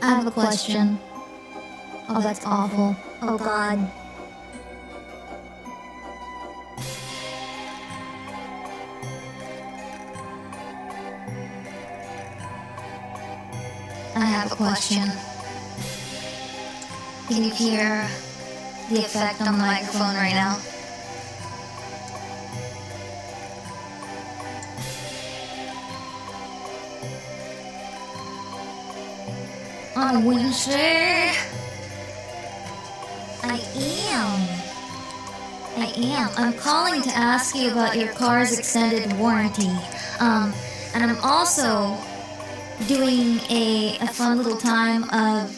I have a question. Oh, that's awful. Oh god. I have a question. Can you hear the effect on the microphone right now? On Wednesday, I am. I'm calling to ask you about your car's extended warranty. And I'm also doing a fun little time of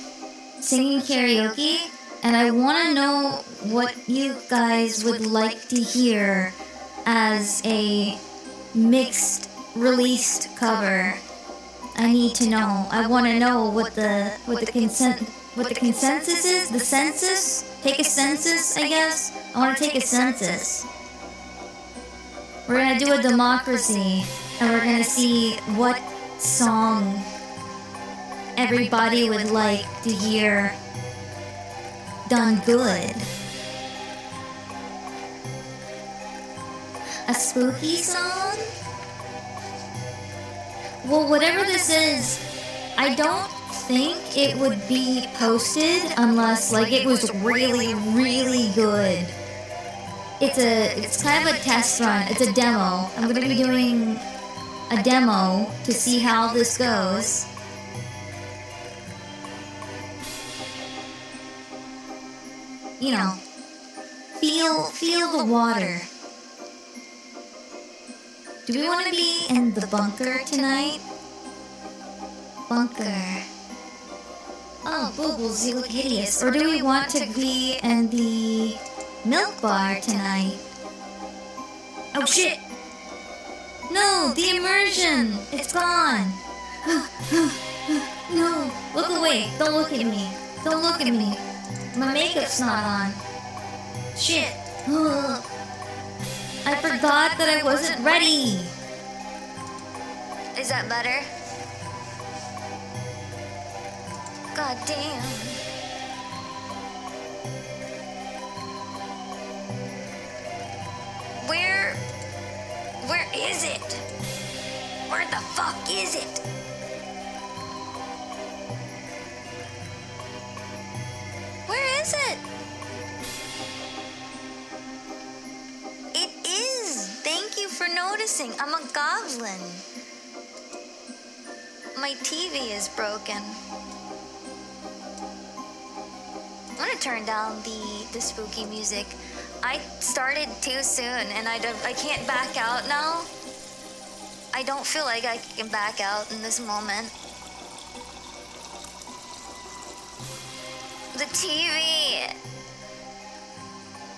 singing karaoke, and I want to know what you guys would like to hear as a mixed released cover. I need to know. I want to know what the consensus is. The census? Take a census, I guess. I want to take a census. We're gonna do a democracy, and we're gonna see what song everybody would like to hear done good. A spooky song? Well, whatever this is, I don't think it would be posted unless, like, it was really, really good. It's kind of a test run. It's a demo. I'm gonna be doing a demo to see how this goes. You know, feel the water. Do we want to be in the bunker tonight? Bunker. Oh, Boobles, you look hideous. Or do we want to be in the milk bar tonight? Oh shit! No, the immersion! It's gone! No, look away. Don't look at me. Don't look at me. My makeup's not on. Shit. I forgot that I wasn't ready. Is that better? God damn. Where is it? Where the fuck is it? Where is it? It is. Thank you for noticing. I'm a goblin. My TV is broken. I'm gonna turn down the spooky music. I started too soon, and I can't back out now. I don't feel like I can back out in this moment. The TV.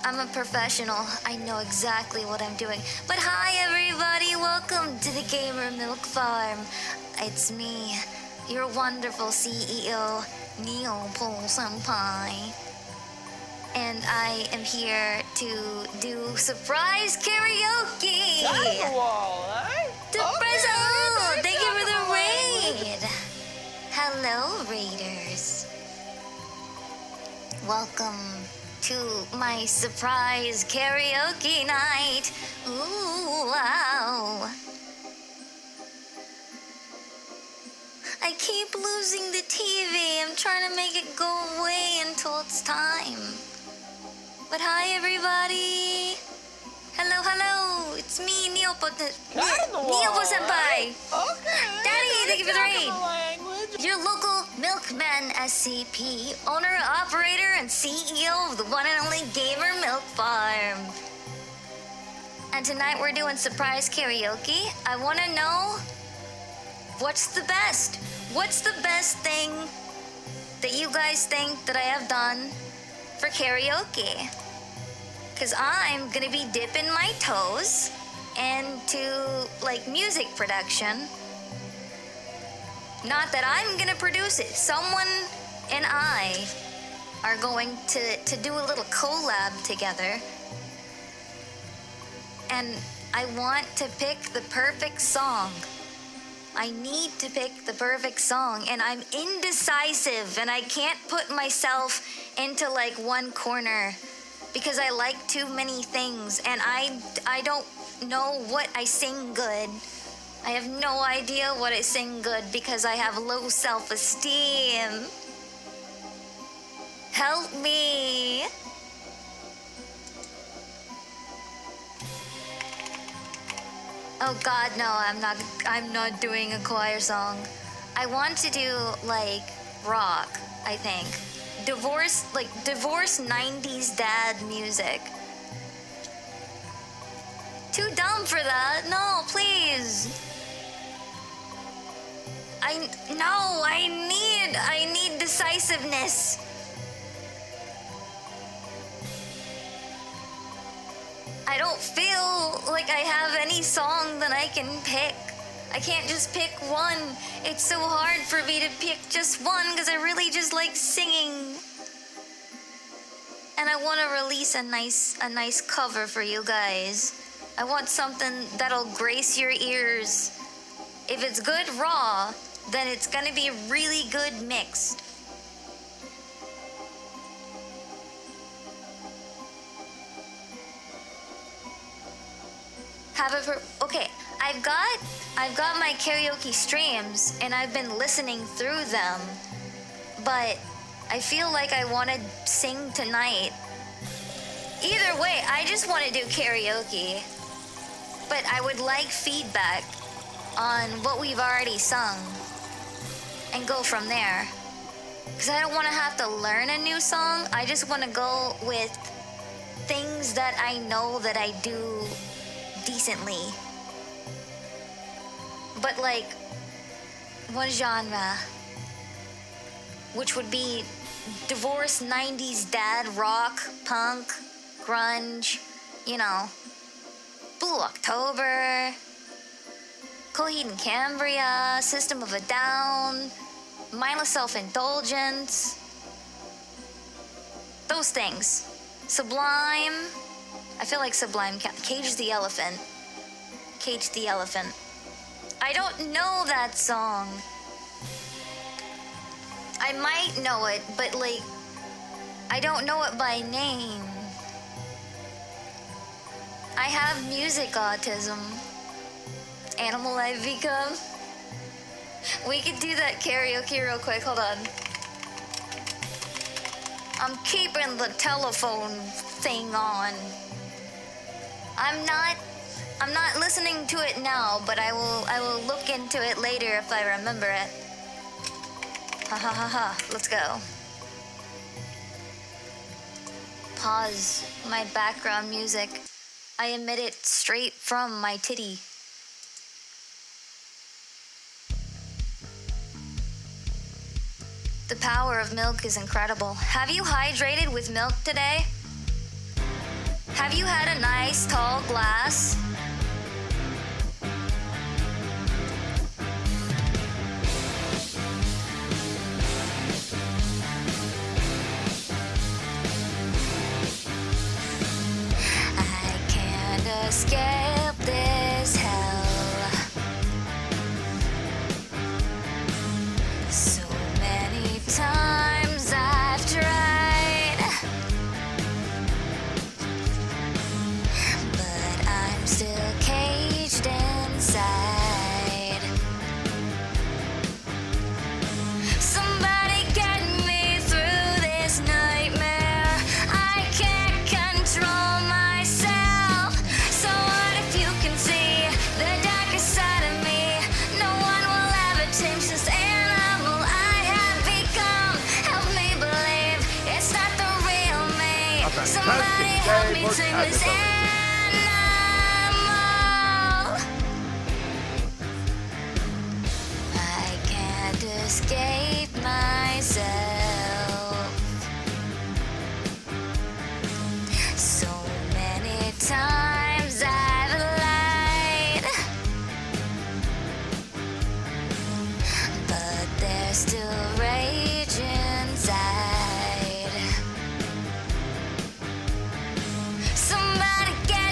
I'm a professional. I know exactly what I'm doing. But hi, everybody. Welcome to the Gamer Milk Farm. It's me, your wonderful CEO, NeoPo Senpai. And I am here to do surprise karaoke. That's the wall, eh? Oh, thank you for the raid. Hello, raiders. Welcome to my surprise karaoke night. Ooh, wow. I keep losing the TV. I'm trying to make it go away until it's time. But hi, everybody. Hello, hello. It's me, NeoPo. NeoPo Senpai. Okay. Daddy, thank you for the raid. Your local milkman SCP, owner, operator, and CEO of the one and only Gamer Milk Farm. And tonight we're doing surprise karaoke. I want to know, what's the best? What's the best thing that you guys think that I have done for karaoke? Because I'm gonna be dipping my toes into, like, music production. Not that I'm gonna produce it. Someone and I are going to do a little collab together. And I want to pick the perfect song I need to pick the perfect song, and I'm indecisive, and I can't put myself into like one corner because I like too many things, and I don't know what I sing good. I have no idea what I sing good because I have low self-esteem. Help me. Oh God, no, I'm not doing a choir song. I want to do like rock, I think. Divorce 90s dad music. Too dumb for that. No, please. I need decisiveness. I don't feel like I have any song that I can pick. I can't just pick one. It's so hard for me to pick just one because I really just like singing. And I want to release a nice cover for you guys. I want something that'll grace your ears. If it's good raw, then it's gonna be really good mixed. Okay, I've got my karaoke streams and I've been listening through them, but I feel like I want to sing tonight. Either way, I just want to do karaoke, but I would like feedback on what we've already sung and go from there. Because I don't want to have to learn a new song. I just want to go with things that I know that I do decently. But like, what genre? Which would be divorce 90s dad rock, punk, grunge, you know, Blue October, Coheed and Cambria, System of a Down, mindless self-indulgence, those things. Sublime, I feel like Sublime, Cage the Elephant. Cage the Elephant. I don't know that song. I might know it, but like, I don't know it by name. I have music autism. Animal I've become. We could do that karaoke real quick, hold on. I'm keeping the telephone thing on. I'm not listening to it now, but I will look into it later if I remember it. Ha ha ha ha, let's go. Pause my background music. I emit it straight from my titty. The power of milk is incredible. Have you hydrated with milk today? Have you had a nice tall glass? I can't escape this hell. So many times I've tried, but I'm still caged inside. Somebody get me through this nightmare. I can't control myself. So what if you can see the darkest side of me? No one will ever change this animal I have become. Help me believe it's not the real me. Somebody help me tame this animal. I can't escape myself. So many times I've lied, but there's still rage inside. Somebody get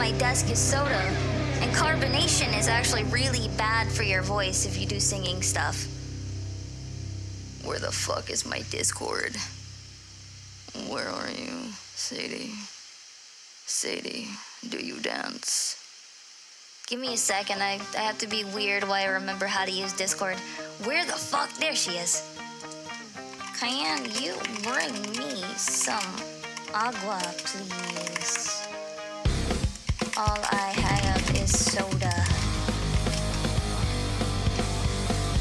my desk is soda. And carbonation is actually really bad for your voice if you do singing stuff. Where the fuck is my Discord? Where are you, Sadie? Sadie, do you dance? Give me a second, I have to be weird while I remember how to use Discord. Where the fuck? There she is. Can you bring me some agua, please? All I have is soda.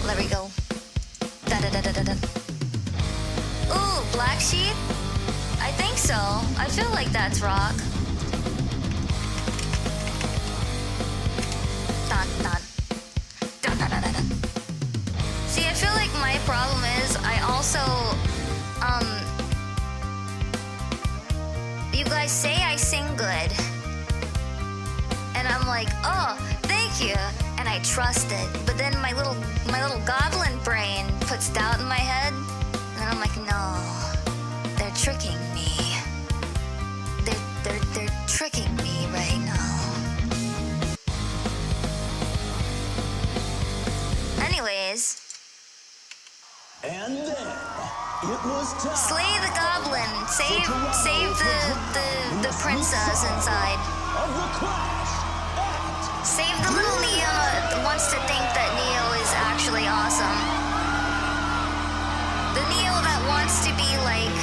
There we go. Da-da-da-da-da-da. Ooh, Black Sheep? I think so. I feel like that's rock. Dun, dun. Dun, dun, dun, dun, dun. See, I feel like my problem is I also, you guys say I sing good. And I'm like, oh, thank you. And I trust it. But then my little goblin brain puts doubt in my head. And then I'm like, no, they're tricking me. They're tricking me right now. Anyways. And then it was time. Slay the goblin. Save the princess inside. Of the Clash Act. Save the little Neo that wants to think that Neo is actually awesome. The Neo that wants to be like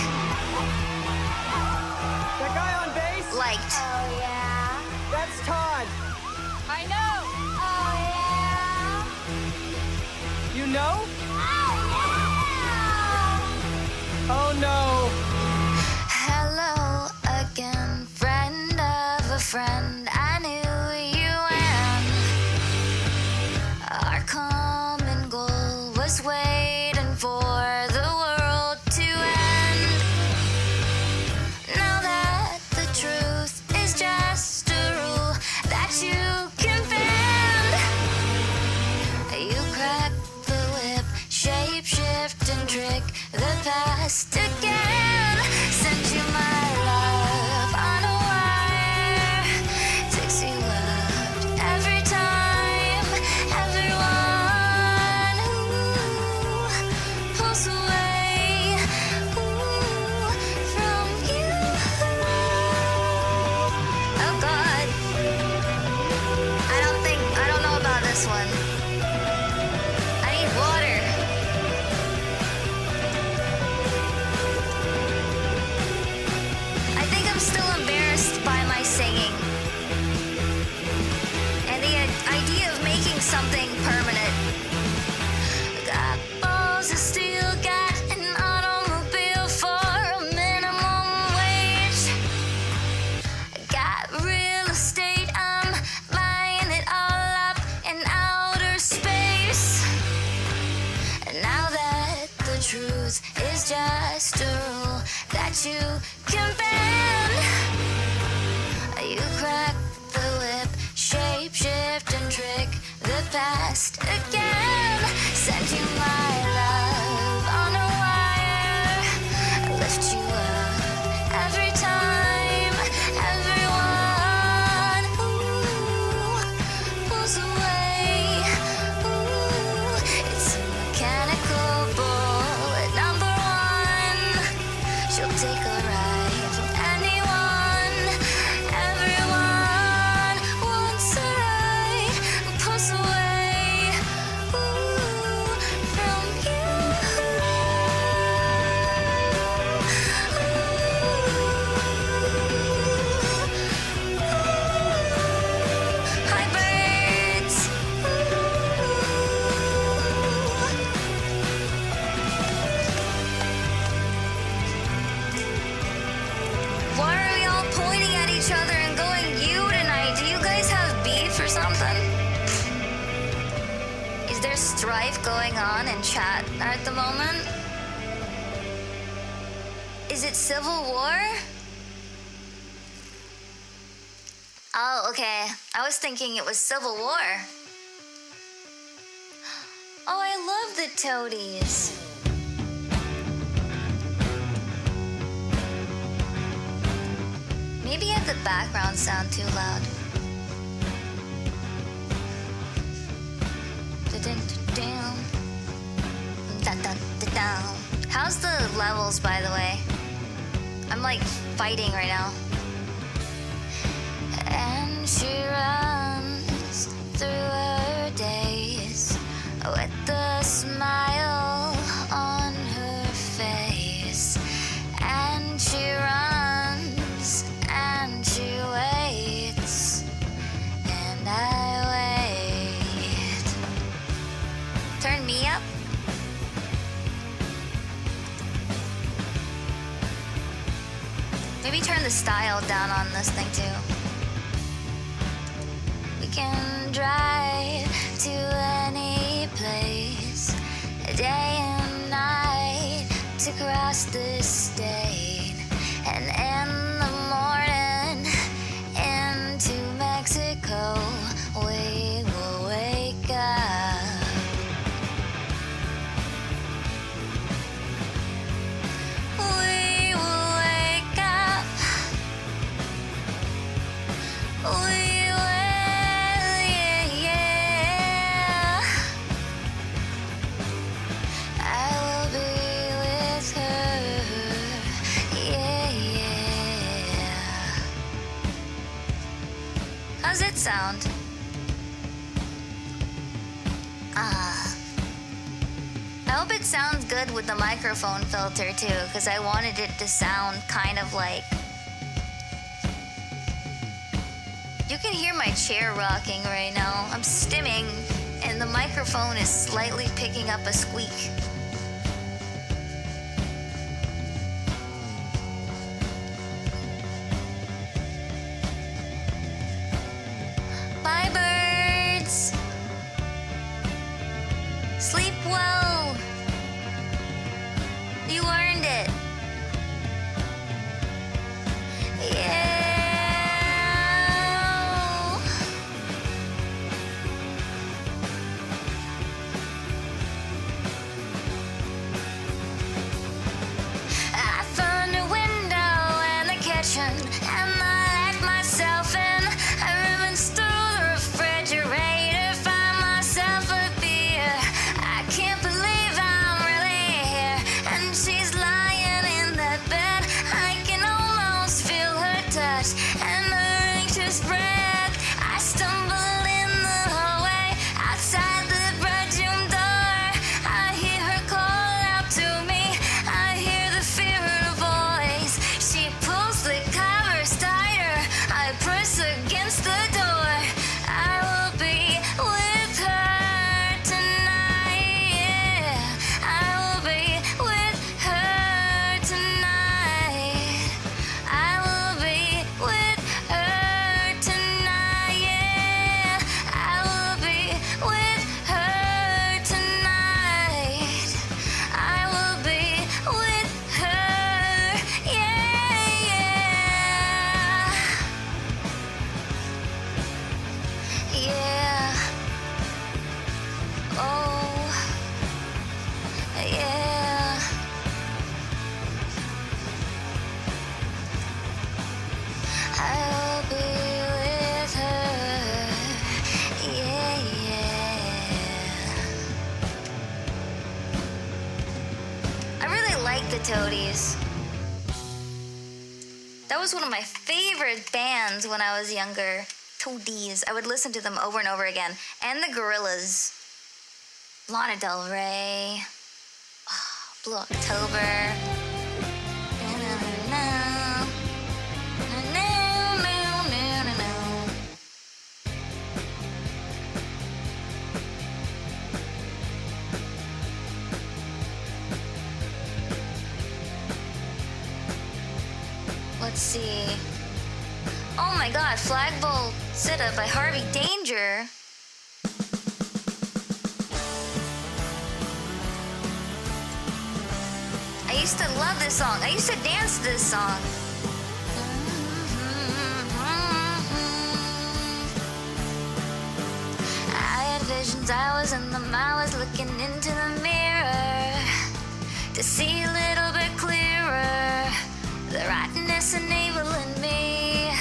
That guy on base? liked. Oh, yeah? That's Todd. I know! Oh, yeah? You know? Oh, Oh no. Hello again, friend of a friend. I knew you and our common goal was waiting for the world to end. Now that the truth is just a rule that you can bend, you crack the whip, shape shift and trick the past again. Send you my love on a wire. Takes you out every time. Everyone pulls away from you. Oh God. I don't know about this one. I need water. I think I'm still embarrassed by my singing. And the idea of making something permanent. Got balls of steel, got an automobile for a minimum wage. Got real estate, I'm buying it all up in outer space. And now that the truth is just a rule that you can bend, you crack the whip, shape shift and trick the past again. Send you my love on a wire, lift you up every time. Everyone pulls away. It's a mechanical bullet number one. She'll take a ride from anyone. Everyone wants a ride. Pulls away from you. Hi, birds. Why are we all pointing at each other and going you tonight? Do you guys have beef or something? Is there strife going on in chat at the moment? Is it civil war? Oh, okay. I was thinking it was civil war. Oh, I love the toadies. Maybe I have the background sound too loud. How's the levels, by the way? I'm like fighting right now. And she runs through her days with the smile on her face. And she runs and she waits, and I wait. Turn me up. Maybe turn the style down on this thing too. We can drive to any place, day and night, to cross this state. And in the morning, into Mexico, we will wake up. We will wake up. We will, yeah, yeah. I will be with her, yeah, yeah. How's it sound? I hope it sounds good with the microphone filter too, because I wanted it to sound kind of like... You can hear my chair rocking right now. I'm stimming, and the microphone is slightly picking up a squeak. Bye, birds. Sleep well. You earned it. Yeah. I found a window in the kitchen, and I let myself in. I ribbons through the refrigerator, find myself a beer. I can't believe I'm really here, and she's lying in that bed. I can almost feel her touch and her anxious breath. I stumble in the hallway outside the bedroom door. I hear her call out to me. I hear the fear in her voice. She pulls the covers tighter. I press against the door. I will be with her tonight. Yeah. I will be with her tonight. I will be with her tonight. Yeah. I will be with her tonight. I will be with her. Yeah, yeah. Yeah. Oh. Yeah. I'll be with her. Yeah, yeah. I really like the Toadies. That was one of my favorite bands when I was younger. Toadies. I would listen to them over and over again. And the Gorillas. Lana Del Rey. Blue October. Let's see. Oh my god, Flagpole Sit-Up by Harvey Danger. I used to love this song. I used to dance to this song. I had visions, I was in them, I was looking into the mirror to see a little bit clearer the rottenness and evil in me.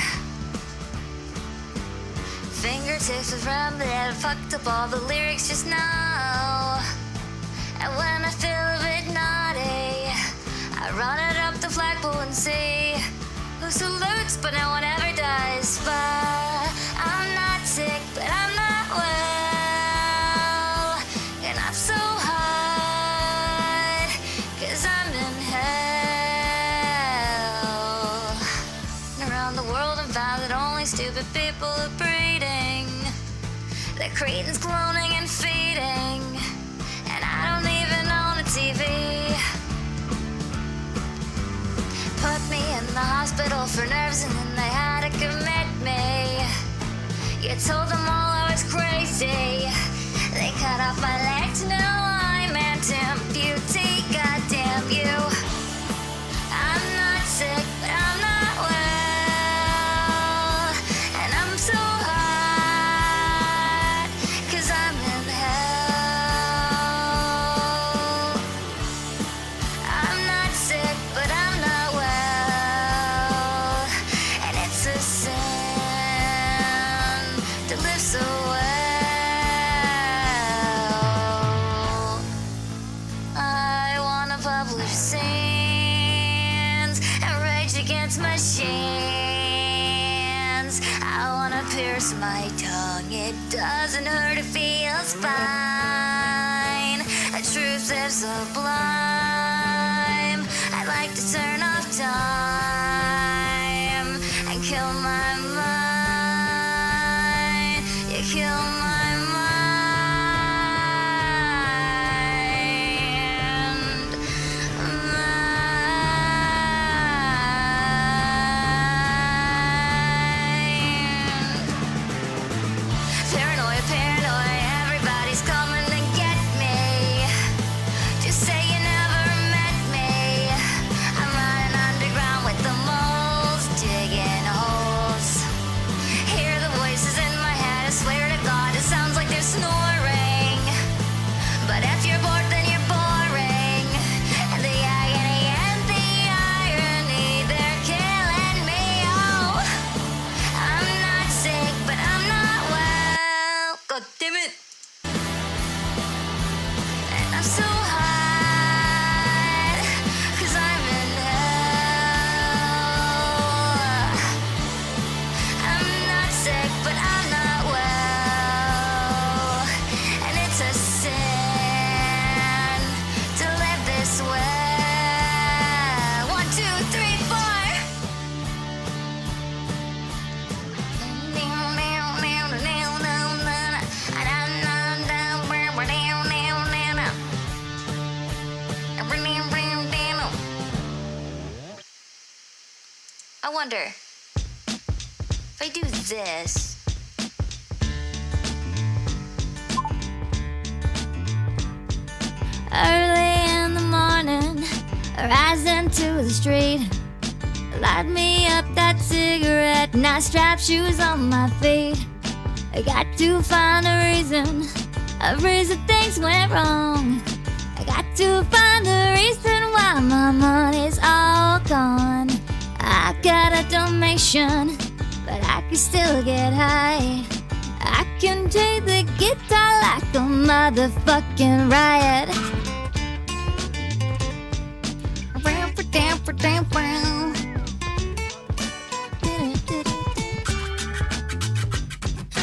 Fingertips of rum that I fucked up all the lyrics just now. And when I feel a bit naughty, I run it up the flagpole and see who salutes, but no one ever does. But I'm not sick, but I'm not well, and I'm so hot, 'cause I'm in hell. And around the world I found that only stupid people are breeding, that Cretan's cloning and feeding, and I don't even own a TV. Put me in the hospital for nerves and then they had to commit me. You told them all I was crazy. They cut off my legs, now I'm amputee. Goddamn you. I'm not sick, but I'm not well, and I'm so hot, 'cause I'm in hell. I'm not sick, but I'm not well, and it's a sin to live so well. I wanna publish scenes and rage against machines. I wanna pierce my tongue, it doesn't hurt, it feels fine. A truth is sublime. I'd like to turn off time and kill my mind. You kill my mind. Paranoia, paranoia, everybody's coming to get me. Just say you never met me. I'm running underground with the moles, digging holes. Hear the voices in my head, I swear to God, it sounds like they're snoring. But if you're bored, then you're boring. And the agony and the irony, they're killing me. Oh, I'm not sick, but I'm not well. God damn it. And I'm so hot, 'cause I'm in hell. I'm not sick, but I'm not well, and it's a sin to live this way. 1, 2, 3, 4. I wonder if I do this. Early in the morning, rise into the street. Light me up that cigarette and I strap shoes on my feet. I got to find a reason things went wrong. I got to find the reason why my money's all gone. I got a Dalmatian, but I can still get high. I can take the guitar like a motherfucking riot.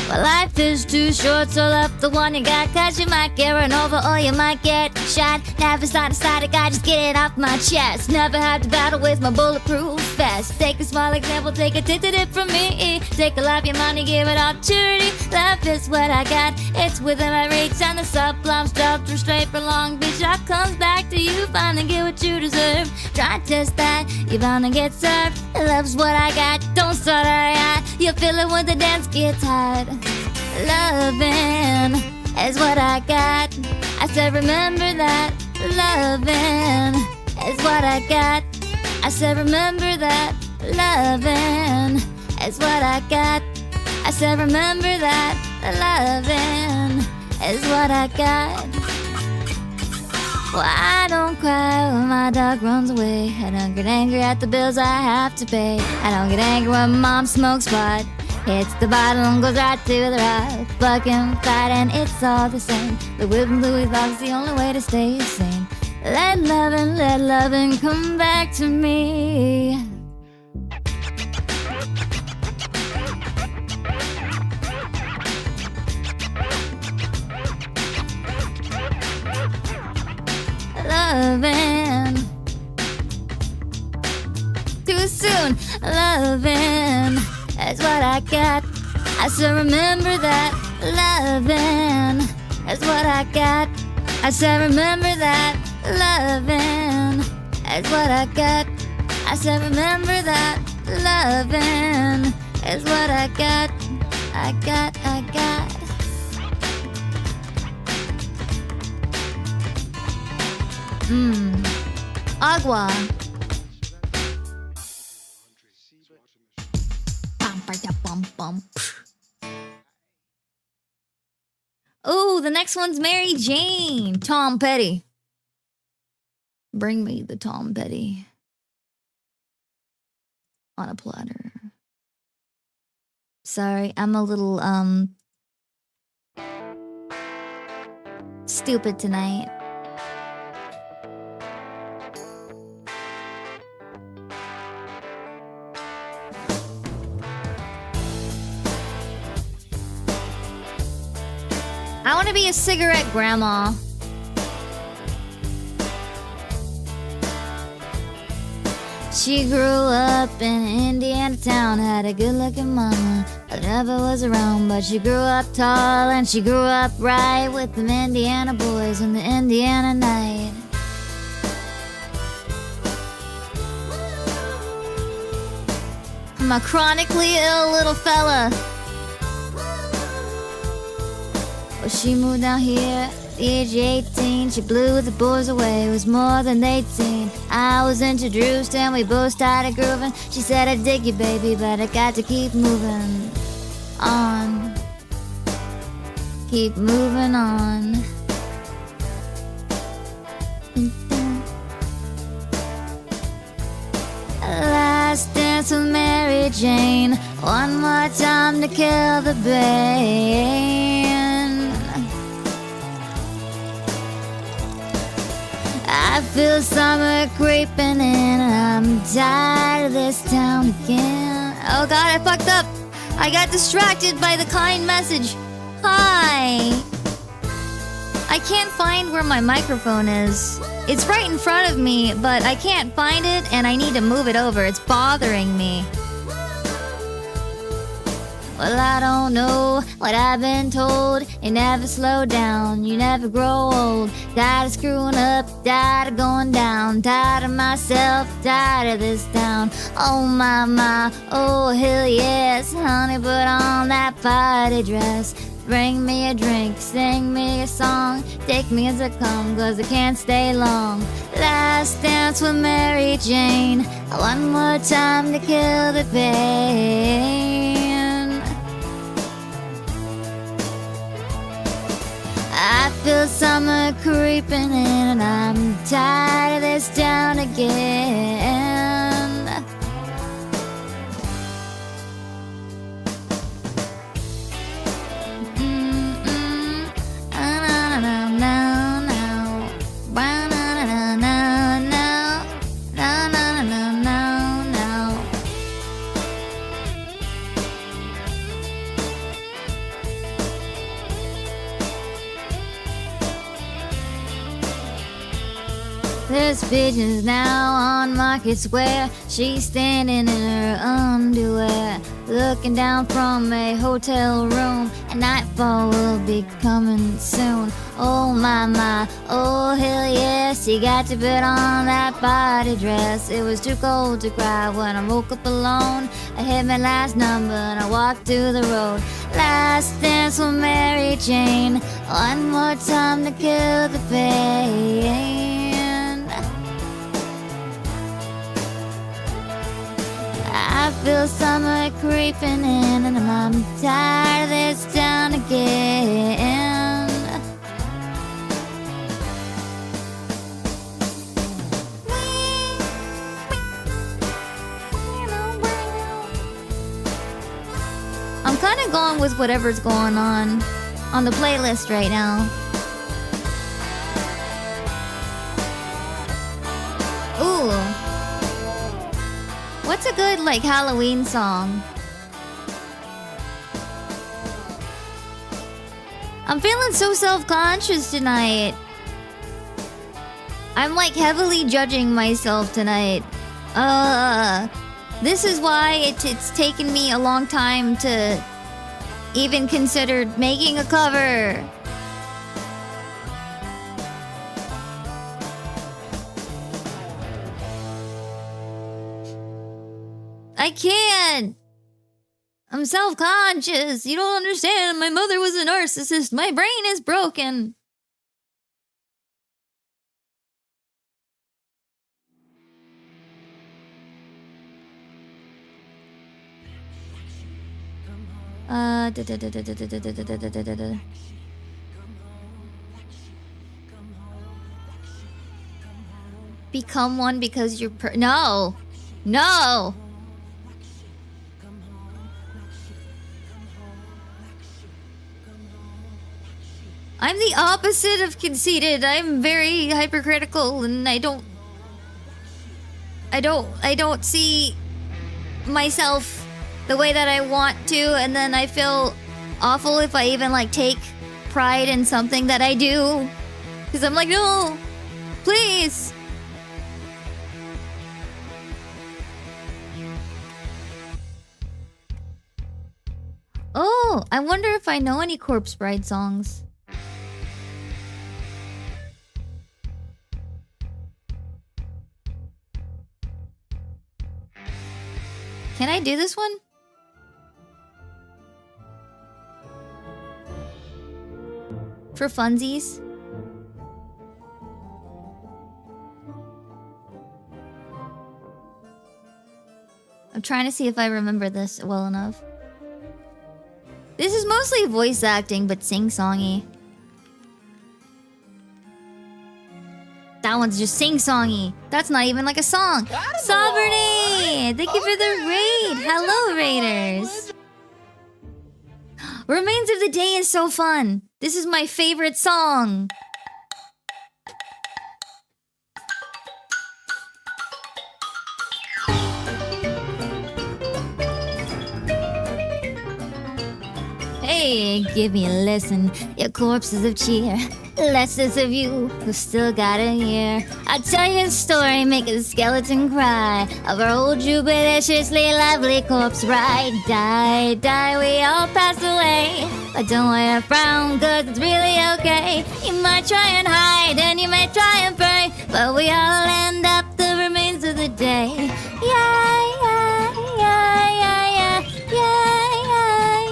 Well, life is too short, so love the one you got, 'cause you might get run over or you might get shot. Never start a static, I just get it off my chest. Never have to battle with my bulletproof vest. Take a small example, take a tip from me. Take a lot of your money, give it all to charity. Love is what I got, it's within my reach. And the sublime stuff through straight for Long Beach. All comes back to you, find and get what you deserve. Try just that, you're bound to get served. Love's what I got, don't start out. You feel it when the dance gets hot. Loving is what I got. I said remember that. Loving is what I got. I said remember that. Loving is what I got. I said remember that. Loving is what I got. Well, I don't cry when my dog runs away. I don't get angry at the bills I have to pay. I don't get angry when mom smokes pot. Hits the bottle and goes right to the rock. Fucking fight and it's all the same. The whip and Louis Vog's the only way to stay sane. Let lovin' come back to me. Lovin'. Too soon. Lovin'. That's what I got. I still remember that. Lovin'. That's what I got. I still remember that. Lovin'. That's what I got. I still remember that. Lovin'. That's what I got. I got. Agua. Oh, the next one's Mary Jane. Tom Petty. Bring me the Tom Petty. On a platter. Sorry, I'm a little, stupid tonight. I want to be a cigarette grandma. She grew up in Indiana town, had a good-looking mama that never was around, but she grew up tall and she grew up right with them Indiana boys in the Indiana night. I'm a chronically ill little fella. Well, she moved down here at the age of 18. She blew the boys away, it was more than 18. I was introduced and we both started grooving. She said, I dig you, baby, but I got to keep moving on. Keep moving on. Last dance with Mary Jane. One more time to kill the pain. I feel summer creeping in. I'm tired of this town again. Oh God, I fucked up. I got distracted by the kind message. Hi. I can't find where my microphone is. It's right in front of me, but I can't find it and I need to move it over. It's bothering me. Well, I don't know what I've been told. You never slow down, you never grow old. Tired of screwing up, tired of going down. Tired of myself, tired of this town. Oh my, oh hell yes. Honey, put on that party dress. Bring me a drink, sing me a song. Take me as I come, cause I can't stay long. Last dance with Mary Jane. One more time to kill the pain. I feel summer creeping in and I'm tired of this town again. This pigeon's now on Market Square. She's standing in her underwear, looking down from a hotel room. And nightfall will be coming soon. Oh my, oh hell yes. You got to put on that party dress. It was too cold to cry when I woke up alone. I hit my last number and I walked to the road. Last dance with Mary Jane. One more time to kill the pain. I feel summer creeping in and I'm tired of this town again. I'm kind of going with whatever's going on the playlist right now. Ooh. What's a good, like, Halloween song? I'm feeling so self-conscious tonight. I'm, like, heavily judging myself tonight. This is why it's taken me a long time to even consider making a cover. I can't. I'm self-conscious. You don't understand. My mother was a narcissist. My brain is broken. Become one because you're no. No. I'm the opposite of conceited. I'm very hypercritical and I don't see myself the way that I want to, and then I feel awful if I even like take pride in something that I do. Cause I'm like, no, please. Oh, I wonder if I know any Corpse Bride songs. Can I do this one? For funsies? I'm trying to see if I remember this well enough. This is mostly voice acting, but sing-songy. That one's just sing-songy. That's not even like a song. Sovereignty! Thank you for the raid. Hello, raiders. Remains of the Day is so fun. This is my favorite song. Hey, give me a listen, your corpses of cheer. Lessons of you who still got a year. I'll tell you a story, make a skeleton cry, of our old jubilatiously lively corpse ride. Die, die, we all pass away, but don't wear a frown, cause it's really okay. You might try and hide, and you may try and pray, but we all end up the remains of the day. Yeah, yeah, yeah, yeah, yeah, yeah,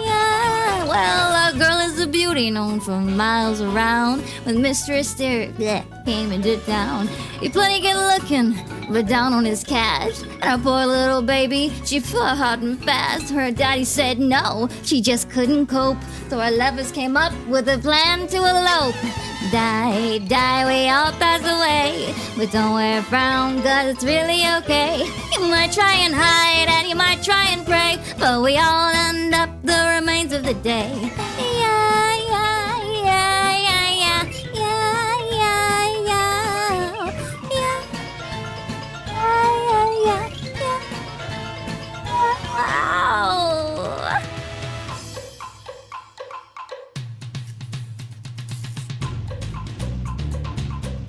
yeah. Well, a girl is a beauty known for miles around. When Mr. Hysteria came into town, he plenty good looking, but down on his cash. And our poor little baby, she fought hard and fast. Her daddy said no, she just couldn't cope. So our lovers came up with a plan to elope. Die, die, we all pass away, but don't wear a frown, cause it's really okay. You might try and hide, and you might try and pray, but we all end up the remains of the day. Yeah, yeah, yeah, yeah, yeah, yeah, yeah, yeah, yeah, yeah, yeah, yeah. Wow.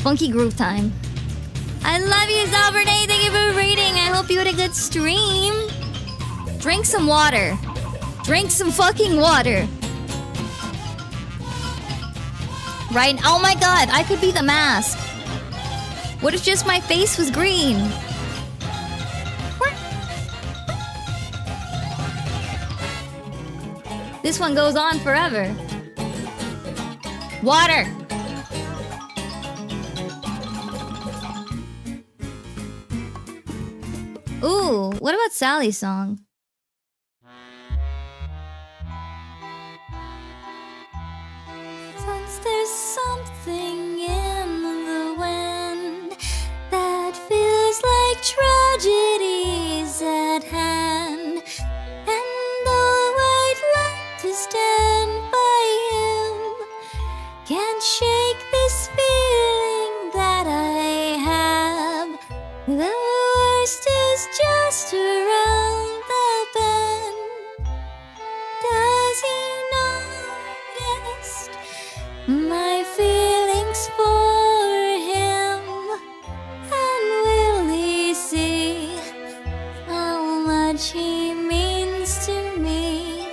Funky groove time. I love you, Zalbernay. Thank you for reading. I hope you had a good stream. Drink some water. Drink some fucking water. Right? Oh my god, I could be the mask. What if just my face was green? This one goes on forever. Water. Ooh, what about Sally's song? Since there's something in the wind that feels like tragedy's at hand, and though I'd like to stand by him, can't shake this feeling that I have. my feelings for him, and will he see how much he means to me?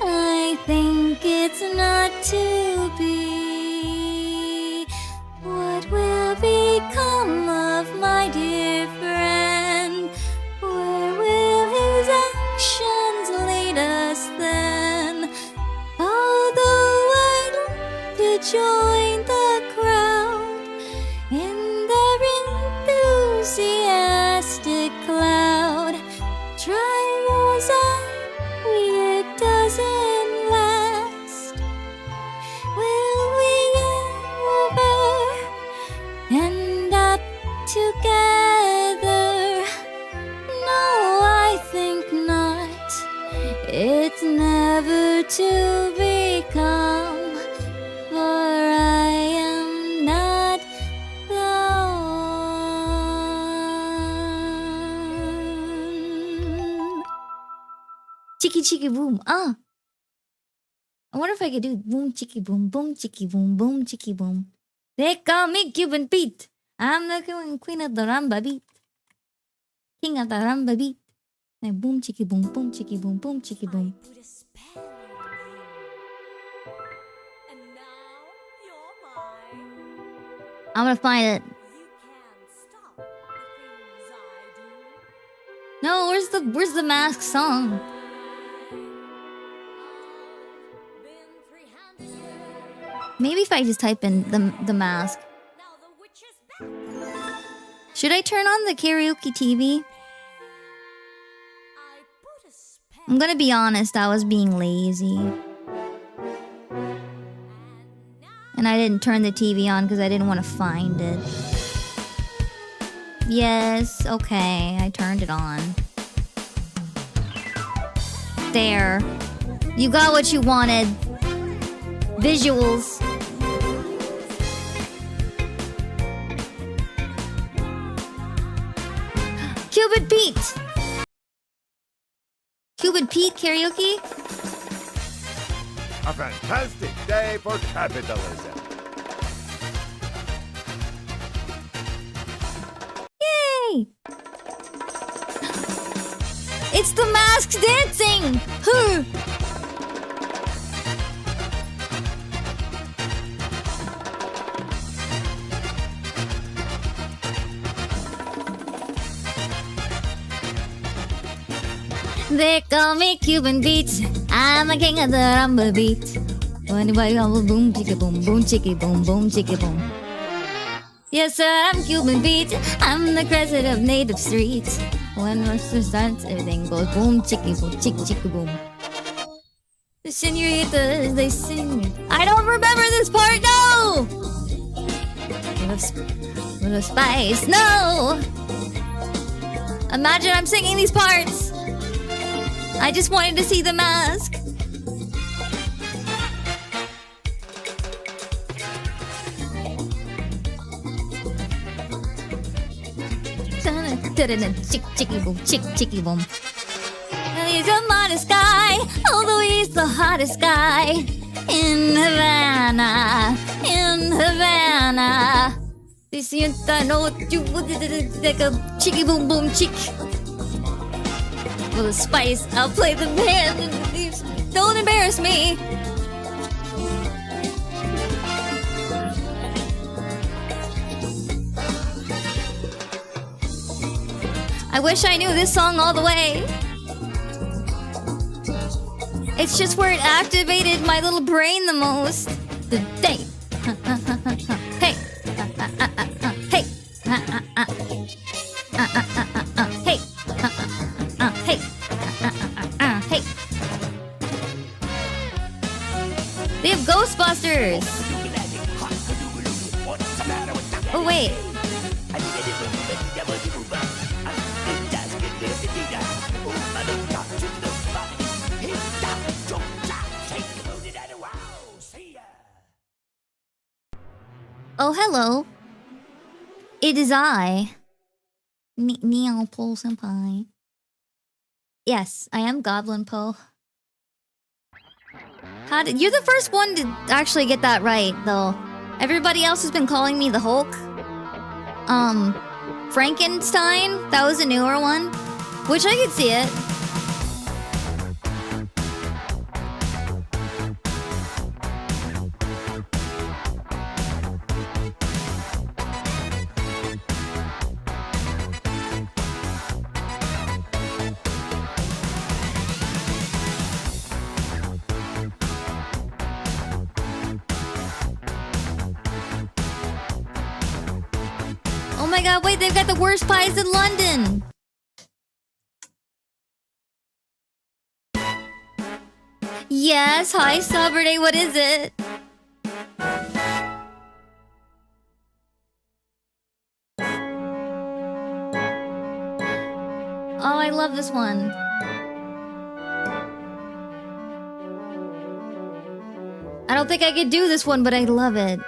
I think it's not to be. What will become of my dear friend? Where will his actions lead us then? Although I'd love to join the crowd in their enthusiastic cloud, trials and it doesn't last. Will we ever end up together? No, I think not. It's never to become, for I am not the one. Chicky chicky boom. I wonder if I could do boom chicky boom chicky boom chicky boom. They call me Cuban Pete. I'm the queen of the rumba beat. King of the rumba beat. Like boom chicky boom chicky boom chicky boom. Put a spell on you. And now you're mine. I'm gonna find it. You can't stop the things I do. No, where's the mask song? Been 300 years. Maybe if I just type in the mask. Now the witch is back. Should I turn on the karaoke TV? I put a spell. I'm gonna be honest, I was being lazy. And I didn't turn the TV on because I didn't want to find it. Yes, okay, I turned it on. There. You got what you wanted. Visuals. Cupid Pete! Cupid Pete karaoke? A fantastic day for capitalism. Yay! It's the masks dancing! Huh. They call me Cuban Beat. I'm the king of the rumba beat. Anybody boom chicka boom chicky boom chicky boom. Yes, sir, I'm Cuban Beat. I'm the president of native streets. When Russia starts, everything goes boom chicky boom. The senoritas, they sing. I don't remember this part, no! With a spice, no! Imagine I'm singing these parts. I just wanted to see the mask. Chicky boom. And he's a modest guy, although he's the hottest guy in Havana. This I know what you would like a chicky boom chick. With a spice, I'll play the band. Don't embarrass me. I wish I knew this song all the way. It's just where it activated my little brain the most. The day. Hey. Hey. Hey. Hey. Hey. They have Ghostbusters. Oh wait. Oh hello. It is I, NeoPo senpai. Yes, I am Goblin Po. You're the first one to actually get that right, though. Everybody else has been calling me the Hulk. Frankenstein, that was a newer one. Which I could see it. Oh my god, wait, they've got the worst pies in London! Yes, hi Saturday, what is it? Oh, I love this one. I don't think I could do this one, but I love it.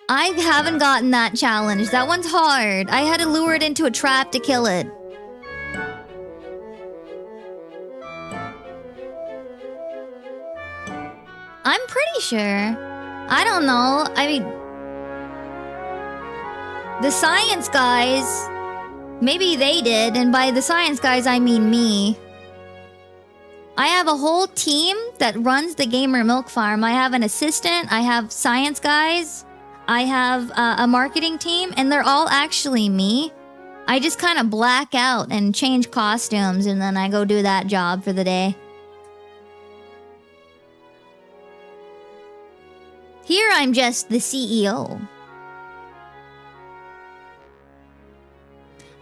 I haven't gotten that challenge. That one's hard. I had to lure it into a trap to kill it. I'm pretty sure. I don't know. I mean... the science guys... maybe they did, and by the science guys, I mean me. I have a whole team that runs the Gamer Milk Farm. I have an assistant, I have science guys, I have a marketing team, and they're all actually me. I just kind of black out and change costumes, and then I go do that job for the day. Here I'm just the CEO.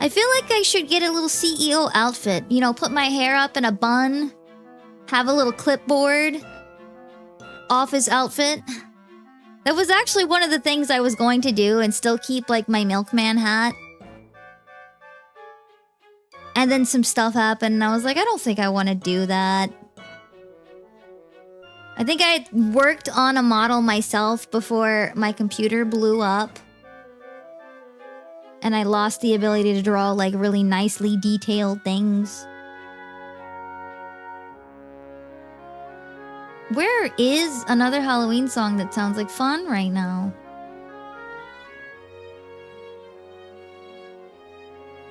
I feel like I should get a little CEO outfit. You know, put my hair up in a bun. Have a little clipboard. Office outfit. That was actually one of the things I was going to do and still keep like my milkman hat. And then some stuff happened and I was like, I don't think I want to do that. I think I worked on a model myself before my computer blew up. And I lost the ability to draw like really nicely detailed things. Where is another Halloween song that sounds like fun right now?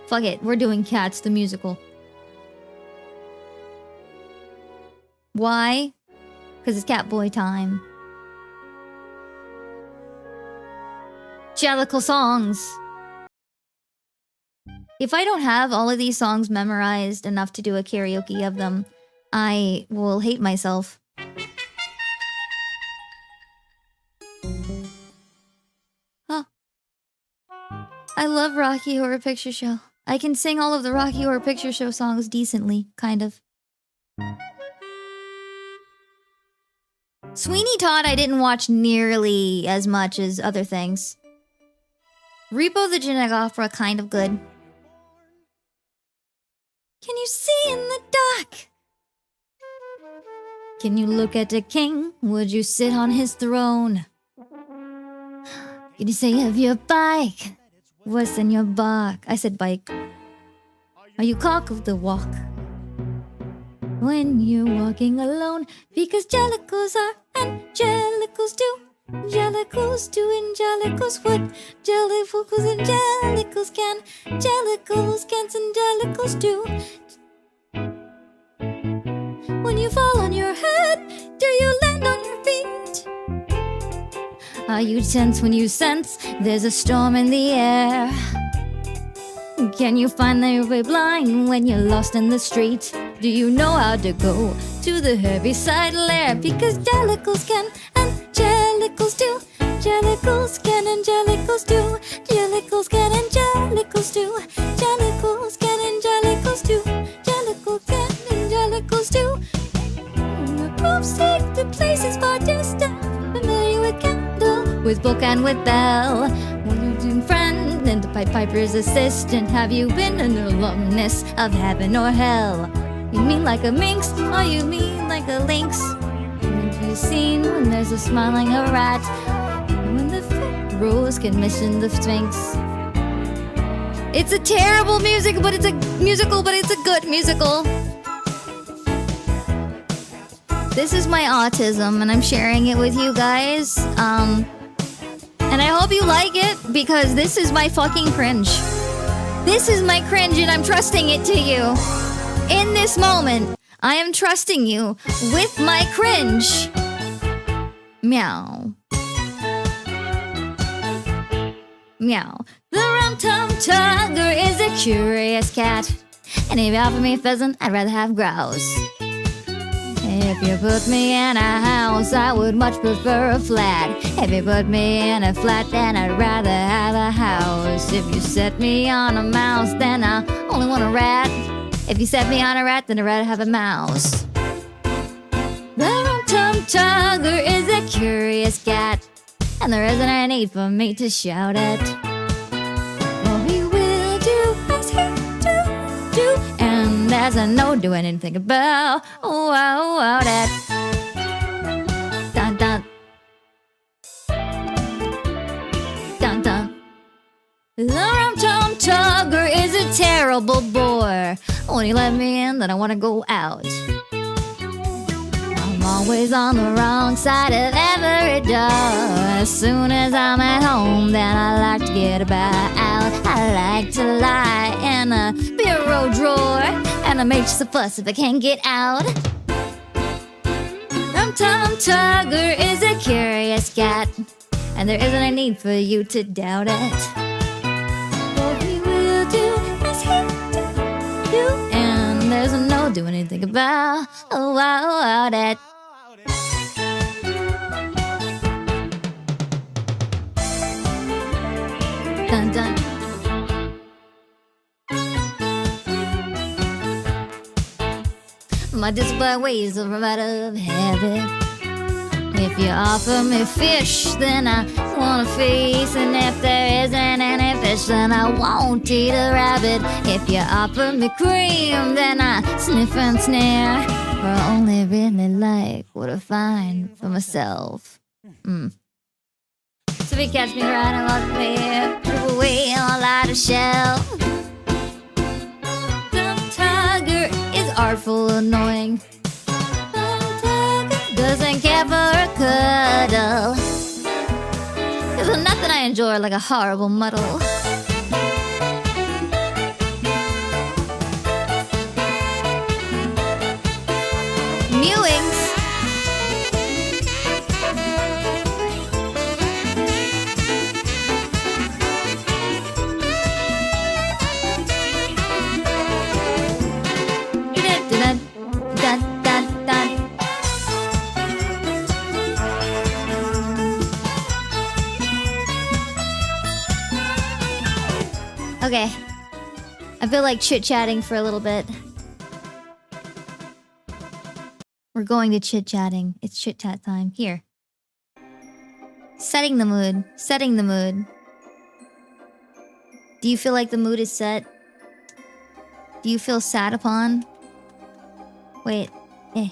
Fuck it, we're doing Cats the musical. Why? Because it's Catboy time. Jellicle songs. If I don't have all of these songs memorized enough to do a karaoke of them, I will hate myself. Oh. I love Rocky Horror Picture Show. I can sing all of the Rocky Horror Picture Show songs decently, kind of. Sweeney Todd I didn't watch nearly as much as other things. Repo the Genetic Opera, kind of good. Can you see in the dark? Can you look at the king? Would you sit on his throne? Can you say of your bike? What's in your bark? I said bike. Are you cock of the walk? When you're walking alone, because jellicles are angelicals do. Jellicles do angelicals would. Jellicles and jellicles can. Jellicles can't and jellicles do. When you fall on your head, do you land on your feet? Are you tense when you sense there's a storm in the air? Can you find your way blind when you're lost in the street? Do you know how to go to the Heaviside lair? Because jellicles can and jellicles do. Jellicles can and jellicles do. Jellicles can and jellicles do. Jellicles can and jellicles do. Jellicles can and jellicles do. The proofs take the places far distant. Familiar with candle, with book and with bell. One friend and the Pied Piper's assistant. Have you been an alumnus of heaven or hell? You mean like a minx, or you mean like a lynx? Have you seen when there's a smiling a rat? When the rose can mission the Sphinx? It's a terrible music, but it's a musical, but it's a good musical. This is my autism, and I'm sharing it with you guys. And I hope you like it, because this is my fucking cringe. This is my cringe, and I'm trusting it to you. In this moment, I am trusting you with my cringe. Meow. Meow. The rum-tum tugger is a curious cat. And if you offer me a pheasant, I'd rather have grouse. If you put me in a house, I would much prefer a flat. If you put me in a flat, then I'd rather have a house. If you set me on a mouse, then I only want a rat. If you set me on a rat, then I'd rather have a mouse. The rum-tum tugger is a curious cat, and there isn't any need for me to shout it. What he will do as he do, and there's no doing anything about that. Dun dun. Dun dun. The rum-tum tugger is a terrible bore. When you let me in, then I want to go out. I'm always on the wrong side of every door. As soon as I'm at home, then I like to get about out. I like to lie in a bureau drawer, and I make just a fuss if I can't get out. Rum-tum tugger is a curious cat, and there isn't a need for you to doubt it. What he will do as he do, and there's no doing anything about it. Dun dun. My display ways are out of habit. If you offer me fish, then I want a feast. And if there isn't any fish, then I won't eat a rabbit. If you offer me cream, then I sniff and sneer. For I only really like what I find for myself. So if you catch me riding off me, put away all out of shell. The tiger is artful, annoying. Doesn't care for a cuddle. There's nothing I enjoy like a horrible muddle. Mewings. Dun, dun, dun, dun. Okay. I feel like chit-chatting for a little bit. We're going to chit-chatting. It's chit-chat time. Here. Setting the mood. Setting the mood. Do you feel like the mood is set? Do you feel sat upon? Wait. Eh.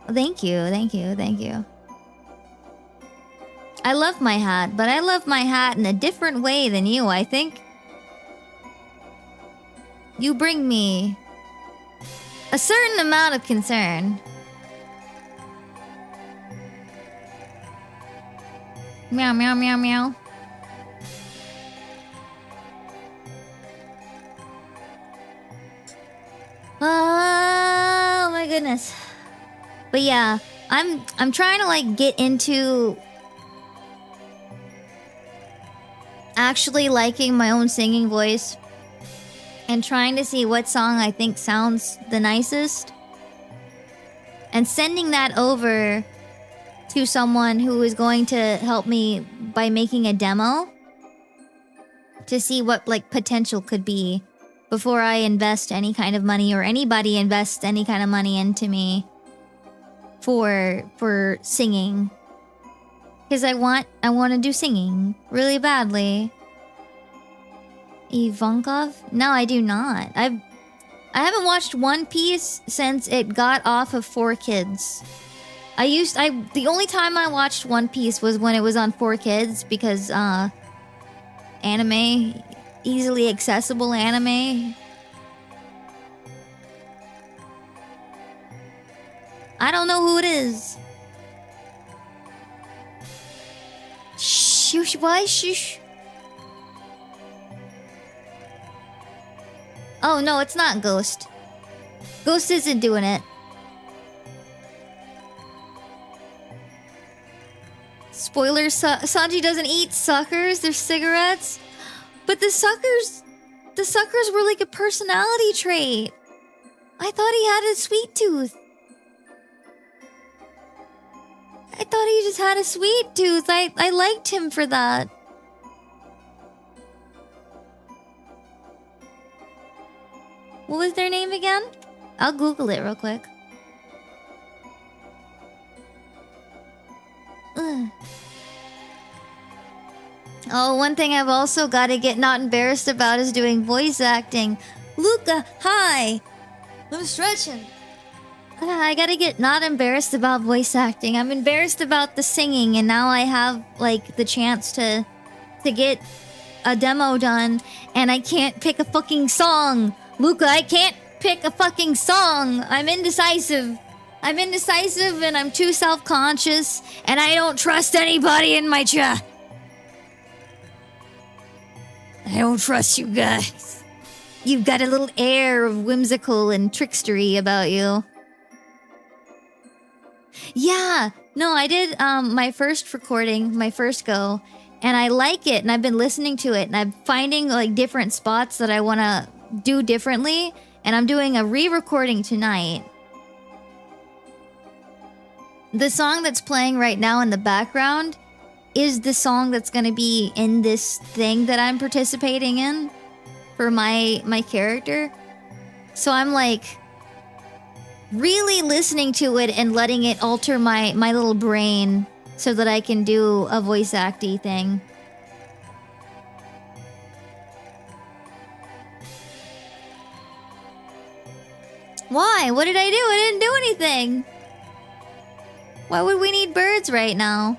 Oh, thank you. Thank you. Thank you. I love my hat, but I love my hat in a different way than you, I think. You bring me a certain amount of concern. Meow, meow, meow, meow. Oh my goodness. But yeah, I'm trying to like get into actually liking my own singing voice and trying to see what song I think sounds the nicest and sending that over to someone who is going to help me by making a demo to see what like potential could be before I invest any kind of money or anybody invests any kind of money into me for singing. Because I want to do singing really badly. Ivankov? No, I do not. I haven't watched One Piece since it got off of 4Kids. The only time I watched One Piece was when it was on 4Kids because anime, easily accessible anime. I don't know who it is. Shush, why shush? Oh no, it's not Ghost. Ghost isn't doing it. Spoilers, Sanji doesn't eat suckers, they're cigarettes. But the suckers were like a personality trait. I thought he had a sweet tooth. I thought he just had a sweet tooth. I liked him for that. What was their name again? I'll Google it real quick. Ugh. Oh, one thing I've also got to get not embarrassed about is doing voice acting. Luca, hi! I'm stretching. I gotta get not embarrassed about voice acting. I'm embarrassed about the singing, and now I have, like, the chance to get a demo done, and I can't pick a fucking song. Luca, I can't pick a fucking song. I'm indecisive. I'm indecisive, and I'm too self-conscious, and I don't trust anybody in my chat. I don't trust you guys. You've got a little air of whimsical and trickstery about you. Yeah, no, I did my first recording, my first go, and I like it, and I've been listening to it, and I'm finding like different spots that I want to do differently, and I'm doing a re-recording tonight. The song that's playing right now in the background is the song that's going to be in this thing that I'm participating in for my character. So I'm like really listening to it and letting it alter my little brain so that I can do a voice acty thing. Why? What did I do? I didn't do anything. Why would we need birds right now?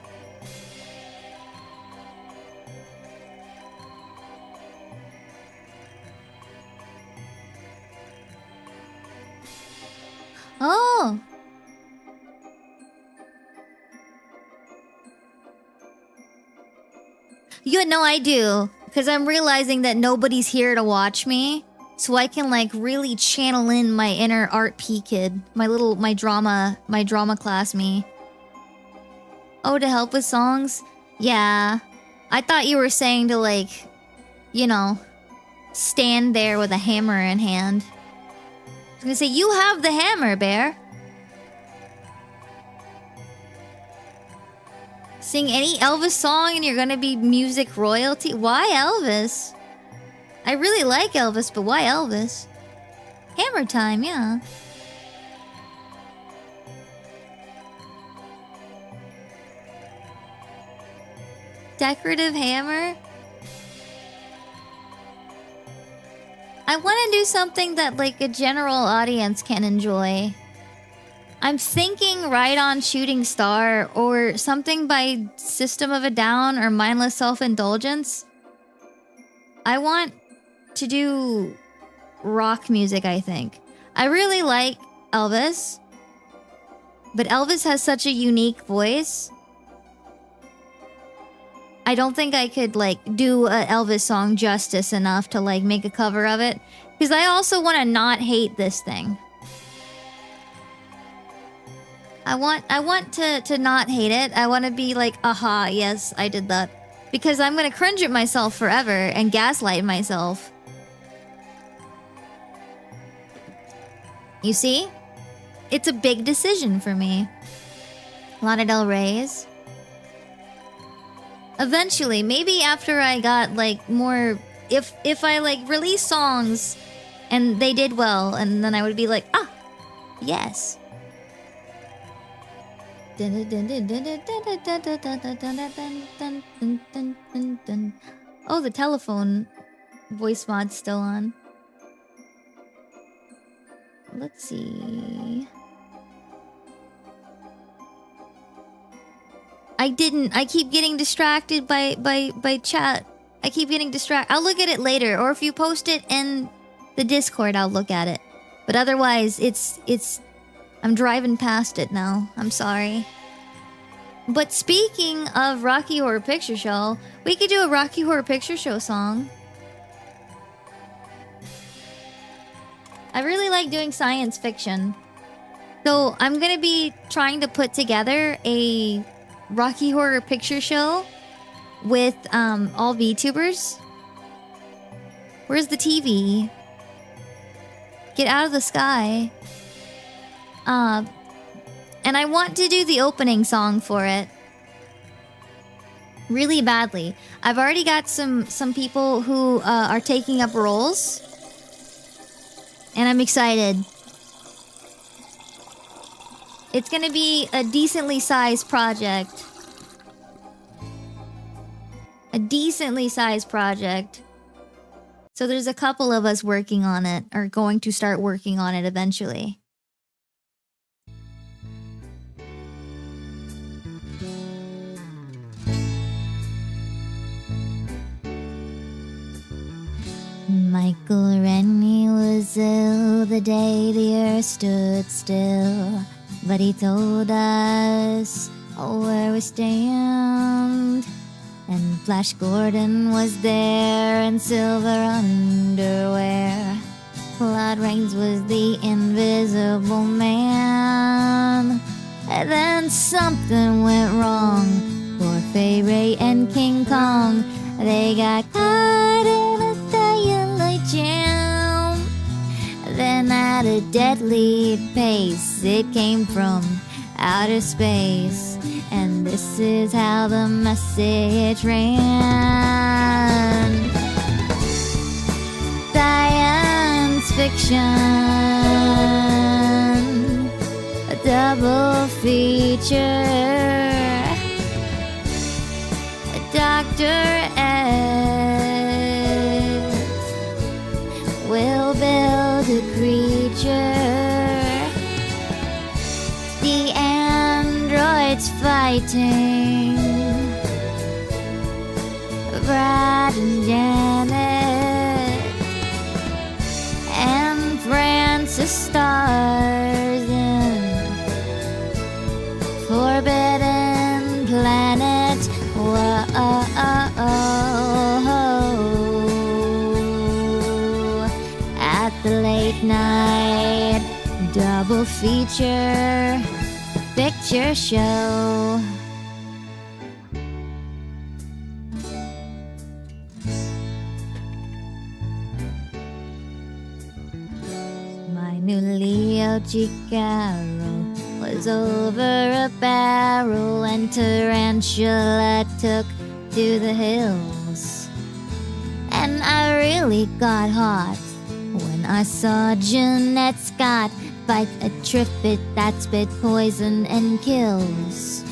Oh. You know I do, because I'm realizing that nobody's here to watch me, so I can like really channel in my inner Art P kid, my drama class me. Oh, to help with songs? Yeah. I thought you were saying to like, you know, stand there with a hammer in hand. I was gonna say, you have the hammer, Bear. Sing any Elvis song and you're gonna be music royalty? Why Elvis? I really like Elvis, but why Elvis? Hammer time, yeah. Decorative hammer? I want to do something that like a general audience can enjoy. I'm thinking Right On Shooting Star or something by System of a Down or Mindless Self-Indulgence. I want to do rock music, I think. I really like Elvis, but Elvis has such a unique voice. I don't think I could like do an Elvis song justice enough to like make a cover of it, because I also want to not hate this thing. I want to not hate it. I want to be like, aha, yes, I did that. Because I'm going to cringe at myself forever and gaslight myself. You see? It's a big decision for me. Lana Del Rey's. Eventually, maybe after I got like more, if I like release songs and they did well, and then I would be like, ah, yes. Oh, the telephone voice mod's still on. Let's see. I keep getting distracted by chat. I keep getting distracted. I'll look at it later, or if you post it in the Discord, I'll look at it. But otherwise, it's I'm driving past it now. I'm sorry. But speaking of Rocky Horror Picture Show, we could do a Rocky Horror Picture Show song. I really like doing science fiction. So I'm gonna be trying to put together a Rocky Horror Picture Show with all VTubers. Where's the TV? Get out of the sky. And I want to do the opening song for it. Really badly. I've already got some people who are taking up roles. And I'm excited. It's gonna be a decently sized project. A decently sized project. So there's a couple of us working on it, or going to start working on it eventually. Michael Rennie was ill the day the earth stood still, but he told us where we stand. And Flash Gordon was there in silver underwear. Claude Rains was the invisible man. And then something went wrong for Fay Ray and King Kong. They got caught in a cellular jam. Then at a deadly pace, it came from outer space. And this is how the message ran. Science fiction, a double feature. Dr. X will build a creature. The androids fighting Brad and Janet, and Francis stars in Forbidden Planet. Whoa, at the late night double feature picture show. My new Leo Chicaro was over a barrel, and Tarantula took to the hills. And I really got hot when I saw Jeanette Scott fight a Trifid that spit poison and kills.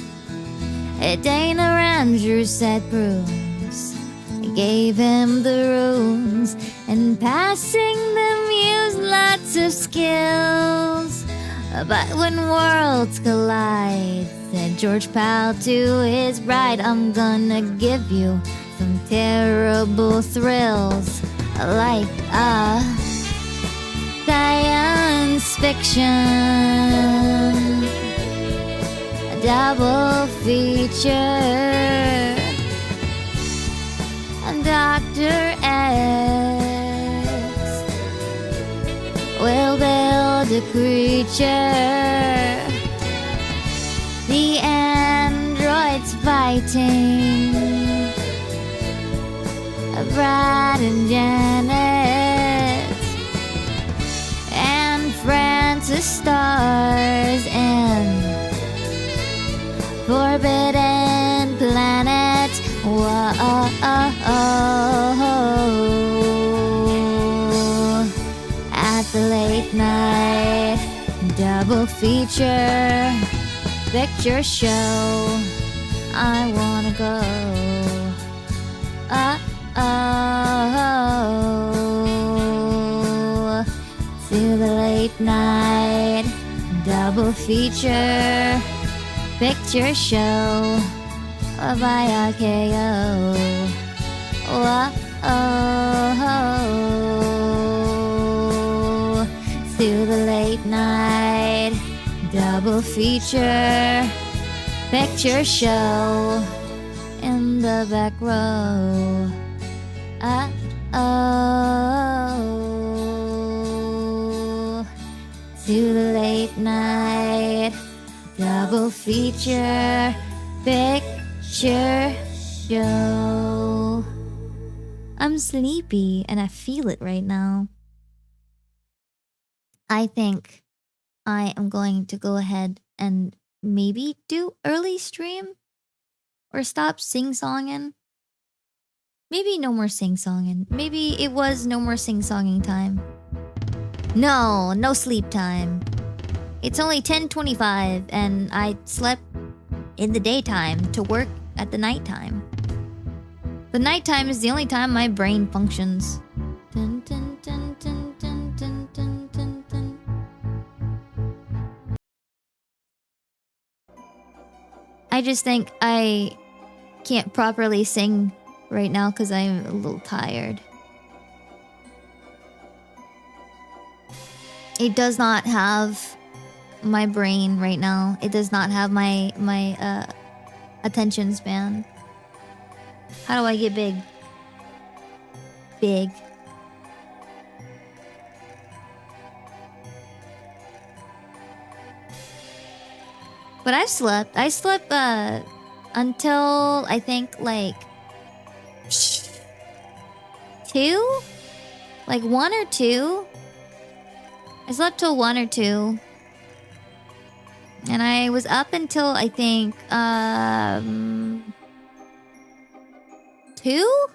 Dana Ramsey said Bruce gave him the runes, and passing them used lots of skills. But when worlds collide, said George Powell to his bride, I'm gonna give you some terrible thrills, like science fiction, a double feature. Dr. X will build a creature. The androids fighting Brad and Janet, and Francis stars in Forbidden Planet. Whoa, at the late night double feature picture show. I wanna go. To the late night double feature picture show by RKO. To the late night Double feature. Picture show. In the back row. Oh. To the late night. Double feature. Picture show. I'm sleepy and I feel it right now. I think I am going to go ahead and maybe do early stream or stop sing-songing. Maybe no more sing-songing. Maybe it was no more sing-songing time. No, no sleep time. It's only 10:25 and I slept in the daytime to work at the nighttime. The nighttime is the only time my brain functions. Dun, dun, dun, dun, dun, dun, dun, dun, dun. I just think I can't properly sing right now because I'm a little tired. It does not have my brain right now. It does not have my attention span. How do I get big? Big. But I've slept. I slept until I think like 2? Like 1 or 2? I slept till 1 or 2. And I was up until I think 2?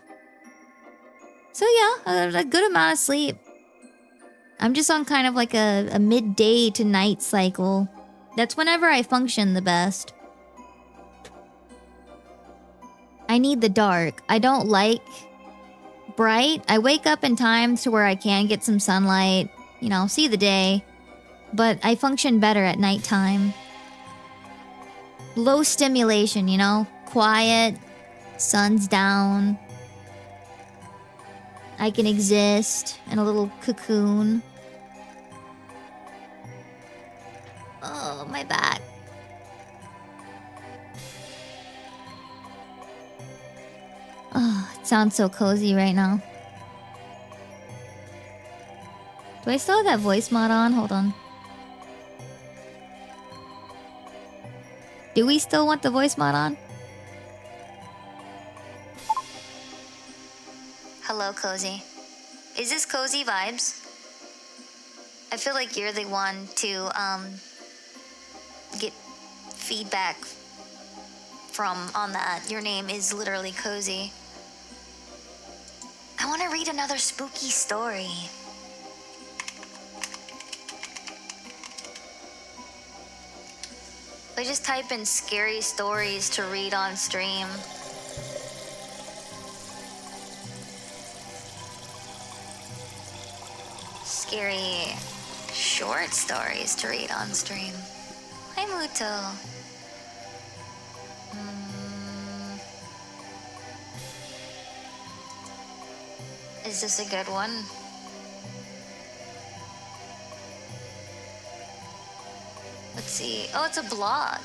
So yeah, a good amount of sleep. I'm just on kind of like a midday to night cycle. That's whenever I function the best. I need the dark. I don't like bright. I wake up in time to where I can get some sunlight, you know, see the day. But I function better at nighttime. Low stimulation, you know? Quiet, sun's down. I can exist in a little cocoon. Oh, my back. Oh, it sounds so cozy right now. Do I still have that voice mod on? Hold on. Do we still want the voice mod on? Hello, Cozy. Is this Cozy Vibes? I feel like you're the one to get feedback from on that. Your name is literally Cozy. I want to read another spooky story. I just type in scary stories to read on stream. Scary short stories to read on stream. Hi, Muto. Is this a good one? Let's see. Oh, it's a blog.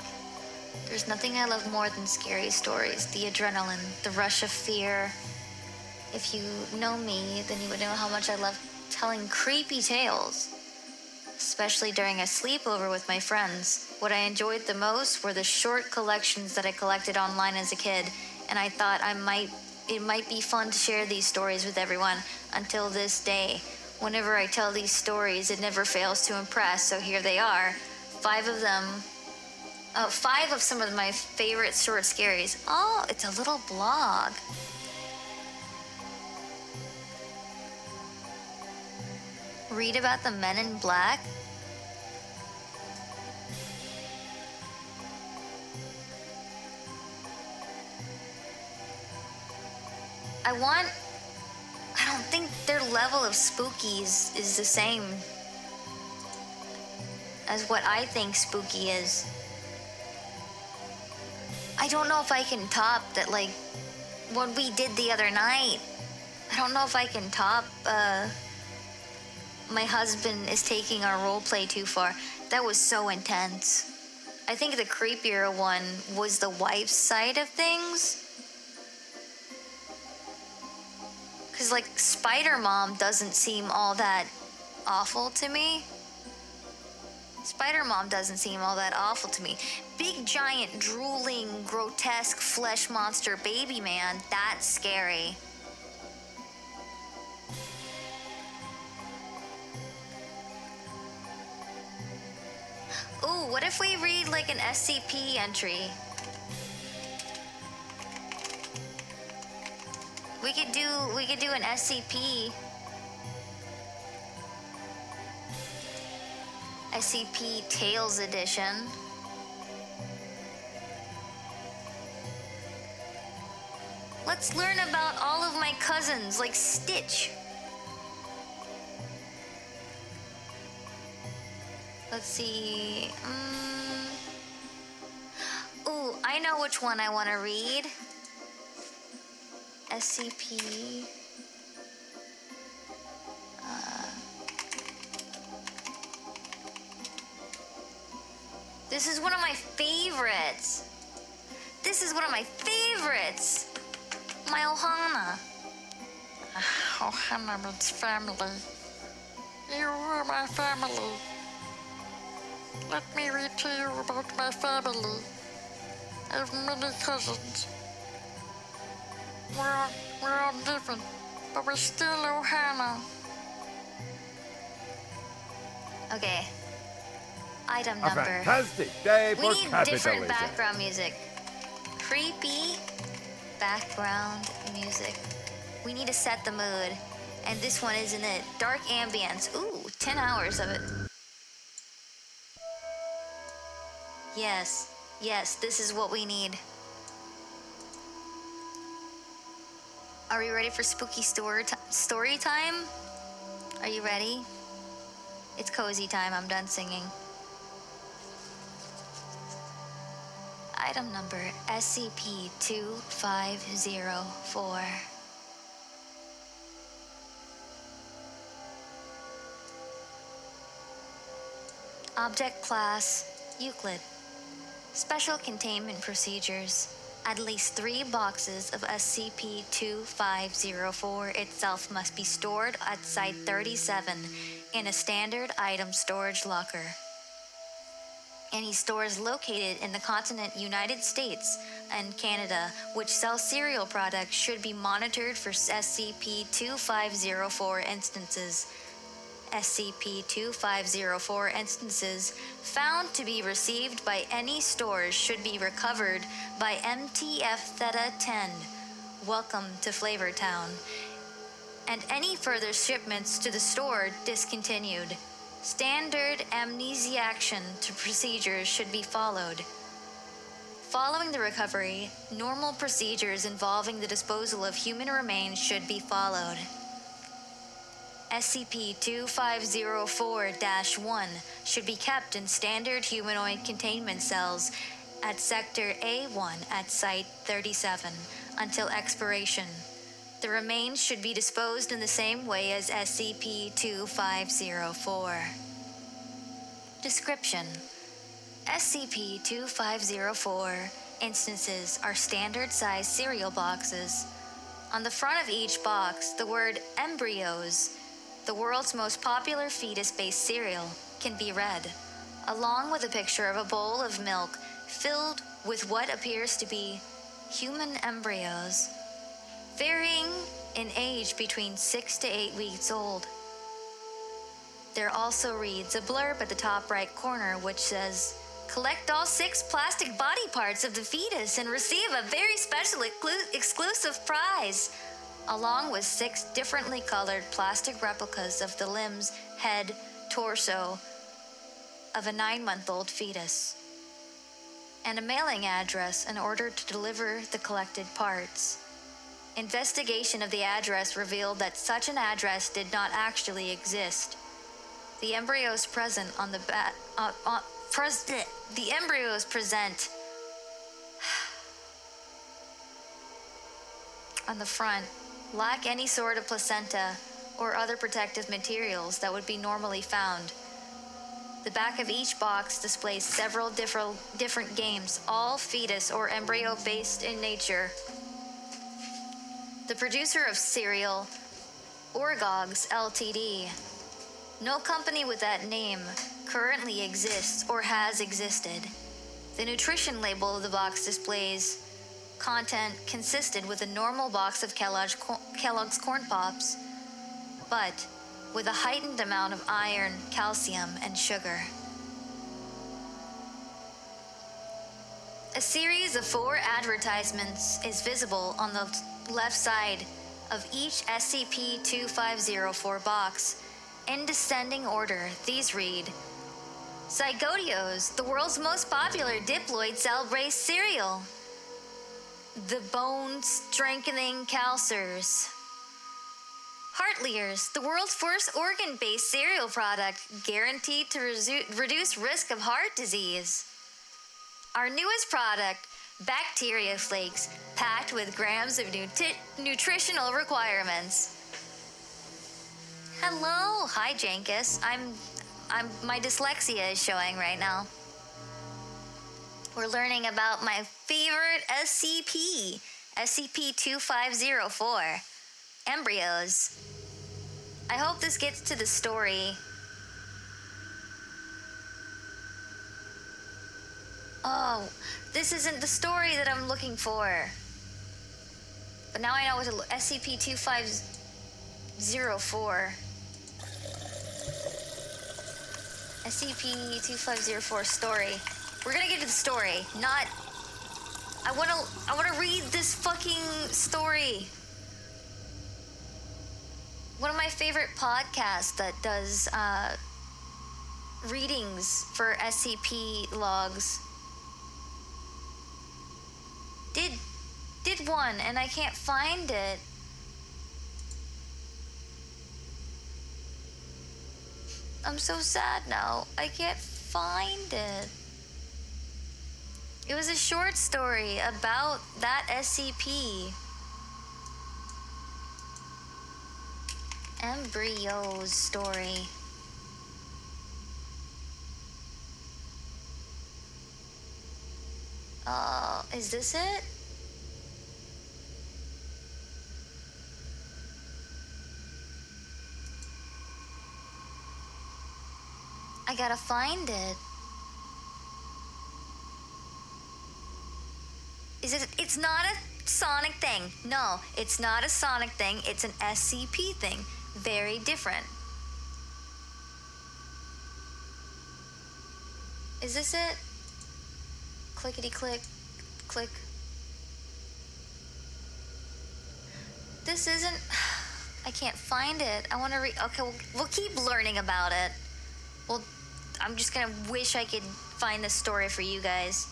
There's nothing I love more than scary stories. The adrenaline, the rush of fear. If you know me, then you would know how much I love telling creepy tales. Especially during a sleepover with my friends. What I enjoyed the most were the short collections that I collected online as a kid, and I thought it might be fun to share these stories with everyone until this day. Whenever I tell these stories, it never fails to impress, so here they are. 5 of them. 5 of some of my favorite short scaries. Oh, it's a little blog. Read about the Men in Black? I don't think their level of spookies is the same as what I think spooky is. I don't know if I can top that, like, what we did the other night. I don't know if I can top, my husband is taking our role play too far. That was so intense. I think the creepier one was the wife's side of things. Because, like, Spider Mom doesn't seem all that awful to me. Spider Mom doesn't seem all that awful to me. Big, giant, drooling, grotesque flesh monster baby man, that's scary. Ooh, what if we read like an SCP entry? We could do an SCP. SCP Tales Edition. Let's learn about all of my cousins, like Stitch. Let's see. Ooh, I know which one I want to read. SCP. This is one of my favorites. This is one of my favorites. My Ohana. Ohana means family. You are my family. Let me read to you about my family. I have many cousins. We're all different, but we're still Ohana. Okay. Item A number. fantastic day We for need capitalism. different background music. Creepy background music. We need to set the mood. And this one isn't it. Dark ambience. Ooh, 10 hours of it. Yes, yes, this is what we need. Are we ready for spooky story time? Are you ready? It's cozy time. I'm done singing. Item number SCP-2504. Object Class Euclid. Special Containment Procedures. At least 3 boxes of SCP-2504 itself must be stored at Site 37 in a standard item storage locker. Any stores located in the continent United States and Canada which sell cereal products should be monitored for SCP-2504 instances. SCP-2504 instances found to be received by any stores should be recovered by MTF Theta 10. Welcome to Flavortown. And any further shipments to the store discontinued. Standard amnesiaction to procedures should be followed. Following the recovery, normal procedures involving the disposal of human remains should be followed. SCP-2504-1 should be kept in standard humanoid containment cells at Sector A1 at Site 37 until expiration. The remains should be disposed in the same way as SCP-2504. Description: SCP-2504 instances are standard-sized cereal boxes. On the front of each box, the word embryos, the world's most popular fetus-based cereal, can be read, along with a picture of a bowl of milk filled with what appears to be human embryos, varying in age between 6 to 8 weeks old. There also reads a blurb at the top right corner which says, "Collect all 6 plastic body parts of the fetus and receive a very special exclusive prize," along with 6 differently colored plastic replicas of the limbs, head, torso of a 9-month-old fetus, and a mailing address in order to deliver the collected parts. Investigation of the address revealed that such an address did not actually exist. The embryos present on the the embryos present on the front lack any sort of placenta or other protective materials that would be normally found. The back of each box displays several different games, all fetus or embryo based in nature. The producer of cereal, Orgogs Ltd. No company with that name currently exists or has existed. The nutrition label of the box displays content consistent with a normal box of Kellogg's Corn Pops, but with a heightened amount of iron, calcium, and sugar. A series of 4 advertisements is visible on the left side of each SCP-2504 box. In descending order, these read: Zygotios, the world's most popular diploid cell-based cereal. The bone-strengthening Calcers. Heartliers, the world's first organ-based cereal product, guaranteed to reduce risk of heart disease. Our newest product, Bacteria Flakes, packed with grams of nutritional requirements. Hello, hi Jankus. My dyslexia is showing right now. We're learning about my favorite SCP, SCP-2504, embryos. I hope this gets to the story. Oh, this isn't the story that I'm looking for. But now I know what to look. SCP-2504. SCP-2504 story. We're gonna get to the story, not... I wanna read this fucking story. One of my favorite podcasts that does readings for SCP logs did one, and I can't find it. I'm so sad now. I can't find it. It was a short story about that SCP. Embryos story. Is this it? I gotta find it. It's not a Sonic thing. No, it's not a Sonic thing. It's an SCP thing. Very different. Is this it? Clickety click, click. This isn't... I can't find it. I want to read... Okay, we'll keep learning about it. Well, I'm just gonna wish I could find this story for you guys.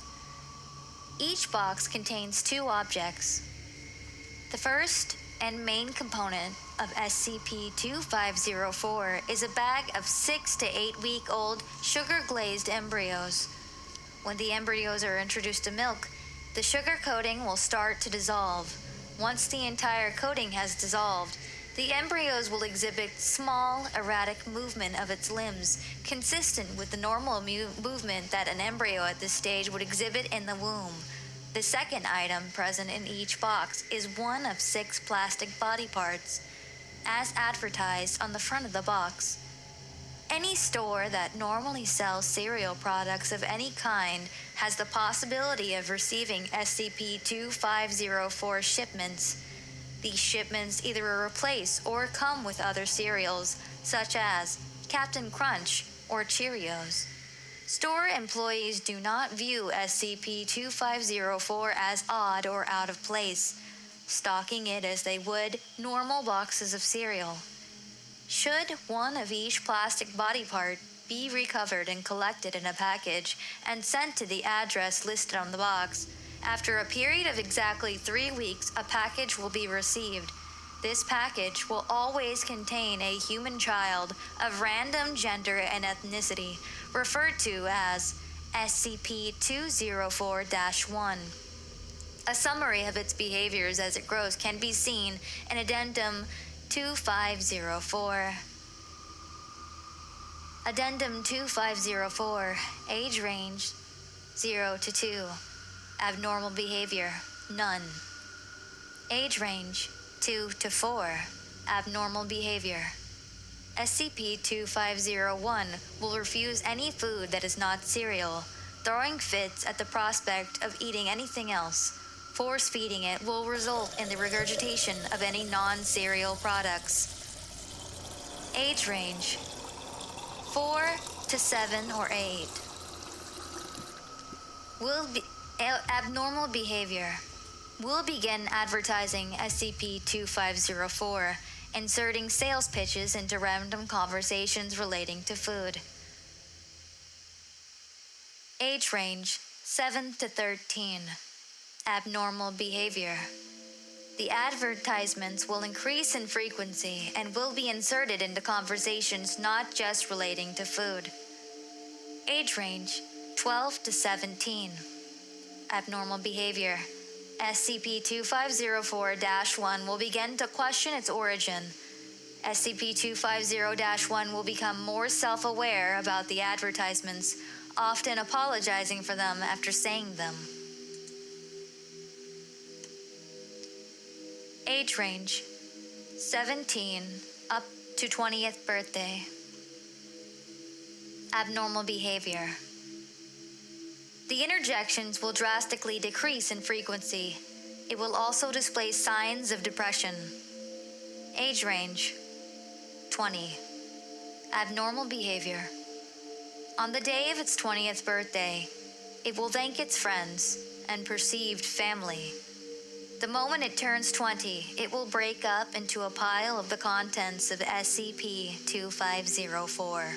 Each box contains 2 objects. The first and main component of SCP-2504 is a bag of 6 to 8 week old sugar-glazed embryos. When the embryos are introduced to milk, the sugar coating will start to dissolve. Once the entire coating has dissolved, the embryos will exhibit small, erratic movement of its limbs, consistent with the normal movement that an embryo at this stage would exhibit in the womb. The second item present in each box is one of 6 plastic body parts, as advertised on the front of the box. Any store that normally sells cereal products of any kind has the possibility of receiving SCP-2504 shipments. These shipments either replace or come with other cereals, such as Captain Crunch or Cheerios. Store employees do not view SCP-2504 as odd or out of place, stocking it as they would normal boxes of cereal. Should one of each plastic body part be recovered and collected in a package and sent to the address listed on the box, after a period of exactly 3 weeks, a package will be received. This package will always contain a human child of random gender and ethnicity, referred to as SCP-204-1. A summary of its behaviors as it grows can be seen in Addendum 2504. Addendum 2504, age range 0 to 2. Abnormal behavior, none. Age range 2 to 4, abnormal behavior. SCP-2501 will refuse any food that is not cereal, throwing fits at the prospect of eating anything else. Force feeding it will result in the regurgitation of any non-cereal products. Age range 4 to 7 or 8. Abnormal behavior. We'll begin advertising SCP-2504, inserting sales pitches into random conversations relating to food. Age range 7 to 13. Abnormal behavior. The advertisements will increase in frequency and will be inserted into conversations not just relating to food. Age range 12 to 17. Abnormal behavior. SCP-2504-1 will begin to question its origin. SCP-250-1 will become more self-aware about the advertisements, often apologizing for them after saying them. Age range 17 up to 20th birthday. Abnormal behavior. The interjections will drastically decrease in frequency. It will also display signs of depression. Age range 20. Abnormal behavior. On the day of its 20th birthday, it will thank its friends and perceived family. The moment it turns 20, it will break up into a pile of the contents of SCP-2504.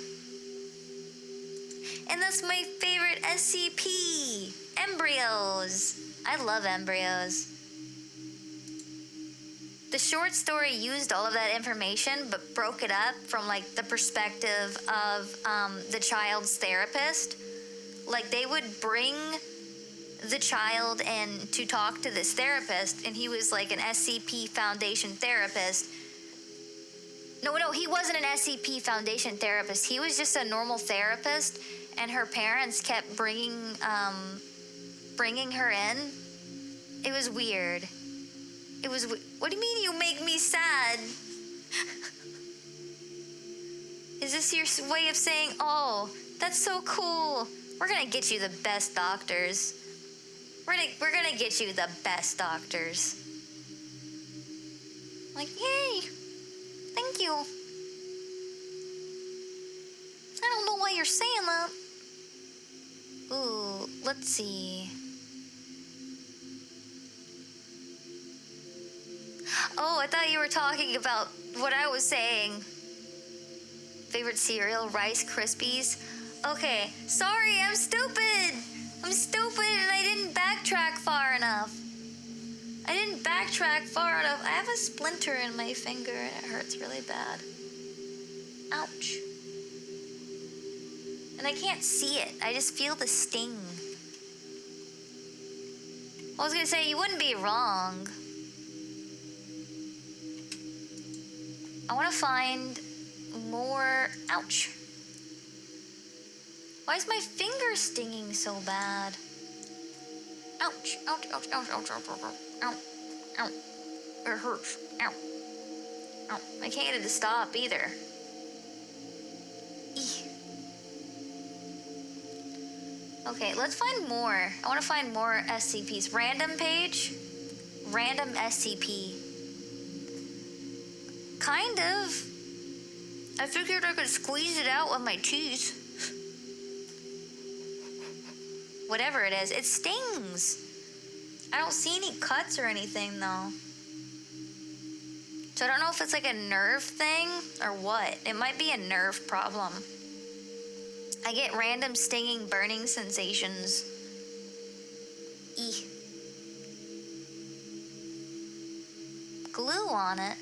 And that's my favorite SCP! Embryos! I love embryos. The short story used all of that information, but broke it up from like the perspective of the child's therapist. Like they would bring the child in to talk to this therapist, and he was like an SCP Foundation therapist. No, he wasn't an SCP Foundation therapist. He was just a normal therapist, and her parents kept bringing her in. It was weird. What do you mean you make me sad? Is this your way of saying, oh, that's so cool. We're gonna get you the best doctors. We're gonna get you the best doctors. Like, yay. Thank you. I don't know why you're saying that. Ooh, let's see. Oh, I thought you were talking about what I was saying. Favorite cereal, Rice Krispies. Okay, sorry, I'm stupid. I'm stupid and I didn't backtrack far enough. I have a splinter in my finger and it hurts really bad. Ouch. And I can't see it. I just feel the sting. I was gonna say, you wouldn't be wrong. I want to find more... Ouch. Why is my finger stinging so bad? Ouch. Ouch, ouch, ouch, ouch, ouch, ouch, ouch. Ow. It hurts. Ow. Ow. I can't get it to stop either. Eeh. Okay, let's find more. I want to find more SCPs. Random page. Random SCP. Kind of. I figured I could squeeze it out with my teeth. Whatever it is, it stings. I don't see any cuts or anything though. So I don't know if it's like a nerve thing or what. It might be a nerve problem. I get random stinging, burning sensations. Eeh. Glue on it.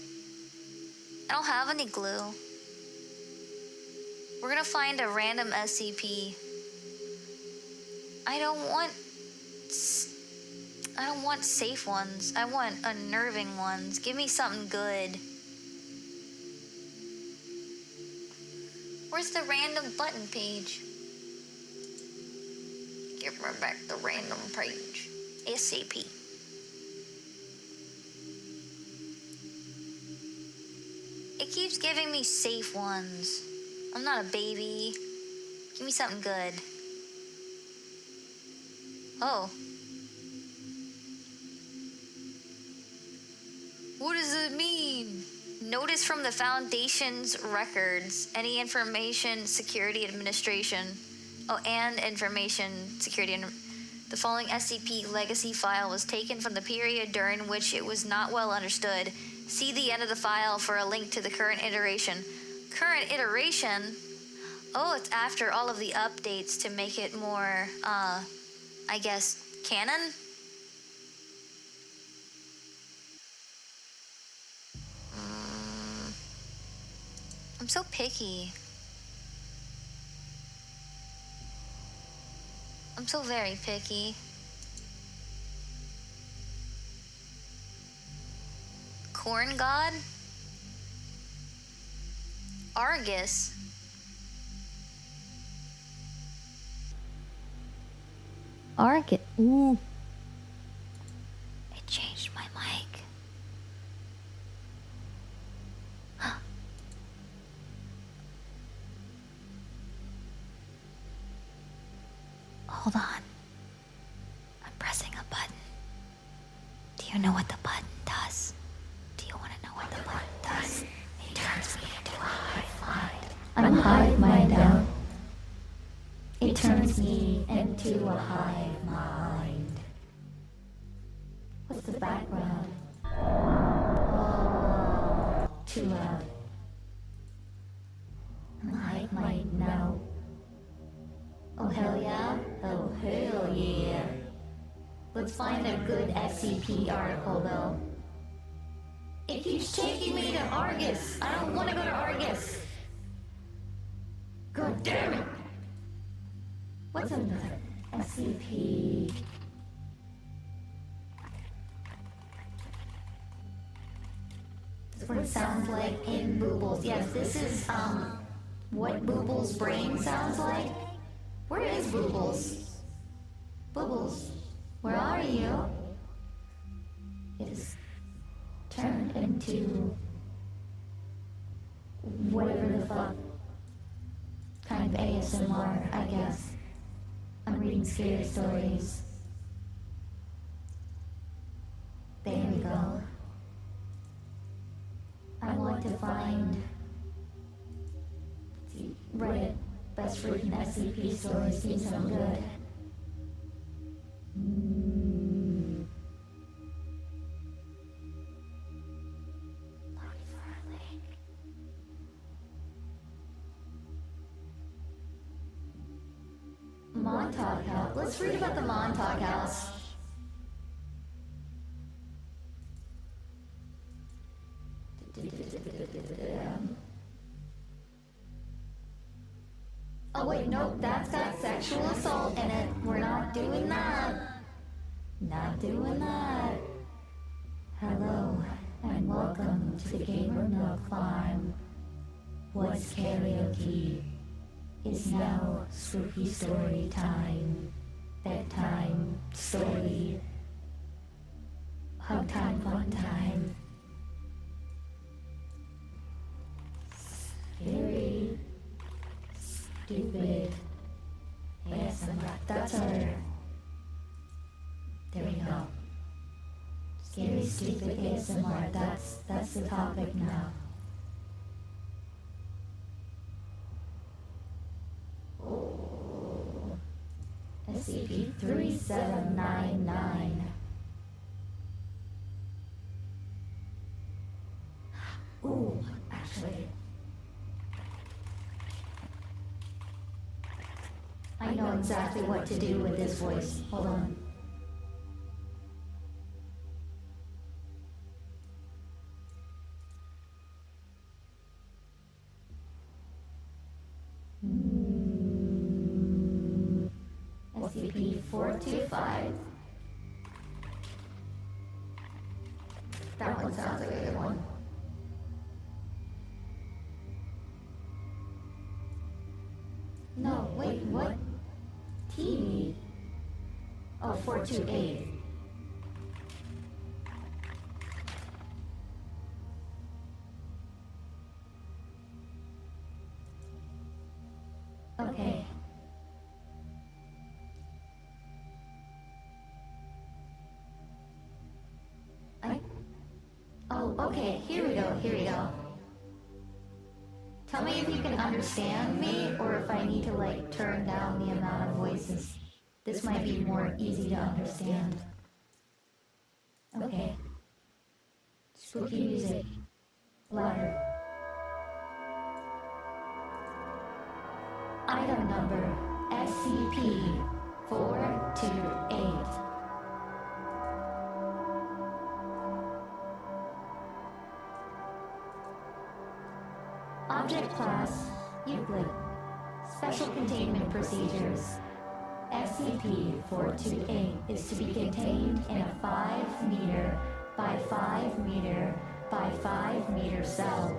I don't have any glue. We're gonna find a random SCP. I don't want safe ones. I want unnerving ones. Give me something good. Where's the random button page? Give me back the random page. SCP. It keeps giving me safe ones. I'm not a baby. Give me something good. Oh. What does it mean? Notice from the Foundation's records, any information security administration. Oh, and information security. The following SCP legacy file was taken from the period during which it was not well understood. See the end of the file for a link to the current iteration. Current iteration? Oh, it's after all of the updates to make it more, I guess, canon? I'm so picky. I'm so very picky. Corn God? Argus? Argus? Ooh. It changed my mic. Hold on. I'm pressing a button. Do you know what the button does? Do you want to know what the button does? It turns me into a hive mind. I'm hive mind out. It turns me into a hive mind. What's the background? Oh, too loud. I'm hive mind now. Oh hell yeah? Oh hell yeah. Let's find a good SCP article though. It keeps taking me to Argus. I don't want to go to Argus. God damn it. What's another SCP? This is what it sounds like in Boobles. Yes, this is what Boobles' brain sounds like. Where is Boobles? Boobles, where are you? It is turned into whatever the fuck kind of ASMR, I guess. I'm reading scary stories. There we go. I want to find Reddit best freaking SCP stories. Seems sound good. Looking for a link. Montauk House. Let's read about the Montauk House. Oh wait, nope, that's got sexual assault in it. We're not doing that. Not doing that. Hello, and welcome to the Gamer Milk Farm. What's karaoke? Is now spooky story time. Bedtime story. Hug time, fun time. Scary. Stupid. ASMR. That's our. There we go. Scary, stupid ASMR. That's the topic now. Oh. SCP-3799. Ooh, actually. I know exactly what to do with this voice. Hold on. SCP-425. That one sounds like a good one. No, wait, what? TV? Oh, 428. Okay. Oh, okay, here we go. Tell me if you can understand me, or if I need to, like, turn down the amount of voices. This might be more easy to understand. Okay. Spooky music. Louder. Item number SCP-428. Object Class Euclid. Special Containment Procedures. SCP-428 is to be contained in a 5 meter by 5 meter by 5 meter cell.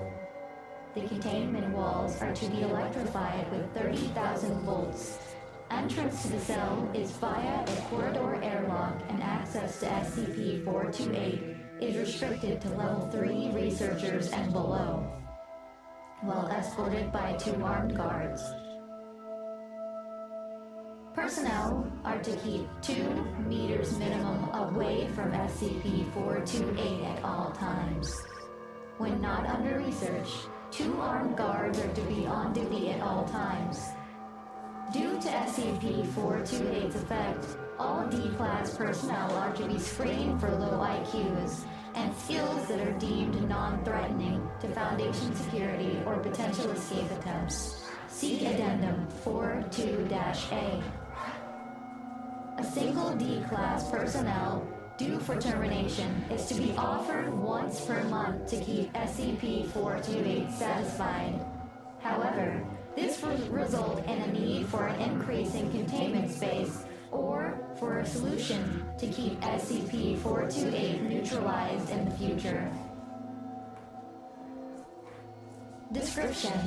The containment walls are to be electrified with 30,000 volts. Entrance to the cell is via a corridor airlock, and access to SCP-428 is restricted to Level 3 researchers and below, while escorted by 2 armed guards. Personnel are to keep 2 meters minimum away from SCP-428 at all times. When not under research, 2 armed guards are to be on duty at all times. Due to SCP-428's effect, all D-Class personnel are to be screened for low IQs and skills that are deemed non-threatening to Foundation security or potential escape attempts. See Addendum 42-A. A single D-Class personnel due for termination is to be offered once per month to keep SCP-428 satisfied. However, this will result in a need for an increase in containment space or for a solution to keep SCP-428 neutralized in the future. Description: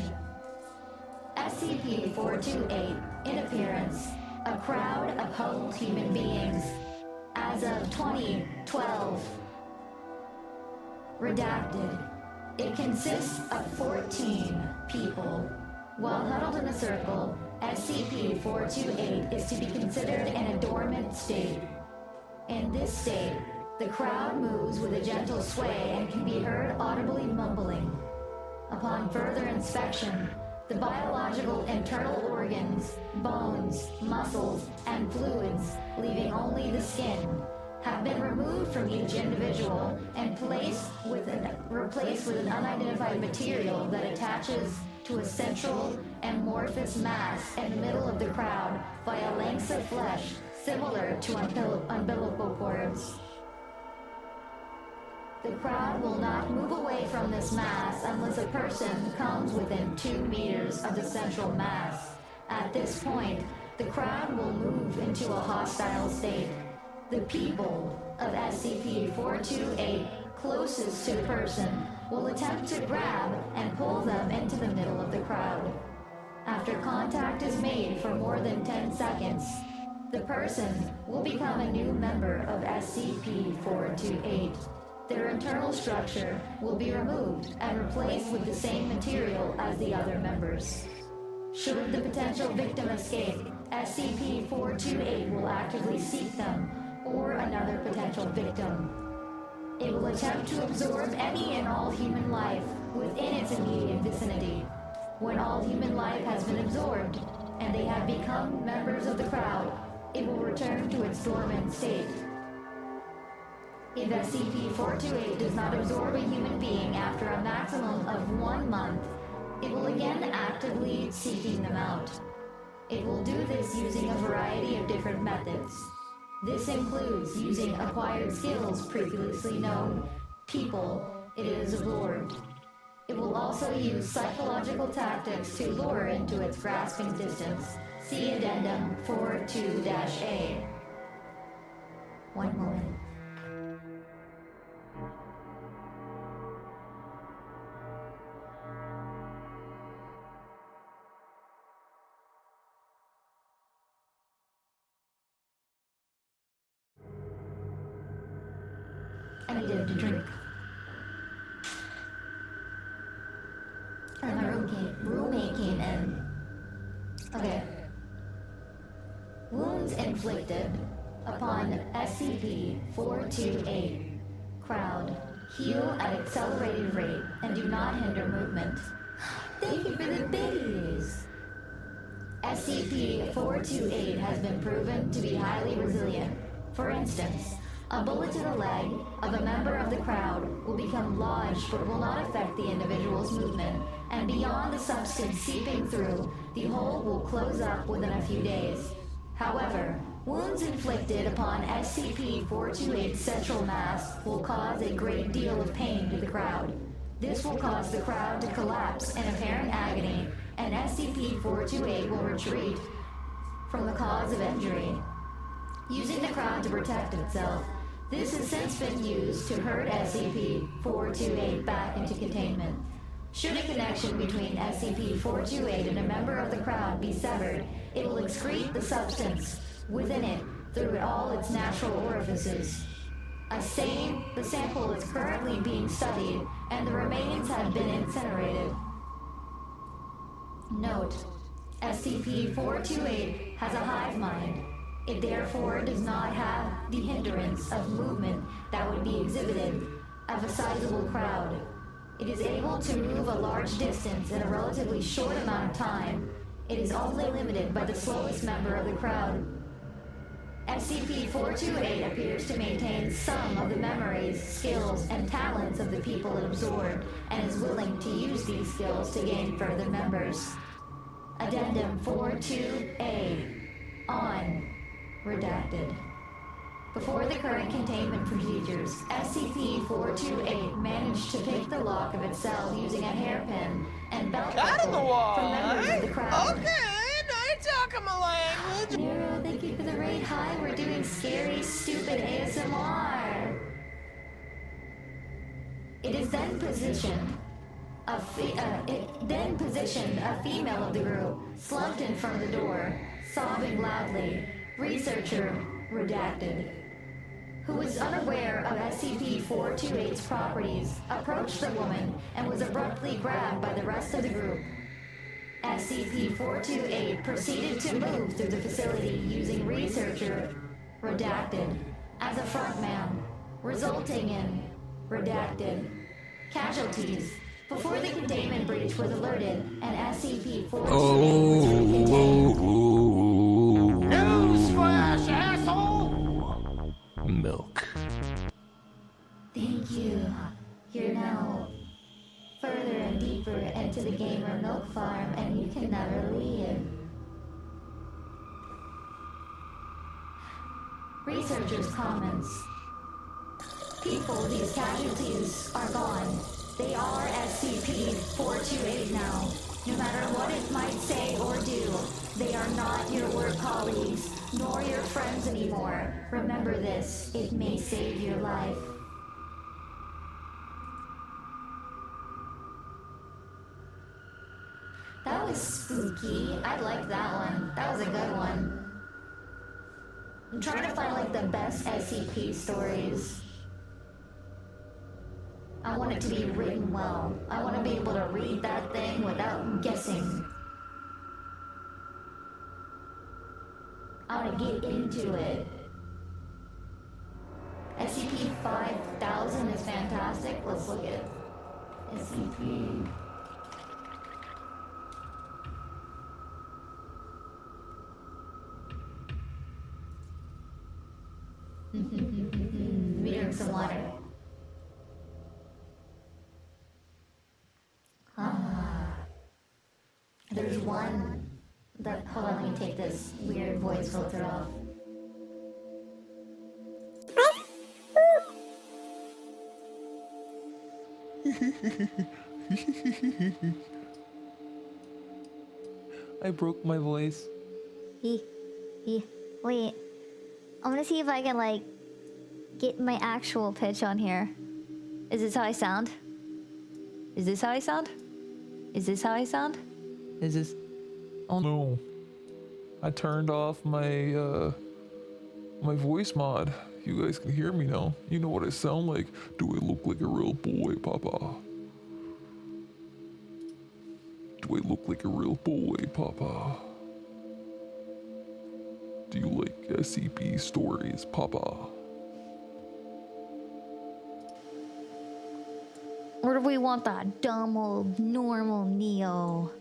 SCP-428, in appearance, a crowd of whole human beings. As of 2012. Redacted. It consists of 14 people. While huddled in a circle, SCP-428 is to be considered in a dormant state. In this state, the crowd moves with a gentle sway and can be heard audibly mumbling. Upon further inspection, the biological internal organs, bones, muscles, and fluids, leaving only the skin, have been removed from each individual and replaced with an unidentified material that attaches to a central amorphous mass in the middle of the crowd via lengths of flesh similar to umbilical cords. The crowd will not move away from this mass unless a person comes within 2 meters of the central mass. At this point, the crowd will move into a hostile state. The people of SCP-428 closest to the person will attempt to grab and pull them into the middle of the crowd. After contact is made for more than 10 seconds, the person will become a new member of SCP-428. Their internal structure will be removed and replaced with the same material as the other members. Should the potential victim escape, SCP-428 will actively seek them or another potential victim. It will attempt to absorb any and all human life within its immediate vicinity. When all human life has been absorbed and they have become members of the crowd, it will return to its dormant state. If SCP-428 does not absorb a human being after a maximum of 1 month, it will again actively seeking them out. It will do this using a variety of different methods. This includes using acquired skills previously known people it is absorbed. It will also use psychological tactics to lure into its grasping distance. See Addendum 42-A. One moment. needed to drink. And my roommate came in. Okay. Wounds inflicted upon SCP-428. Crowd. Heal at accelerated rate and do not hinder movement. Thank you for the biddies! SCP-428 has been proven to be highly resilient. For instance, a bullet to the leg of a member of the crowd will become lodged but will not affect the individual's movement, and beyond the substance seeping through, the hole will close up within a few days. However, wounds inflicted upon SCP-428's central mass will cause a great deal of pain to the crowd. This will cause the crowd to collapse in apparent agony, and SCP-428 will retreat from the cause of injury, using the crowd to protect itself. This has since been used to herd SCP-428 back into containment. Should a connection between SCP-428 and a member of the crowd be severed, it will excrete the substance within it through all its natural orifices. The sample is currently being studied, and the remains have been incinerated. Note: SCP-428 has a hive mind. It therefore does not have the hindrance of movement that would be exhibited of a sizable crowd. It is able to move a large distance in a relatively short amount of time. It is only limited by the slowest member of the crowd. SCP-428 appears to maintain some of the memories, skills, and talents of the people it absorbed, and is willing to use these skills to gain further members. Addendum 42A. On. Redacted. Before the current containment procedures, SCP-428 managed to pick the lock of its cell using a hairpin and belt buckle from members of the crowd. Okay, now you're talking my language. Nero, thank you for the raid. Hi, we're doing scary, stupid ASMR. It is then positioned a female of the group, slumped in front of the door, sobbing loudly. Researcher, redacted, who was unaware of SCP-428's properties, approached the woman and was abruptly grabbed by the rest of the group. SCP-428 proceeded to move through the facility using researcher, redacted, as a frontman, resulting in redacted casualties. Before the containment breach was alerted, and SCP-428 was recontained. Newsflash, asshole! Milk. Thank you. You're now further and deeper into the gamer milk farm, and you can never leave. Researchers' comments. People, these casualties are gone. They are SCP-428 now. No matter what it might say or do, they are not your work colleagues, nor your friends anymore. Remember this, it may save your life. That was spooky. I like that one. That was a good one. I'm trying to find like the best SCP stories. I want it to be written well. I want to be able to read that thing without guessing. I want to get into it. SCP-5000 is fantastic. Let's look at SCP. Let me drink some water. There's one that, hold on, let me take this weird voice filter off. I broke my voice. Wait. I'm gonna see if I can, like, get my actual pitch on here. Is this how I sound? Is this how I sound? Is this how I sound? Is this... Oh no. I turned off my my voice mod. you guys can hear me now. You know what I sound like. Do I look like a real boy, Papa? Do I look like a real boy, Papa? Do you like SCP stories, Papa? Or do we want that dumb old normal Neo?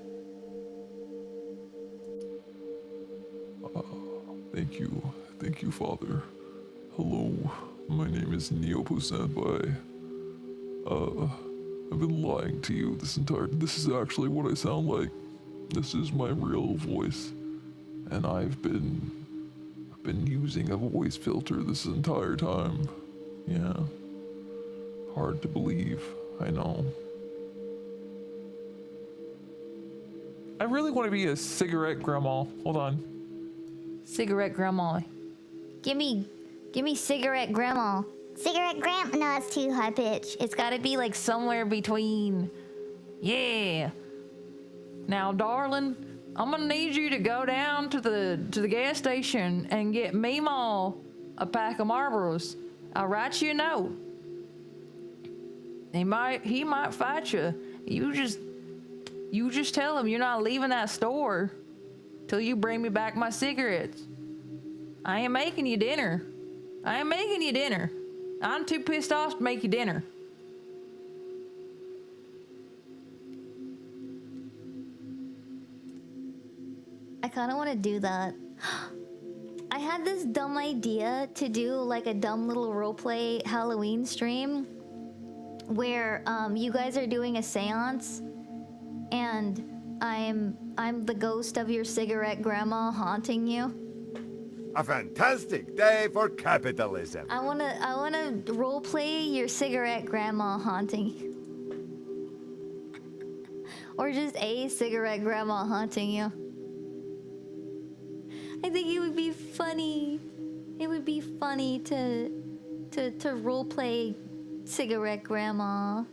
Thank you, Father. Hello, my name is NeoPo Senpai. I've been lying to you this is actually what I sound like. This is my real voice. And I've been using a voice filter this entire time. Yeah. Hard to believe, I know. I really want to be a cigarette grandma. Hold on. Cigarette grandma. Give me cigarette grandma. Cigarette grandma. No, it's too high pitch. It's gotta be like somewhere between. Yeah. Now, darling, I'm gonna need you to go down to the gas station and get Meemaw a pack of Marlboros. I'll write you a note. He might fight you. You just tell him you're not leaving that store till you bring me back my cigarettes. I ain't making you dinner. I'm too pissed off to make you dinner. I kind of want to do that. I had this dumb idea to do like a dumb little roleplay Halloween stream where you guys are doing a seance and I'm the ghost of your cigarette grandma haunting you. A fantastic day for capitalism. I wanna roleplay your cigarette grandma haunting you. Or just a cigarette grandma haunting you. I think it would be funny. It would be funny to roleplay cigarette grandma.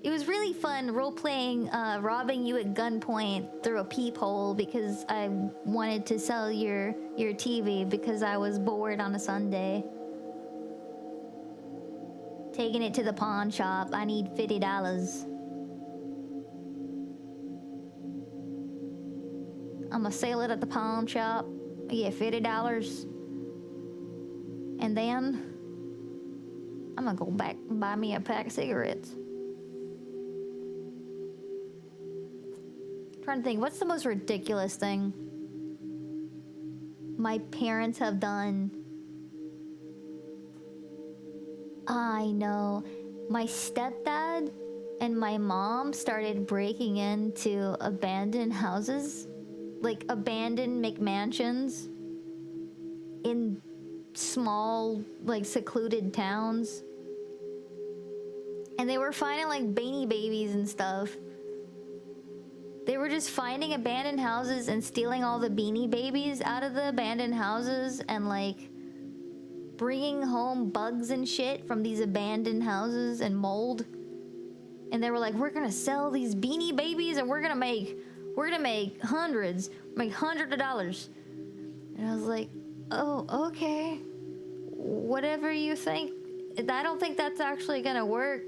It was really fun role-playing robbing you at gunpoint through a peephole because I wanted to sell your TV because I was bored on a Sunday. Taking it to the pawn shop. I need $50. I'ma sell it at the pawn shop. I get $50. And then I'm gonna go back and buy me a pack of cigarettes. Trying to think, what's the most ridiculous thing my parents have done? I know. My stepdad and my mom started breaking into abandoned houses, like abandoned McMansions in small, like secluded towns. And they were finding like Beanie Babies and stuff. They were just finding abandoned houses and stealing all the Beanie Babies out of the abandoned houses and like bringing home bugs and shit from these abandoned houses and mold. And they were like, we're gonna sell these Beanie Babies and we're gonna make hundreds of dollars. And I was like, oh, okay. Whatever you think. I don't think that's actually gonna work.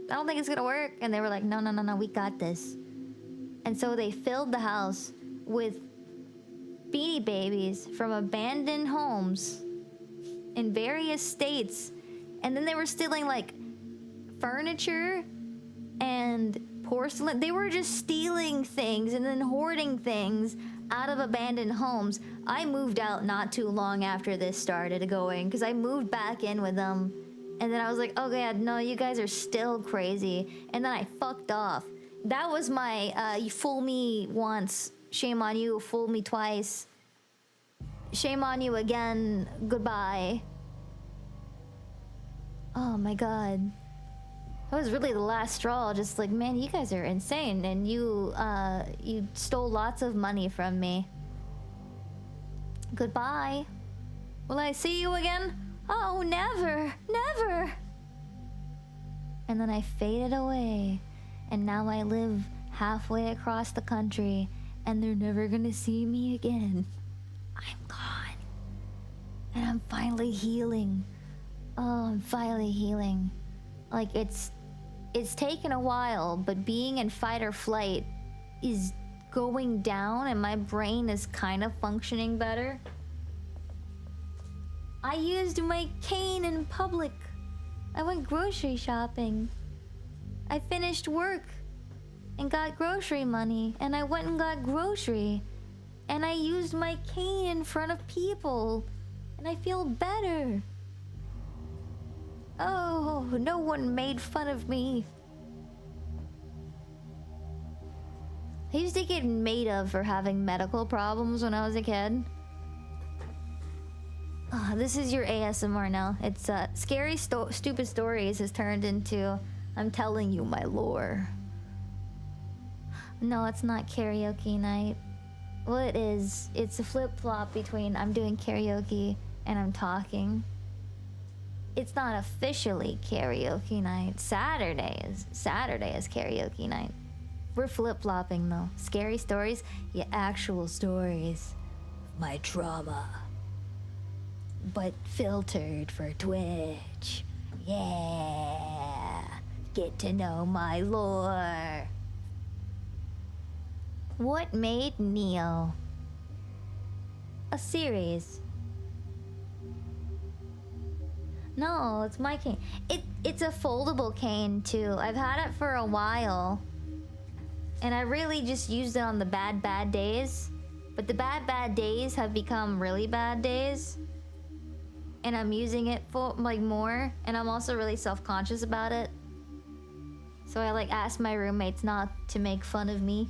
I don't think it's gonna work. And they were like, no, we got this. And so they filled the house with Beanie Babies from abandoned homes in various states. And then they were stealing like furniture and porcelain. They were just stealing things and then hoarding things out of abandoned homes. I moved out not too long after this started going because I moved back in with them. And then I was like, oh god, no, you guys are still crazy. And then I fucked off. That was my, you fool me once, shame on you, fool me twice. Shame on you again, goodbye. Oh my god. That was really the last straw, just like, man, you guys are insane. And you stole lots of money from me. Goodbye. Will I see you again? Oh, never, never. And then I faded away. And now I live halfway across the country. And they're never gonna see me again. I'm gone. And I'm finally healing. Oh, I'm finally healing. Like, it's taken a while, but being in fight or flight is going down and my brain is kind of functioning better. I used my cane in public. I went grocery shopping. I finished work and got grocery money, and I went and got grocery. And I used my cane in front of people, and I feel better. Oh, no one made fun of me. I used to get made of for having medical problems when I was a kid. This is your ASMR now. It's scary stupid stories has turned into I'm telling you my lore. No, it's not karaoke night. Well, it is. It's a flip-flop between I'm doing karaoke and I'm talking. It's not officially karaoke night. Saturday is karaoke night. We're flip-flopping though. Scary stories? Yeah, actual stories. My trauma. But filtered for Twitch. Yeah. Get to know my lore. What made Neo? A series. No, it's my cane. It's a foldable cane too. I've had it for a while. And I really just used it on the bad days. But the bad days have become really bad days. And I'm using it for like more. And I'm also really self-conscious about it. So I like asked my roommates not to make fun of me.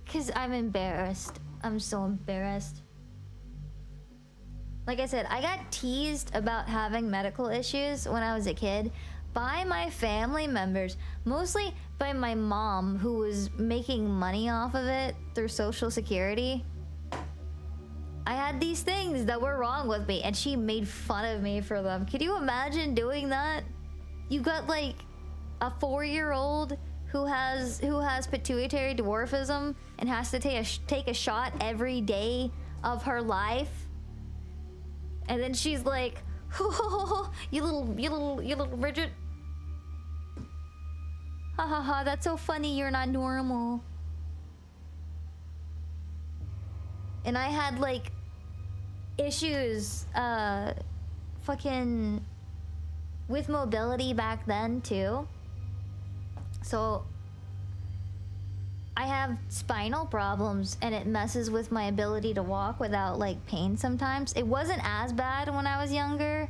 Cause I'm embarrassed. I'm so embarrassed. Like I said, I got teased about having medical issues when I was a kid by my family members, mostly by my mom, who was making money off of it through Social Security. I had these things that were wrong with me, and she made fun of me for them. Could you imagine doing that? You got like a 4-year-old who has pituitary dwarfism and has to take a shot every day of her life, and then she's like, "Oh, you little Bridget, ha ha ha! That's so funny. You're not normal." And I had like issues, fucking with mobility back then too. So I have spinal problems and it messes with my ability to walk without like pain sometimes. It wasn't as bad when I was younger,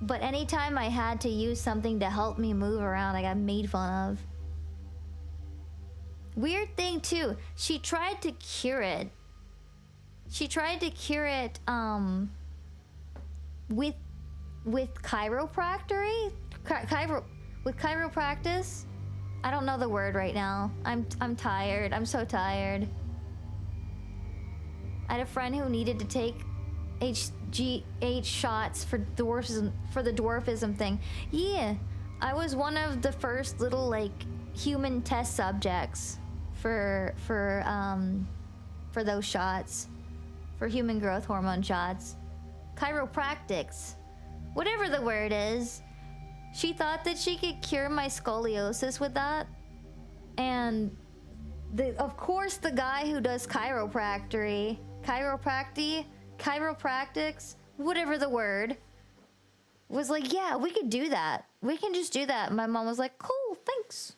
but anytime I had to use something to help me move around, I got made fun of. Weird thing too, she tried to cure it. She tried to cure it with chiropractic. With chiropractic. I don't know the word right now. I'm tired. I'm so tired. I had a friend who needed to take HGH shots for the dwarfism thing. Yeah, I was one of the first little like human test subjects for those shots, for human growth hormone shots. Chiropractics, whatever the word is. She thought that she could cure my scoliosis with that. And of course the guy who does chiropractics, whatever the word, was like, yeah, we could do that. We can just do that. My mom was like, cool, thanks.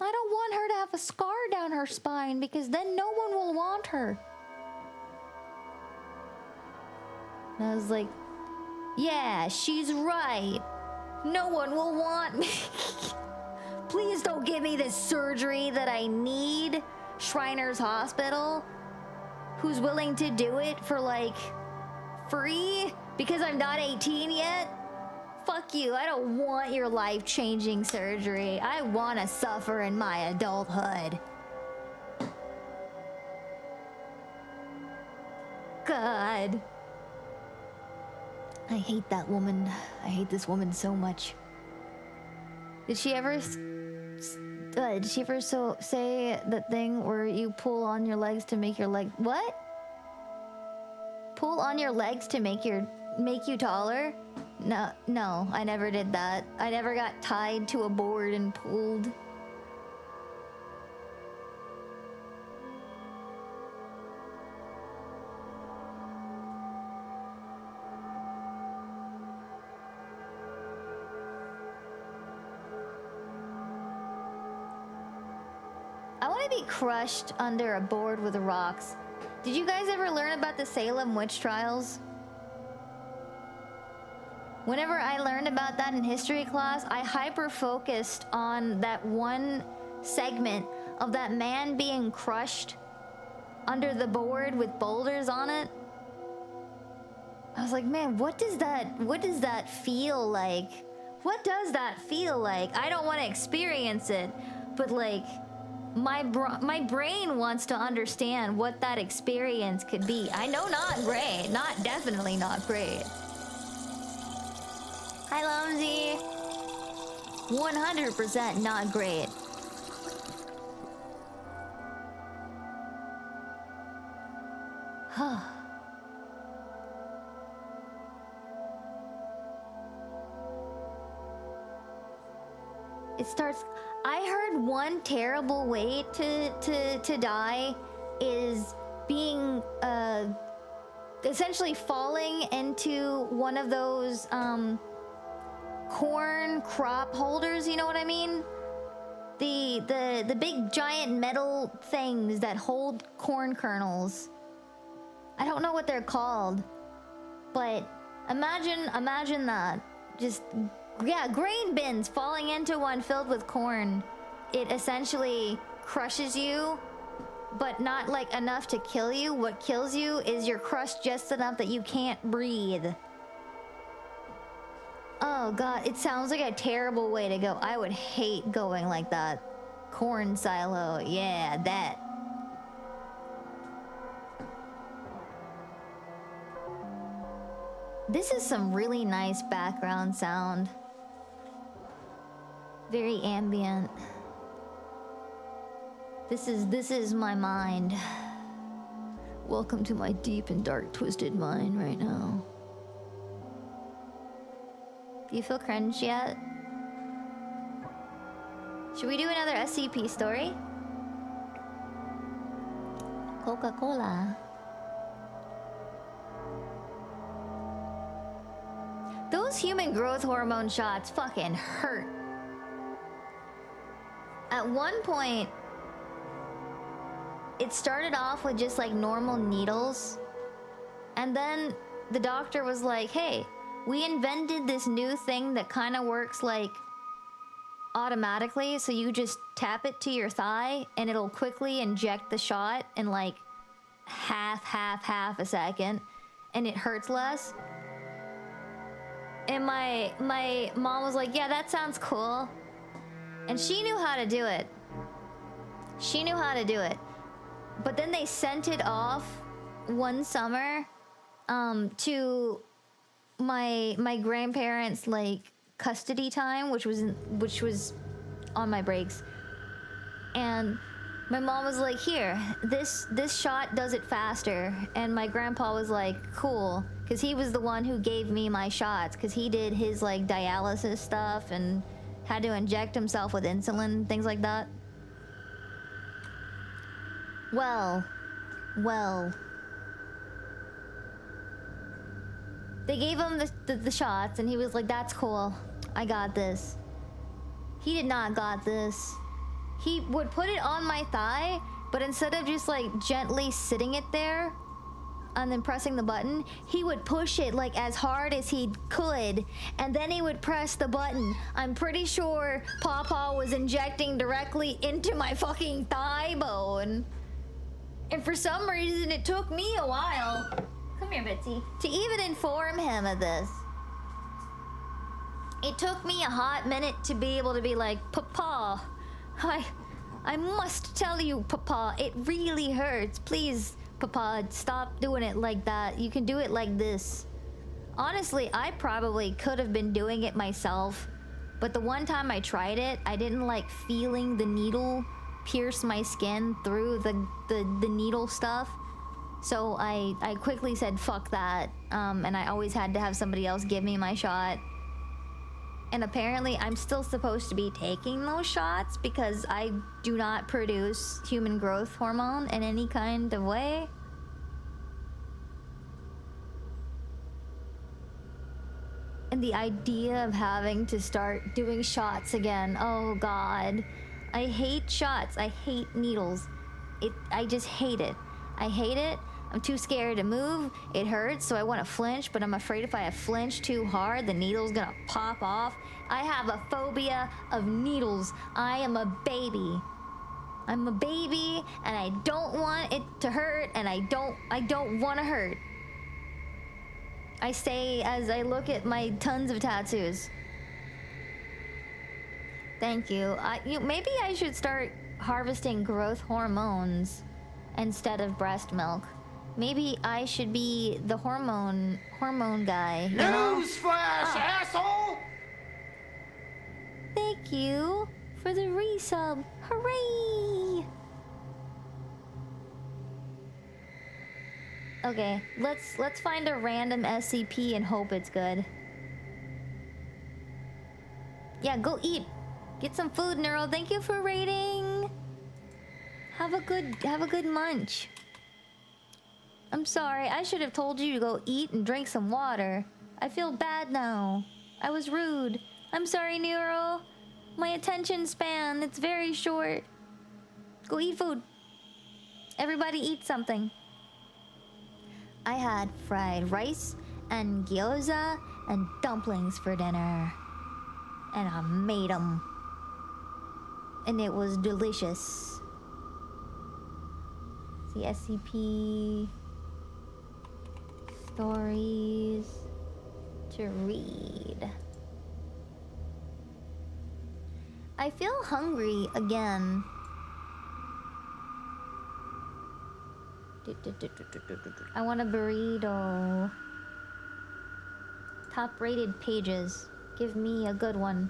I don't want her to have a scar down her spine because then no one will want her. And I was like, yeah, she's right. No one will want me. Please don't give me this surgery that I need. Shriners Hospital, who's willing to do it for like free because I'm not 18 yet. Fuck you. I don't want your life-changing surgery. I want to suffer in my adulthood. God. I hate that woman. I hate this woman so much. Did she ever Did she first say the thing where you pull on your legs to make your leg... What? Pull on your legs to make you taller? No, I never did that. I never got tied to a board and pulled. I want to be crushed under a board with rocks. Did you guys ever learn about the Salem witch trials? Whenever I learned about that in history class, I hyper-focused on that one segment of that man being crushed under the board with boulders on it. I was like, man, what does that feel like? What does that feel like? I don't want to experience it, but like, my brain wants to understand what that experience could be. I know not great. Definitely not great. Hi, Lumsy. 100% not great. It starts... I heard one terrible way to die is being essentially falling into one of those corn crop holders, you know what I mean? The big giant metal things that hold corn kernels. I don't know what they're called, but imagine that. Just, yeah, grain bins, falling into one filled with corn. It essentially crushes you, but not like enough to kill you. What kills you is you're crushed just enough that you can't breathe. Oh god, it sounds like a terrible way to go. I would hate going like that. Corn silo, yeah, that. This is some really nice background sound. Very ambient. This is my mind. Welcome to my deep and dark twisted mind right now. Do you feel cringe yet? Should we do another SCP story? Coca-Cola. Those human growth hormone shots fucking hurt. At one point, it started off with just like normal needles. And then the doctor was like, hey, we invented this new thing that kind of works like automatically. So you just tap it to your thigh and it'll quickly inject the shot in like half a second. And it hurts less. And my mom was like, yeah, that sounds cool. And she knew how to do it. She knew how to do it. But then they sent it off one summer to my grandparents' like custody time, which was on my breaks. And my mom was like, here, this shot does it faster. And my grandpa was like, cool. Because he was the one who gave me my shots. Because he did his like dialysis stuff and had to inject himself with insulin, things like that. Well. They gave him the shots and he was like, that's cool. I got this. He did not got this. He would put it on my thigh, but instead of just like gently sitting it there and then pressing the button, he would push it like as hard as he could, and then he would press the button. I'm pretty sure Pawpaw was injecting directly into my fucking thigh bone. And for some reason, it took me a while, come here, Bitsy, to even inform him of this. It took me a hot minute to be able to be like, Papa, I must tell you, Papa, it really hurts. Please, Papa, stop doing it like that. You can do it like this. Honestly, I probably could have been doing it myself, But the one time I tried it, I didn't like feeling the needle pierce my skin through the needle stuff. So I quickly said fuck that, and I always had to have somebody else give me my shot. And apparently I'm still supposed to be taking those shots because I do not produce human growth hormone in any kind of way. And the idea of having to start doing shots again, oh god. I hate shots, I hate needles. I just hate it. I hate it. I'm too scared to move. It hurts, so I want to flinch, but I'm afraid if I flinch too hard, the needle's gonna pop off. I have a phobia of needles. I am a baby. I'm a baby, and I don't want it to hurt, and I don't want to hurt. I say as I look at my tons of tattoos. Thank you. Maybe I should start harvesting growth hormones instead of breast milk. Maybe I should be the hormone guy. You know? Newsflash, asshole! Thank you for the resub. Hooray! Okay, let's find a random SCP and hope it's good. Yeah, go eat. Get some food, Neuro. Thank you for rating. Have a good munch. I'm sorry, I should have told you to go eat and drink some water. I feel bad now. I was rude. I'm sorry, Neuro. My attention span, it's very short. Go eat food. Everybody eat something. I had fried rice and gyoza and dumplings for dinner. And I made them. And it was delicious. See, SCP stories to read. I feel hungry again. I want a burrito. Top rated pages. Give me a good one.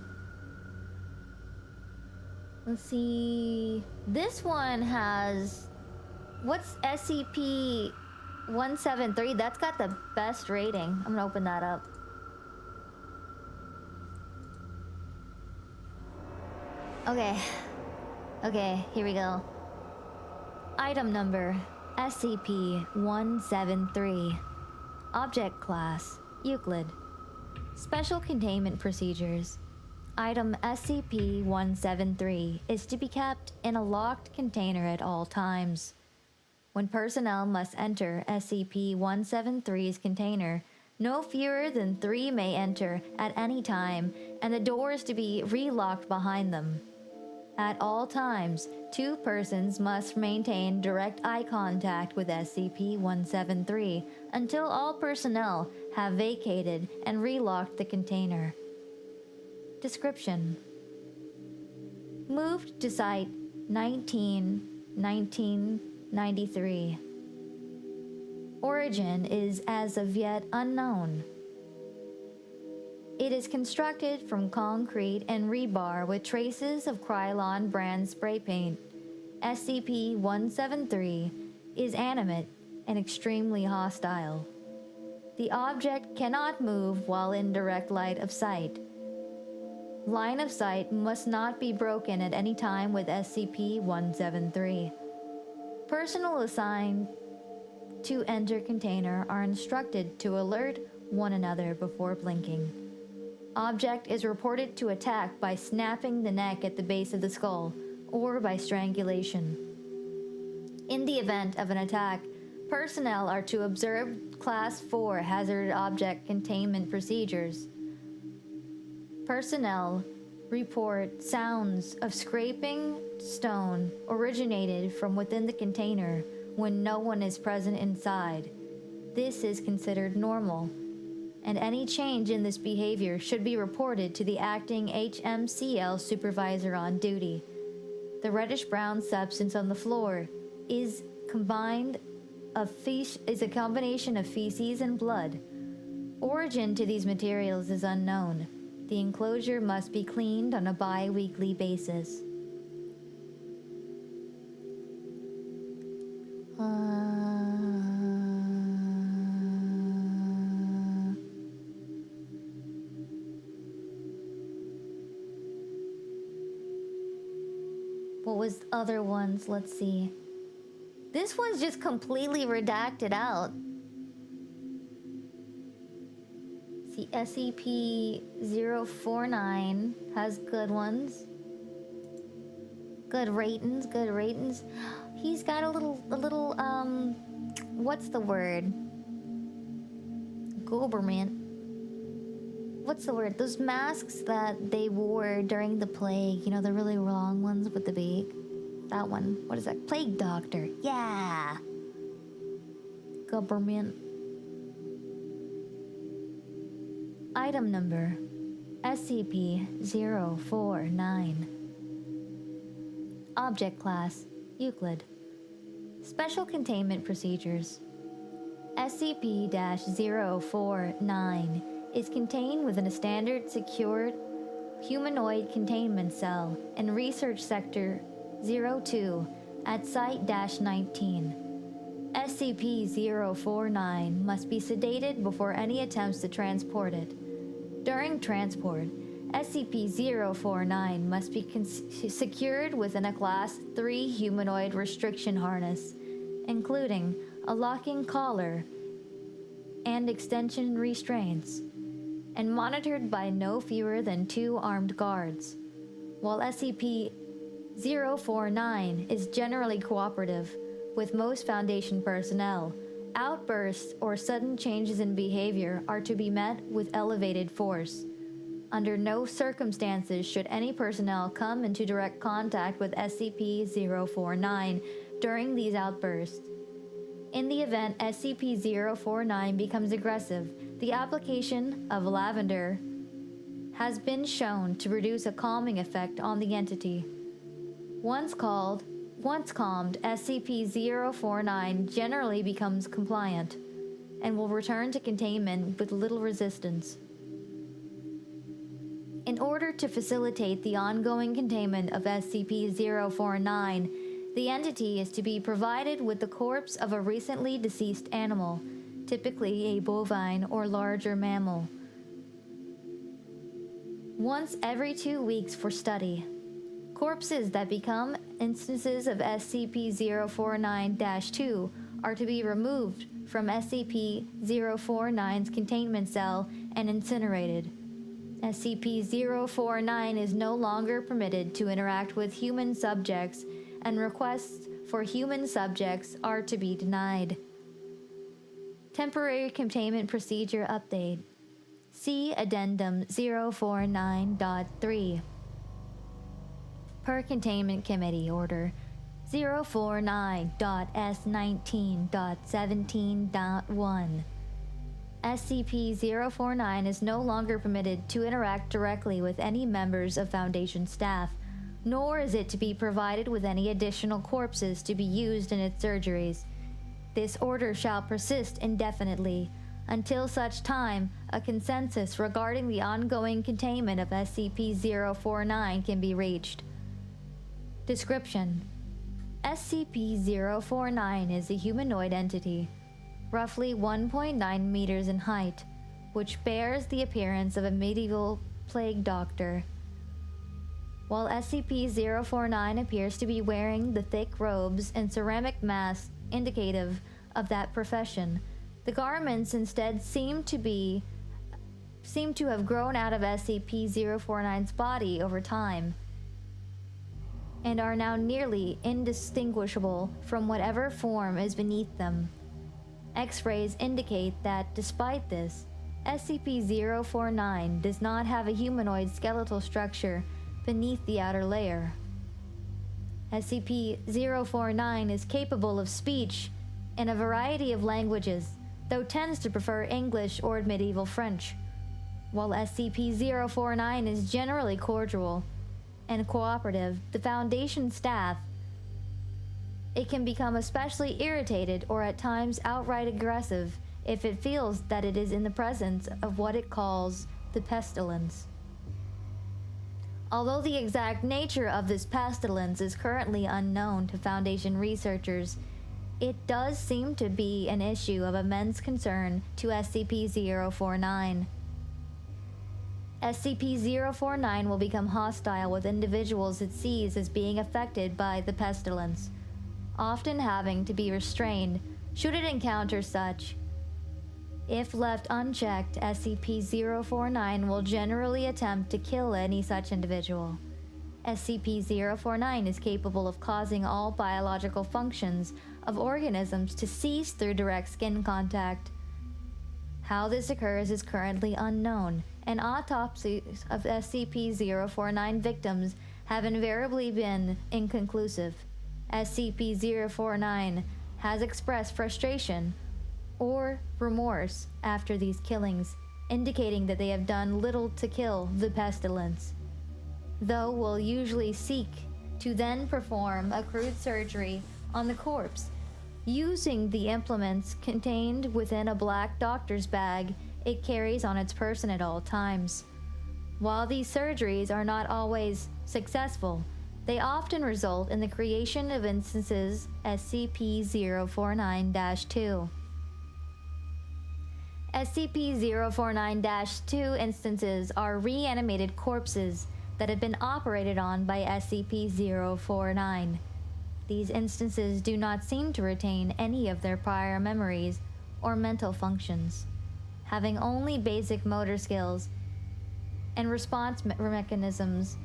Let's see. This one has... What's SCP-173? That's got the best rating. I'm gonna open that up. Okay, here we go. Item number SCP-173. Object class Euclid. Special containment procedures. Item SCP-173 is to be kept in a locked container at all times. When personnel must enter SCP-173's container, no fewer than 3 may enter at any time, and the door is to be re-locked behind them. At all times, 2 persons must maintain direct eye contact with SCP-173 until all personnel have vacated and re-locked the container. Description: moved to Site 1993. Origin is as of yet unknown. It is constructed from concrete and rebar with traces of Krylon brand spray paint. SCP-173 is animate and extremely hostile. The object cannot move while in direct light of sight. Line of sight must not be broken at any time with SCP-173. Personnel assigned to enter container are instructed to alert one another before blinking. Object is reported to attack by snapping the neck at the base of the skull or by strangulation. In the event of an attack, personnel are to observe Class 4 hazard object containment procedures. Personnel report sounds of scraping stone originated from within the container when no one is present inside. This is considered normal, and any change in this behavior should be reported to the acting HMCL supervisor on duty. The reddish-brown substance on the floor is a combination of feces and blood. Origin to these materials is unknown. The enclosure must be cleaned on a bi-weekly basis. What was other ones? Let's see. This one's just completely redacted out. See, SCP-049 has good ones. Good ratings, good ratings. He's got a little, what's the word? Goberment. What's the word? Those masks that they wore during the plague. You know, the really long ones with the beak. That one. What is that? Plague Doctor. Yeah. Government. Item number SCP-049. Object Class Euclid. Special Containment Procedures. SCP-049 is contained within a standard secured humanoid containment cell in Research Sector 02 at Site-19. SCP-049 must be sedated before any attempts to transport it. During transport, SCP-049 must be secured within a Class 3 humanoid restriction harness, including a locking collar and extension restraints, and monitored by no fewer than 2 armed guards. While SCP-049 is generally cooperative with most Foundation personnel, outbursts or sudden changes in behavior are to be met with elevated force. Under no circumstances should any personnel come into direct contact with SCP-049 during these outbursts. In the event SCP-049 becomes aggressive, the application of lavender has been shown to produce a calming effect on the entity. Once calmed, SCP-049 generally becomes compliant and will return to containment with little resistance. In order to facilitate the ongoing containment of SCP-049, the entity is to be provided with the corpse of a recently deceased animal, typically a bovine or larger mammal, once every 2 weeks for study. Corpses that become instances of SCP-049-2 are to be removed from SCP-049's containment cell and incinerated. SCP-049 is no longer permitted to interact with human subjects, and requests for human subjects are to be denied. Temporary Containment Procedure Update. See Addendum 049.3. Per Containment Committee Order 049.S19.17.1. SCP-049 is no longer permitted to interact directly with any members of Foundation staff, nor is it to be provided with any additional corpses to be used in its surgeries. This order shall persist indefinitely, until such time a consensus regarding the ongoing containment of SCP-049 can be reached. Description: SCP-049 is a humanoid entity, roughly 1.9 meters in height, which bears the appearance of a medieval plague doctor. While SCP-049 appears to be wearing the thick robes and ceramic masks indicative of that profession, the garments instead seem to have grown out of SCP-049's body over time, and are now nearly indistinguishable from whatever form is beneath them. X-rays indicate that, despite this, SCP-049 does not have a humanoid skeletal structure beneath the outer layer. SCP-049 is capable of speech in a variety of languages, though tends to prefer English or medieval French. While SCP-049 is generally cordial and cooperative, the Foundation staff, it can become especially irritated or at times outright aggressive if it feels that it is in the presence of what it calls the pestilence. Although the exact nature of this pestilence is currently unknown to Foundation researchers, it does seem to be an issue of immense concern to SCP-049. SCP-049 will become hostile with individuals it sees as being affected by the pestilence, often having to be restrained should it encounter such. If left unchecked, SCP-049 will generally attempt to kill any such individual. SCP-049 is capable of causing all biological functions of organisms to cease through direct skin contact. How this occurs is currently unknown, and autopsies of SCP-049 victims have invariably been inconclusive. SCP-049 has expressed frustration or remorse after these killings, indicating that they have done little to kill the pestilence, though will usually seek to then perform a crude surgery on the corpse, using the implements contained within a black doctor's bag it carries on its person at all times. While these surgeries are not always successful, they often result in the creation of instances SCP-049-2. SCP-049-2 instances are reanimated corpses that have been operated on by SCP-049. These instances do not seem to retain any of their prior memories or mental functions, having only basic motor skills and response mechanisms.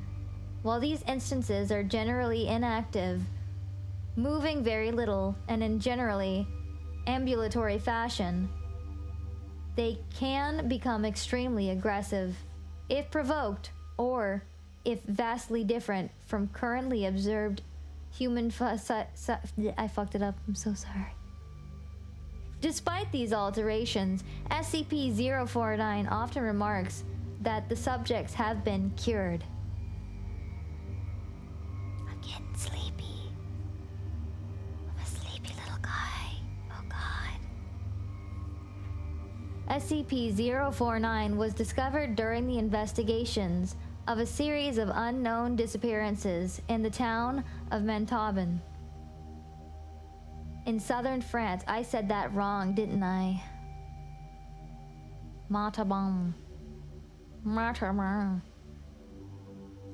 While these instances are generally inactive, moving very little and in generally ambulatory fashion, they can become extremely aggressive if provoked, or if vastly different from currently observed human I fucked it up, I'm so sorry. Despite these alterations, SCP-049 often remarks that the subjects have been cured. I'm getting sleepy. I'm a sleepy little guy. Oh god. SCP-049 was discovered during the investigations of a series of unknown disappearances in the town of Montauban in southern France. I said that wrong, didn't I? Montauban. Montauban.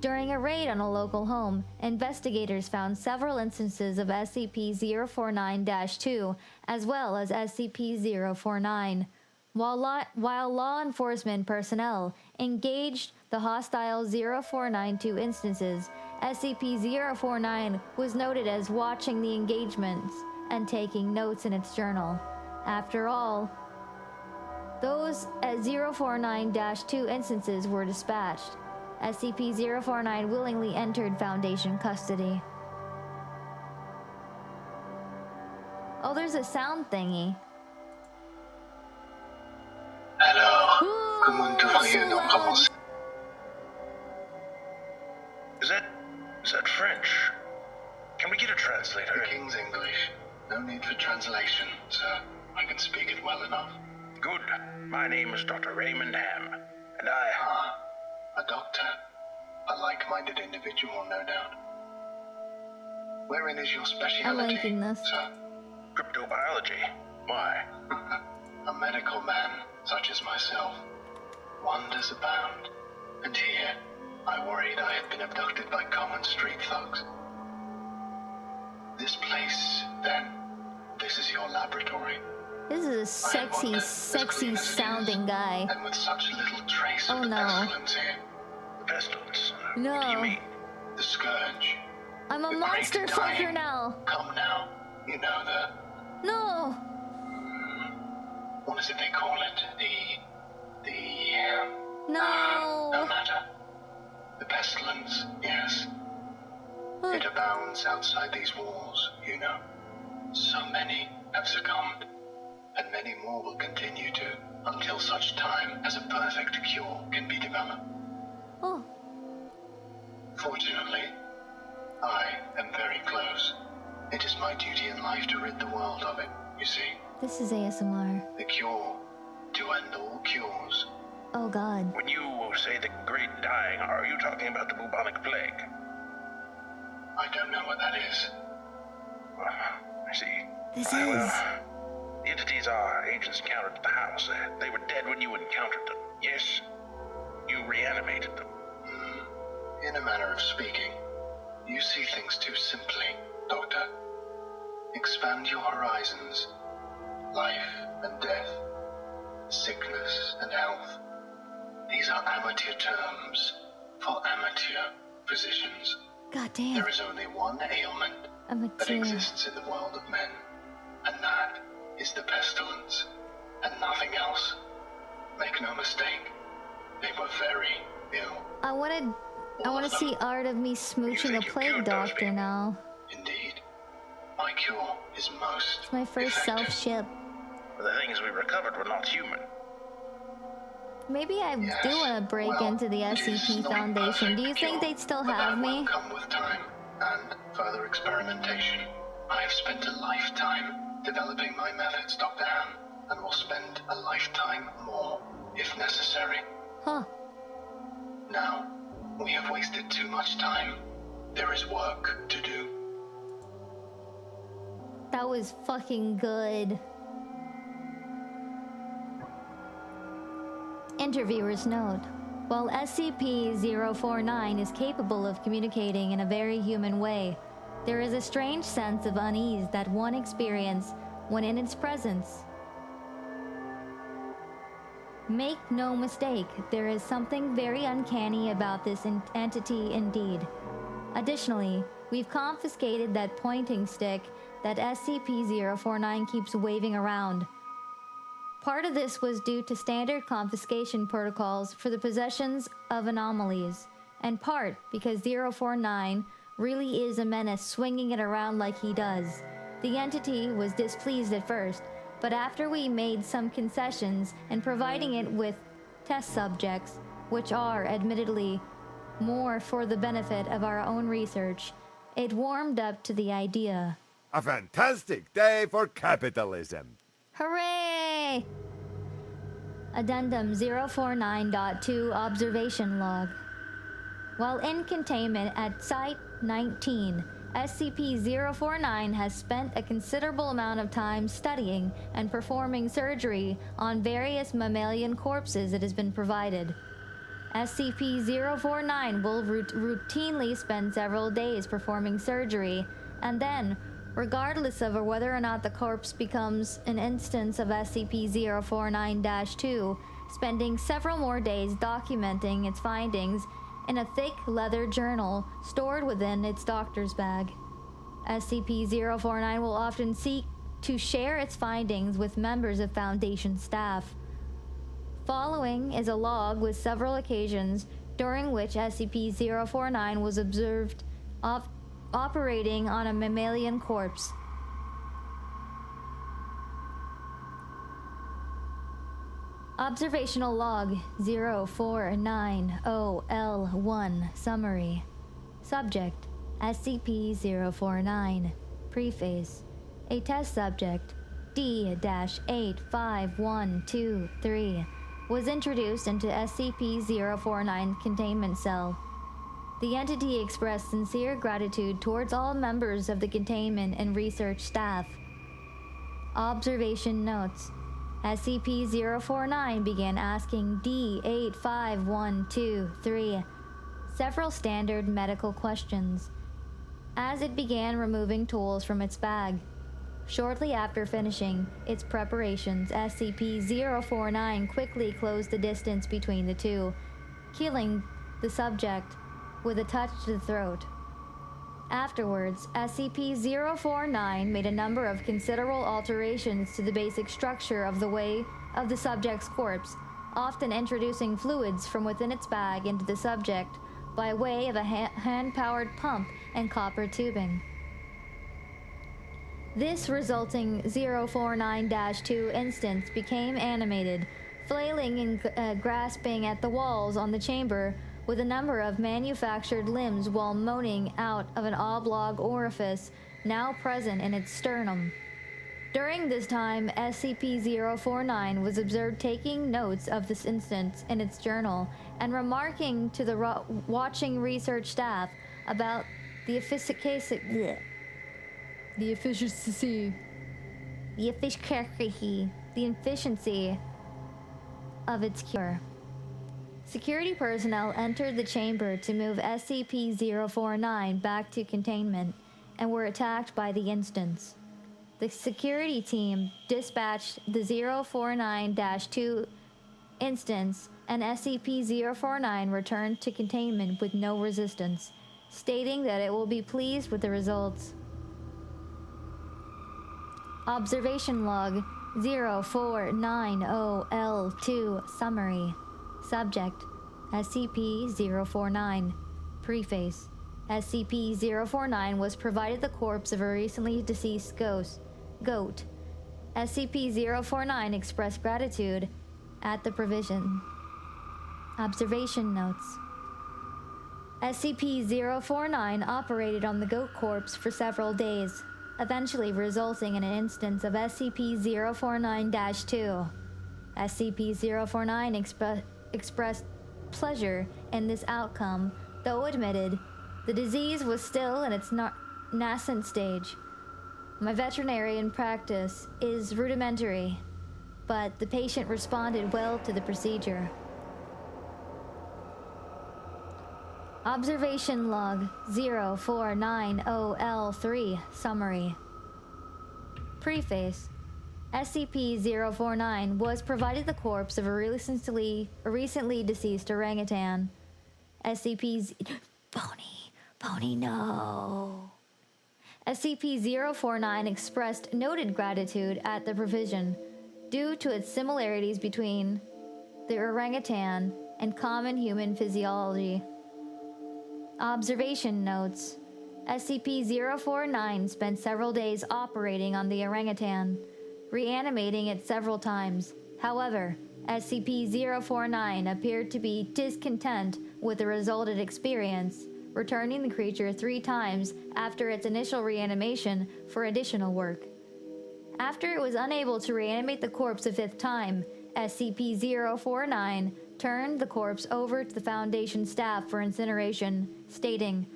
During a raid on a local home, investigators found several instances of SCP-049-2 as well as SCP-049. While law enforcement personnel engaged the hostile 0492 instances, SCP-049 was noted as watching the engagements and taking notes in its journal. After all, those 049-2 instances were dispatched. SCP-049 willingly entered Foundation custody. Oh, there's a sound thingy. Alors, Ooh, comment devrions-nous so commencer? Is that French? Can we get a translator? The King's English. No need for translation, sir. I can speak it well enough. Good. My name is Dr. Raymond Ham, and A doctor. A like-minded individual, no doubt. Wherein is your specialty, I'm liking this. sir? Cryptobiology. Why? A medical man, such as myself. Wonders abound. And here, I worried I had been abducted by common street thugs. This place, then, this is your laboratory. This is a sexy sounding guy. And with such little trace Oh of the no. pestilence here. Pestilence. No. What do you mean? The scourge. I'm a The monster great fucker dying. now. Come now. You know the... No. What is it they call it? No. No matter. The pestilence, yes. It abounds outside these walls, you know. So many have succumbed, and many more will continue to, until such time as a perfect cure can be developed. Oh. Fortunately, I am very close. It is my duty in life to rid the world of it, you see. This is ASMR. The cure to end all cures Oh god. When you say the Great Dying, are you talking about the bubonic plague? I don't know what that is. I see. This is. Well, the entities our agents encountered at the house, they were dead when you encountered them, yes? You reanimated them. In a manner of speaking, you see things too simply, Doctor. Expand your horizons. Life and death, sickness and health. These are amateur terms for amateur physicians. God damn. There is only one ailment that exists in the world of men, and that is the pestilence, and nothing else. Make no mistake, they were very ill. I want to see art of me smooching a plague doctor now. Indeed. My cure is most It's my first effective. self-ship. The things we recovered were not human. Maybe I do want to break into the SCP Foundation. Do you think they'd still have me? Will come with time and further experimentation. I have spent a lifetime developing my methods, Dr. Ham, and will spend a lifetime more if necessary. Huh. Now, we have wasted too much time. There is work to do. That was fucking good. Interviewer's note. While SCP-049 is capable of communicating in a very human way, there is a strange sense of unease that one experiences when in its presence. Make no mistake, there is something very uncanny about this entity indeed. Additionally, we've confiscated that pointing stick that SCP-049 keeps waving around. Part of this was due to standard confiscation protocols for the possessions of anomalies, and part because 049 really is a menace swinging it around like he does. The entity was displeased at first, but after we made some concessions and providing it with test subjects, which are, admittedly, more for the benefit of our own research, it warmed up to the idea. A fantastic day for capitalism. Hooray! Addendum 049.2 Observation Log. While in containment at Site 19, SCP-049 has spent a considerable amount of time studying and performing surgery on various mammalian corpses it has been provided. SCP-049 will routinely spend several days performing surgery, and then, regardless of whether or not the corpse becomes an instance of SCP-049-2, spending several more days documenting its findings in a thick leather journal stored within its doctor's bag. SCP-049 will often seek to share its findings with members of Foundation staff. Following is a log with several occasions during which SCP-049 was observed operating on a mammalian corpse. Observational Log 0490L1 Summary. Subject SCP-049. Preface. A test subject D-85123 was introduced into SCP-049 containment cell. The entity expressed sincere gratitude towards all members of the containment and research staff. Observation notes. SCP-049 began asking D-85123 several standard medical questions as it began removing tools from its bag. Shortly after finishing its preparations, SCP-049 quickly closed the distance between the two, killing the subject with a touch to the throat. Afterwards, SCP-049 made a number of considerable alterations to the basic structure of the subject's corpse, often introducing fluids from within its bag into the subject by way of a hand-powered pump and copper tubing. This resulting 049-2 instance became animated, flailing and grasping at the walls on the chamber with a number of manufactured limbs while moaning out of an oblong orifice now present in its sternum. During this time, SCP-049 was observed taking notes of this instance in its journal and remarking to the watching research staff about the efficacy of its cure. Security personnel entered the chamber to move SCP-049 back to containment and were attacked by the instance. The security team dispatched the 049-2 instance, and SCP-049 returned to containment with no resistance, stating that it will be pleased with the results. Observation Log 0490L2 Summary. Subject: SCP-049. Preface: SCP-049 was provided the corpse of a recently deceased goat. SCP-049 expressed gratitude at the provision. Observation Notes: SCP-049 operated on the goat corpse for several days, eventually resulting in an instance of SCP-049-2. SCP-049 expressed pleasure in this outcome, though admitted the disease was still in its nascent stage. My veterinarian practice is rudimentary, but the patient responded well to the procedure. Observation Log 0490L3 Summary. Preface: SCP-049 was provided the corpse of a recently deceased orangutan. SCP's Pony, no. SCP-049 expressed noted gratitude at the provision due to its similarities between the orangutan and common human physiology. Observation Notes: SCP-049 spent several days operating on the orangutan, reanimating it several times. However, SCP-049 appeared to be discontent with the resultant experience, returning the creature 3 times after its initial reanimation for additional work. After it was unable to reanimate the corpse a 5th time, SCP-049 turned the corpse over to the Foundation staff for incineration, stating,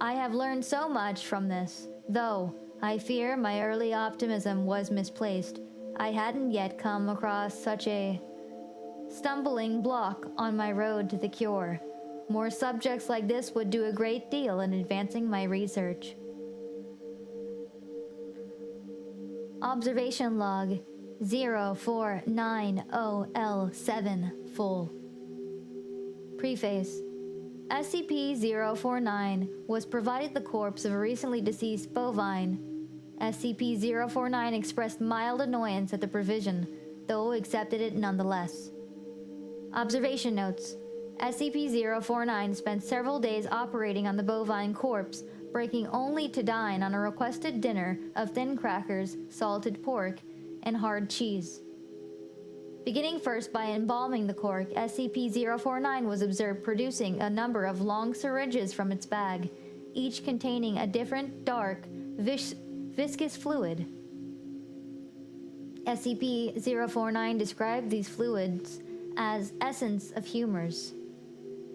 "I have learned so much from this, though I fear my early optimism was misplaced. I hadn't yet come across such a stumbling block on my road to the cure. More subjects like this would do a great deal in advancing my research." Observation Log 0490L7 Full. Preface: SCP-049 was provided the corpse of a recently deceased bovine. SCP-049 expressed mild annoyance at the provision, though accepted it nonetheless. Observation Notes: SCP-049 spent several days operating on the bovine corpse, breaking only to dine on a requested dinner of thin crackers, salted pork, and hard cheese. Beginning first by embalming the cork, SCP-049 was observed producing a number of long syringes from its bag, each containing a different, dark, viscous fluid. SCP-049 described these fluids as essence of humors,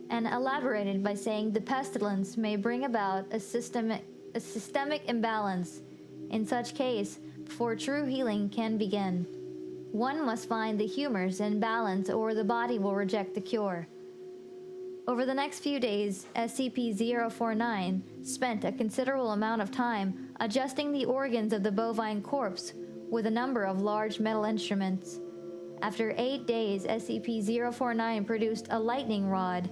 and elaborated by saying the pestilence may bring about a systemic imbalance. In such case, before true healing can begin, one must find the humors in balance or the body will reject the cure. Over the next few days, SCP-049 spent a considerable amount of time adjusting the organs of the bovine corpse with a number of large metal instruments. After 8 days, SCP-049 produced a lightning rod,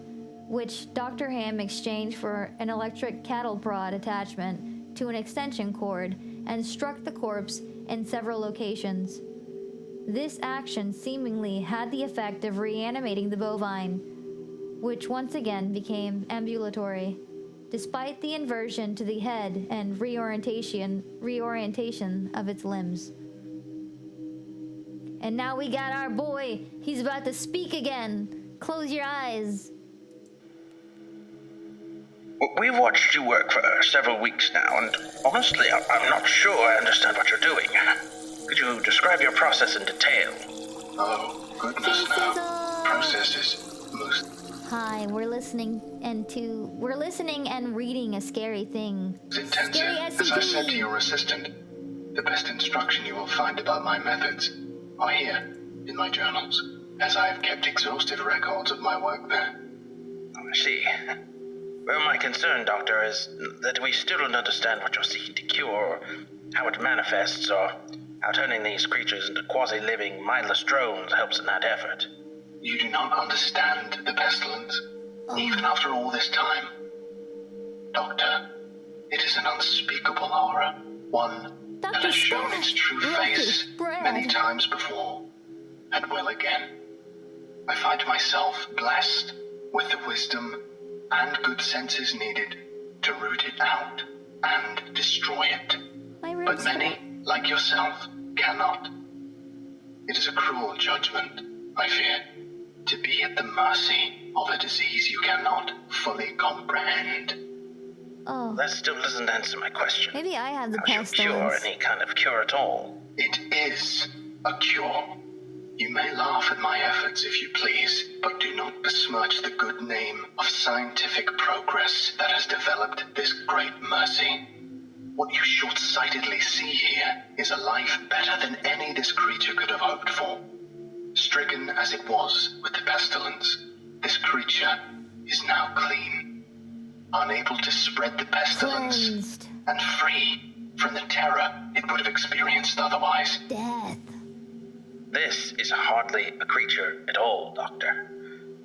which Dr. Ham exchanged for an electric cattle prod attachment to an extension cord and struck the corpse in several locations. This action seemingly had the effect of reanimating the bovine, which once again became ambulatory, despite the inversion to the head and reorientation of its limbs. And now we got our boy. He's about to speak again. Close your eyes. We've watched you work for several weeks now, and honestly, I'm not sure I understand what you're doing. Could you describe your process in detail? Oh, goodness no. Process is most... Hi, we're listening and reading a scary thing. intensive. Scary As I said to SCP. your assistant, the best instruction you will find about my methods are here in my journals, as I have kept exhaustive records of my work there. I see. Well, my concern, Doctor, is that we still don't understand what you're seeking to cure, or how it manifests, or how turning these creatures into quasi-living, mindless drones helps in that effort. You do not understand the pestilence, even after all this time. Doctor, it is an unspeakable horror, one that has shown its true face many times before, and will again. I find myself blessed with the wisdom and good senses needed to root it out and destroy it. But many, like yourself, cannot. It is a cruel judgment, I fear, to be at the mercy of a disease you cannot fully comprehend. Oh. That still doesn't answer my question. Maybe I have the How pestilence. should cure any kind of cure at all? It is a cure. You may laugh at my efforts if you please, but do not besmirch the good name of scientific progress that has developed this great mercy. What you short-sightedly see here is a life better than any this creature could have hoped for. Stricken as it was with the pestilence, this creature is now clean, unable to spread the pestilence, Cleansed. and free from the terror it would have experienced otherwise. Death. This is hardly a creature at all, Doctor.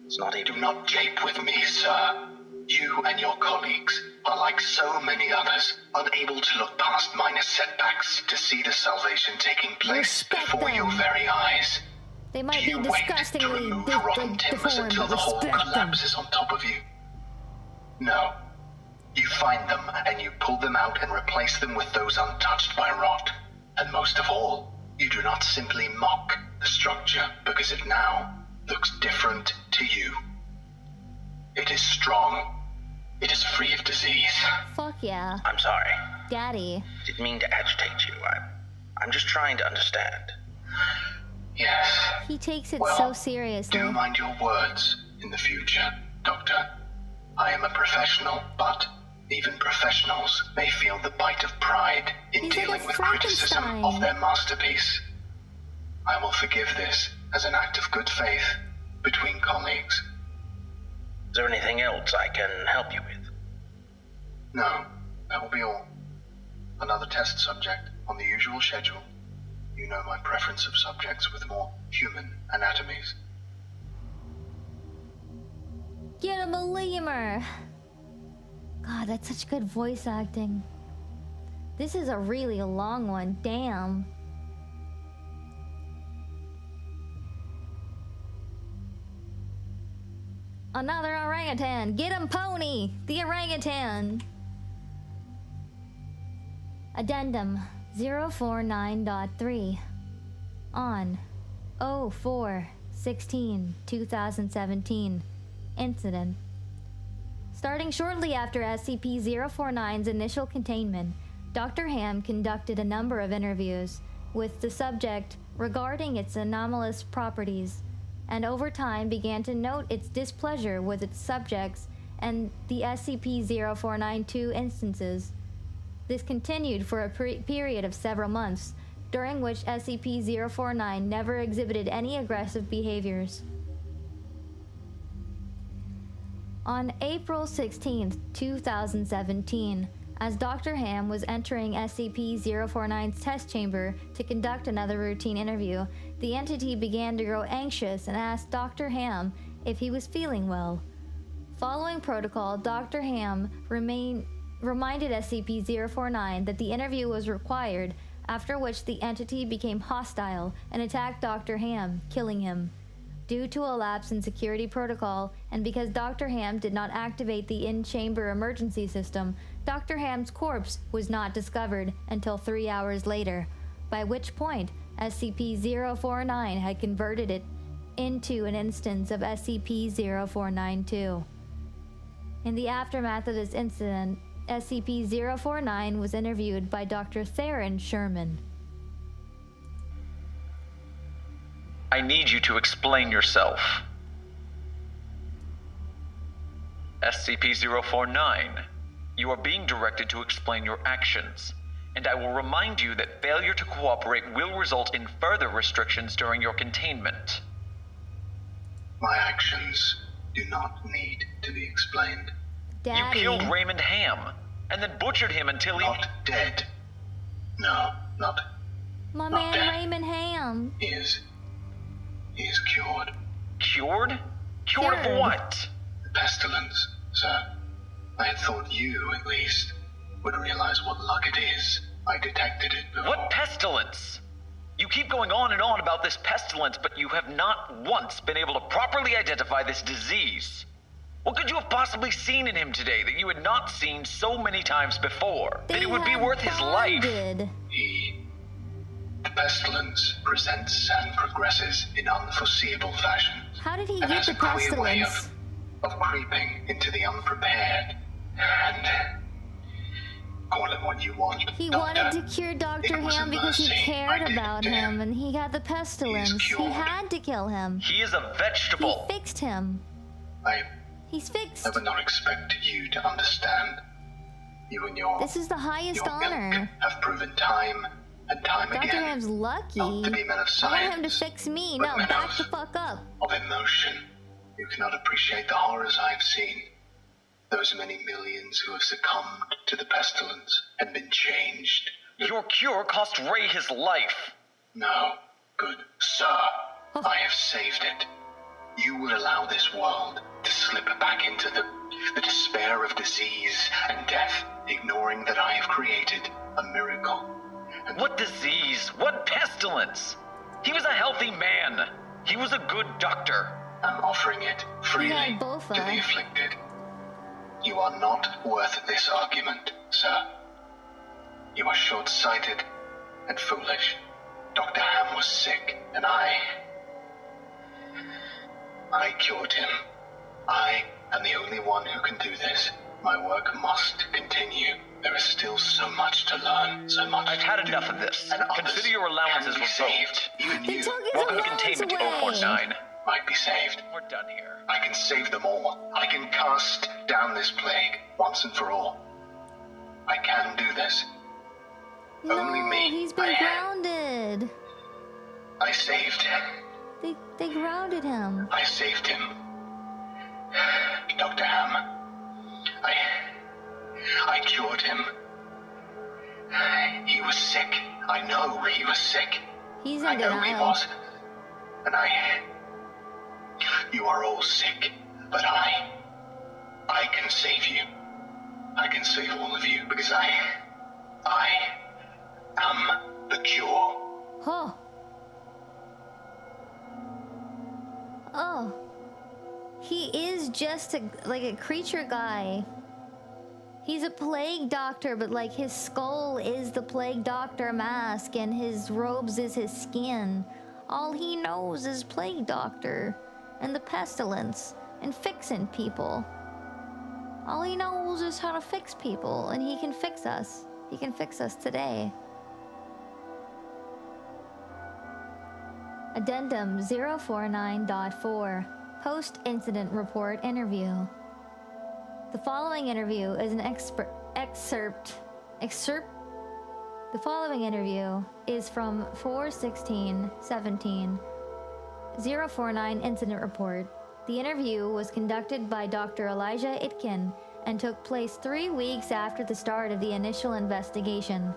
It's not even... Do not jape with me, sir. You and your colleagues are like so many others, unable to look past minor setbacks to see the salvation taking place before your very eyes. They might Do be you wait to disgustingly remove rotten timbers deformed, until but the whole respect them. collapses on top of you? No. You find them and you pull them out and replace them with those untouched by rot. And most of all, you do not simply mock the structure because it now looks different to you. It is strong. It is free of disease. Fuck yeah. I'm sorry. Daddy. Didn't mean to agitate you. I'm just trying to understand. Yes. He takes it Well, so seriously. do mind your words in the future, Doctor. I am a professional, but even professionals may feel the bite of pride in He's like dealing a with criticism Frankenstein. of their masterpiece. I will forgive this as an act of good faith between colleagues. Is there anything else I can help you with? No, that will be all. Another test subject on the usual schedule. You know my preference of subjects with more human anatomies. Get him a lemur. God, that's such good voice acting. This is a really long one. Damn. Another orangutan. Get him, Pony. The orangutan. Addendum 049.3 on 04/16/2017 incident. Starting shortly after SCP-049's initial containment, Dr. Ham conducted a number of interviews with the subject regarding its anomalous properties, and over time began to note its displeasure with its subjects and the SCP-0492 instances. This continued for a period of several months, during which SCP-049 never exhibited any aggressive behaviors. On April 16, 2017, as Dr. Ham was entering SCP-049's test chamber to conduct another routine interview, the entity began to grow anxious and asked Dr. Ham if he was feeling well. Following protocol, Dr. Ham reminded SCP-049 that the interview was required, after which the entity became hostile and attacked Dr. Ham, killing him. Due to a lapse in security protocol, and because Dr. Ham did not activate the in-chamber emergency system, Dr. Ham's corpse was not discovered until 3 hours later, by which point SCP-049 had converted it into an instance of SCP-0492. In the aftermath of this incident, SCP-049 was interviewed by Dr. Theron Sherman. I need you to explain yourself. SCP-049, you are being directed to explain your actions, and I will remind you that failure to cooperate will result in further restrictions during your containment. My actions do not need to be explained. Daddy. You killed Raymond Ham, and then butchered him until he... Not dead. No, not My not man dead. Raymond Ham. He is cured. Cured? Cured of Cured. what? The pestilence, sir. I had thought you, at least, would realize what luck it is. I detected it before. What pestilence? You keep going on and on about this pestilence, but you have not once been able to properly identify this disease. What could you have possibly seen in him today that you had not seen so many times before? That it would be worth his life? The pestilence presents and progresses in unforeseeable fashion. How did he and get has the a clear way pestilence? of creeping into the unprepared. And call it what you want. He Doctor. wanted to cure Dr. It was a Ham because he mercy I cared did about to him and he had the pestilence. He cured. had to kill him. He is a vegetable. He fixed him. He's fixed. I would not expect you to understand. You and your This is the highest your honor. ilk have proven time and time Dr. again Ham's lucky. not to be men of I want science, him to fix me. but No, men back of- the fuck up. of emotion. You cannot appreciate the horrors I have seen. Those many millions who have succumbed to the pestilence and been changed. Your cure cost Ray his life. No, good sir. I have saved it. You would allow this world to slip back into the despair of disease and death, ignoring that I have created a miracle. What disease? What pestilence? He was a healthy man. He was a good doctor. I'm offering it freely to the afflicted. You are not worth this argument, sir. You are short-sighted and foolish. Dr. Ham was sick, and I cured him. I am the only one who can do this. My work must continue. There is still so much to learn, so much I've had enough of this. Consider your allowances revoked. Even you, Welcome to containment 049. might be saved. We're done here. I can save them all. I can cast down this plague once and for all. I can do this. Only me. He's been grounded. I saved him. They grounded him. I saved him. Dr. Ham. I cured him. He was sick. I know he was sick. He's in I know he denial. was. And you are all sick, but I can save you. I can save all of you because I am the cure. Huh. Oh. He is just like a creature guy. He's a plague doctor, but like his skull is the plague doctor mask and his robes is his skin. All he knows is plague doctor and the pestilence and fixing people. All he knows is how to fix people, and he can fix us. He can fix us today. Addendum 049.4 Post-incident report interview. The following interview is an excerpt. The following interview is from 4/16/17 049 incident report. The interview was conducted by Dr. Elijah Itkin and took place 3 weeks after the start of the initial investigation.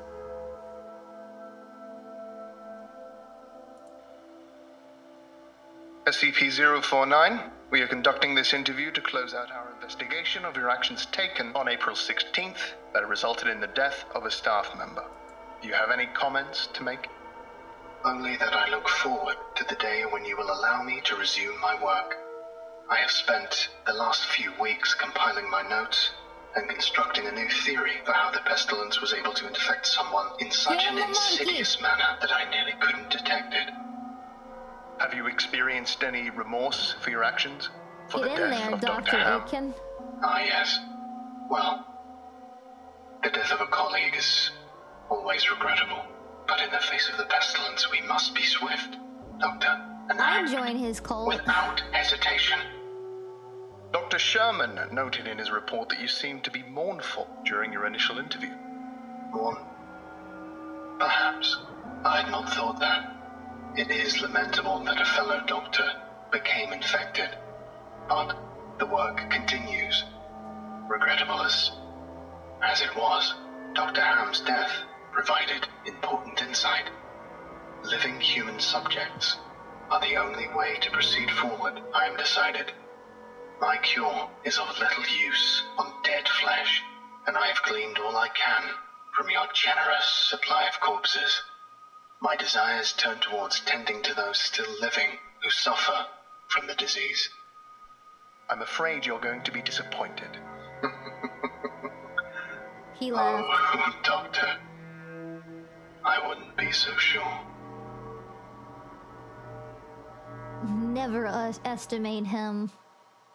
SCP-049, we are conducting this interview to close out our investigation of your actions taken on April 16th that resulted in the death of a staff member. Do you have any comments to make? Only that I look forward to the day when you will allow me to resume my work. I have spent the last few weeks compiling my notes and constructing a new theory for how the pestilence was able to infect someone in such an insidious manner that I nearly couldn't detect it. Have you experienced any remorse for your actions? For Get the in death there, of Dr. Ham? Itkin. Ah, yes. Well, the death of a colleague is always regrettable. But in the face of the pestilence, we must be swift, Doctor, and I act join his cult. without hesitation. Dr. Sherman noted in his report that you seemed to be mournful during your initial interview. Mourn? Perhaps. I had not thought that. It is lamentable that a fellow doctor became infected, but the work continues. Regrettable as it was, Dr. Ham's death provided important insight. Living human subjects are the only way to proceed forward, I am decided. My cure is of little use on dead flesh, and I have gleaned all I can from your generous supply of corpses. My desires turn towards tending to those still living who suffer from the disease. I'm afraid you're going to be disappointed. He laughed. Oh, Doctor. I wouldn't be so sure. Never estimate him.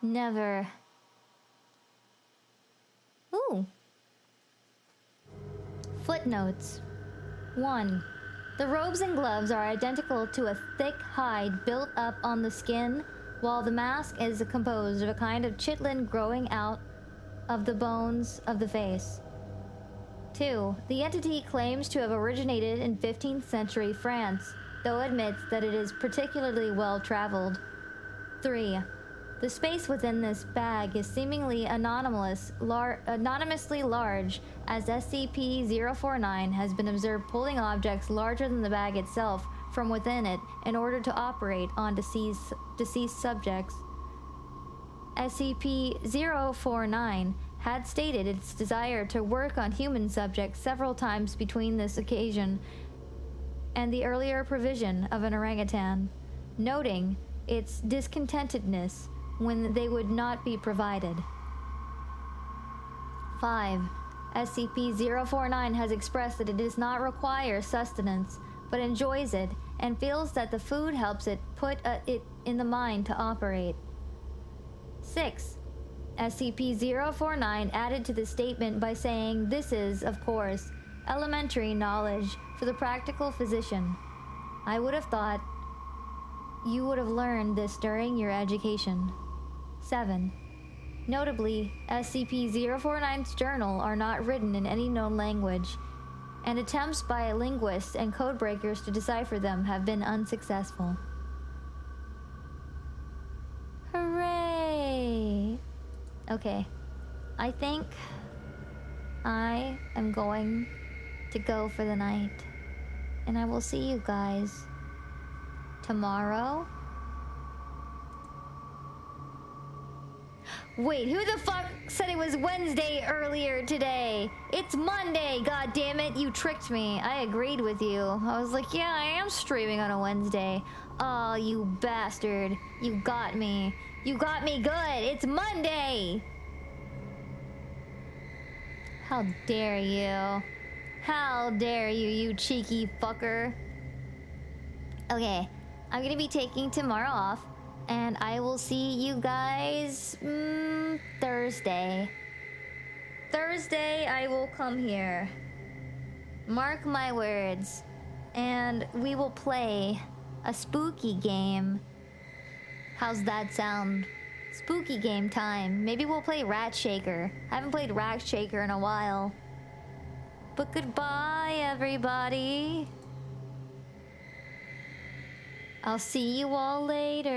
Never. Ooh. Footnotes. 1. The robes and gloves are identical to a thick hide built up on the skin, while the mask is composed of a kind of chitin growing out of the bones of the face. 2. The entity claims to have originated in 15th century France, though admits that it is particularly well traveled. 3. The space within this bag is seemingly anonymously large, as SCP-049 has been observed pulling objects larger than the bag itself from within it in order to operate on deceased subjects. SCP-049 had stated its desire to work on human subjects several times between this occasion and the earlier provision of an orangutan, noting its discontentedness when they would not be provided. 5. SCP-049 has expressed that it does not require sustenance, but enjoys it and feels that the food helps it put it in the mind to operate. 6. SCP-049 added to the statement by saying this is, of course, elementary knowledge for the practical physician. I would have thought you would have learned this during your education. 7. Notably, SCP-049's journal are not written in any known language, and attempts by linguists and codebreakers to decipher them have been unsuccessful. Hooray! Okay, I think I am going to go for the night, and I will see you guys tomorrow. Wait, who the fuck said it was Wednesday earlier today? It's Monday, god damn it, you tricked me. I agreed with you. I was like, yeah, I am streaming on a Wednesday. Oh, you bastard. You got me. You got me good. It's Monday. How dare you? How dare you, you cheeky fucker. Okay, I'm gonna be taking tomorrow off, and I will see you guys Thursday. Thursday, I will come here. Mark my words. And we will play a spooky game. How's that sound? Spooky game time. Maybe we'll play Rat Shaker. I haven't played Rat Shaker in a while. But goodbye, everybody. I'll see you all later.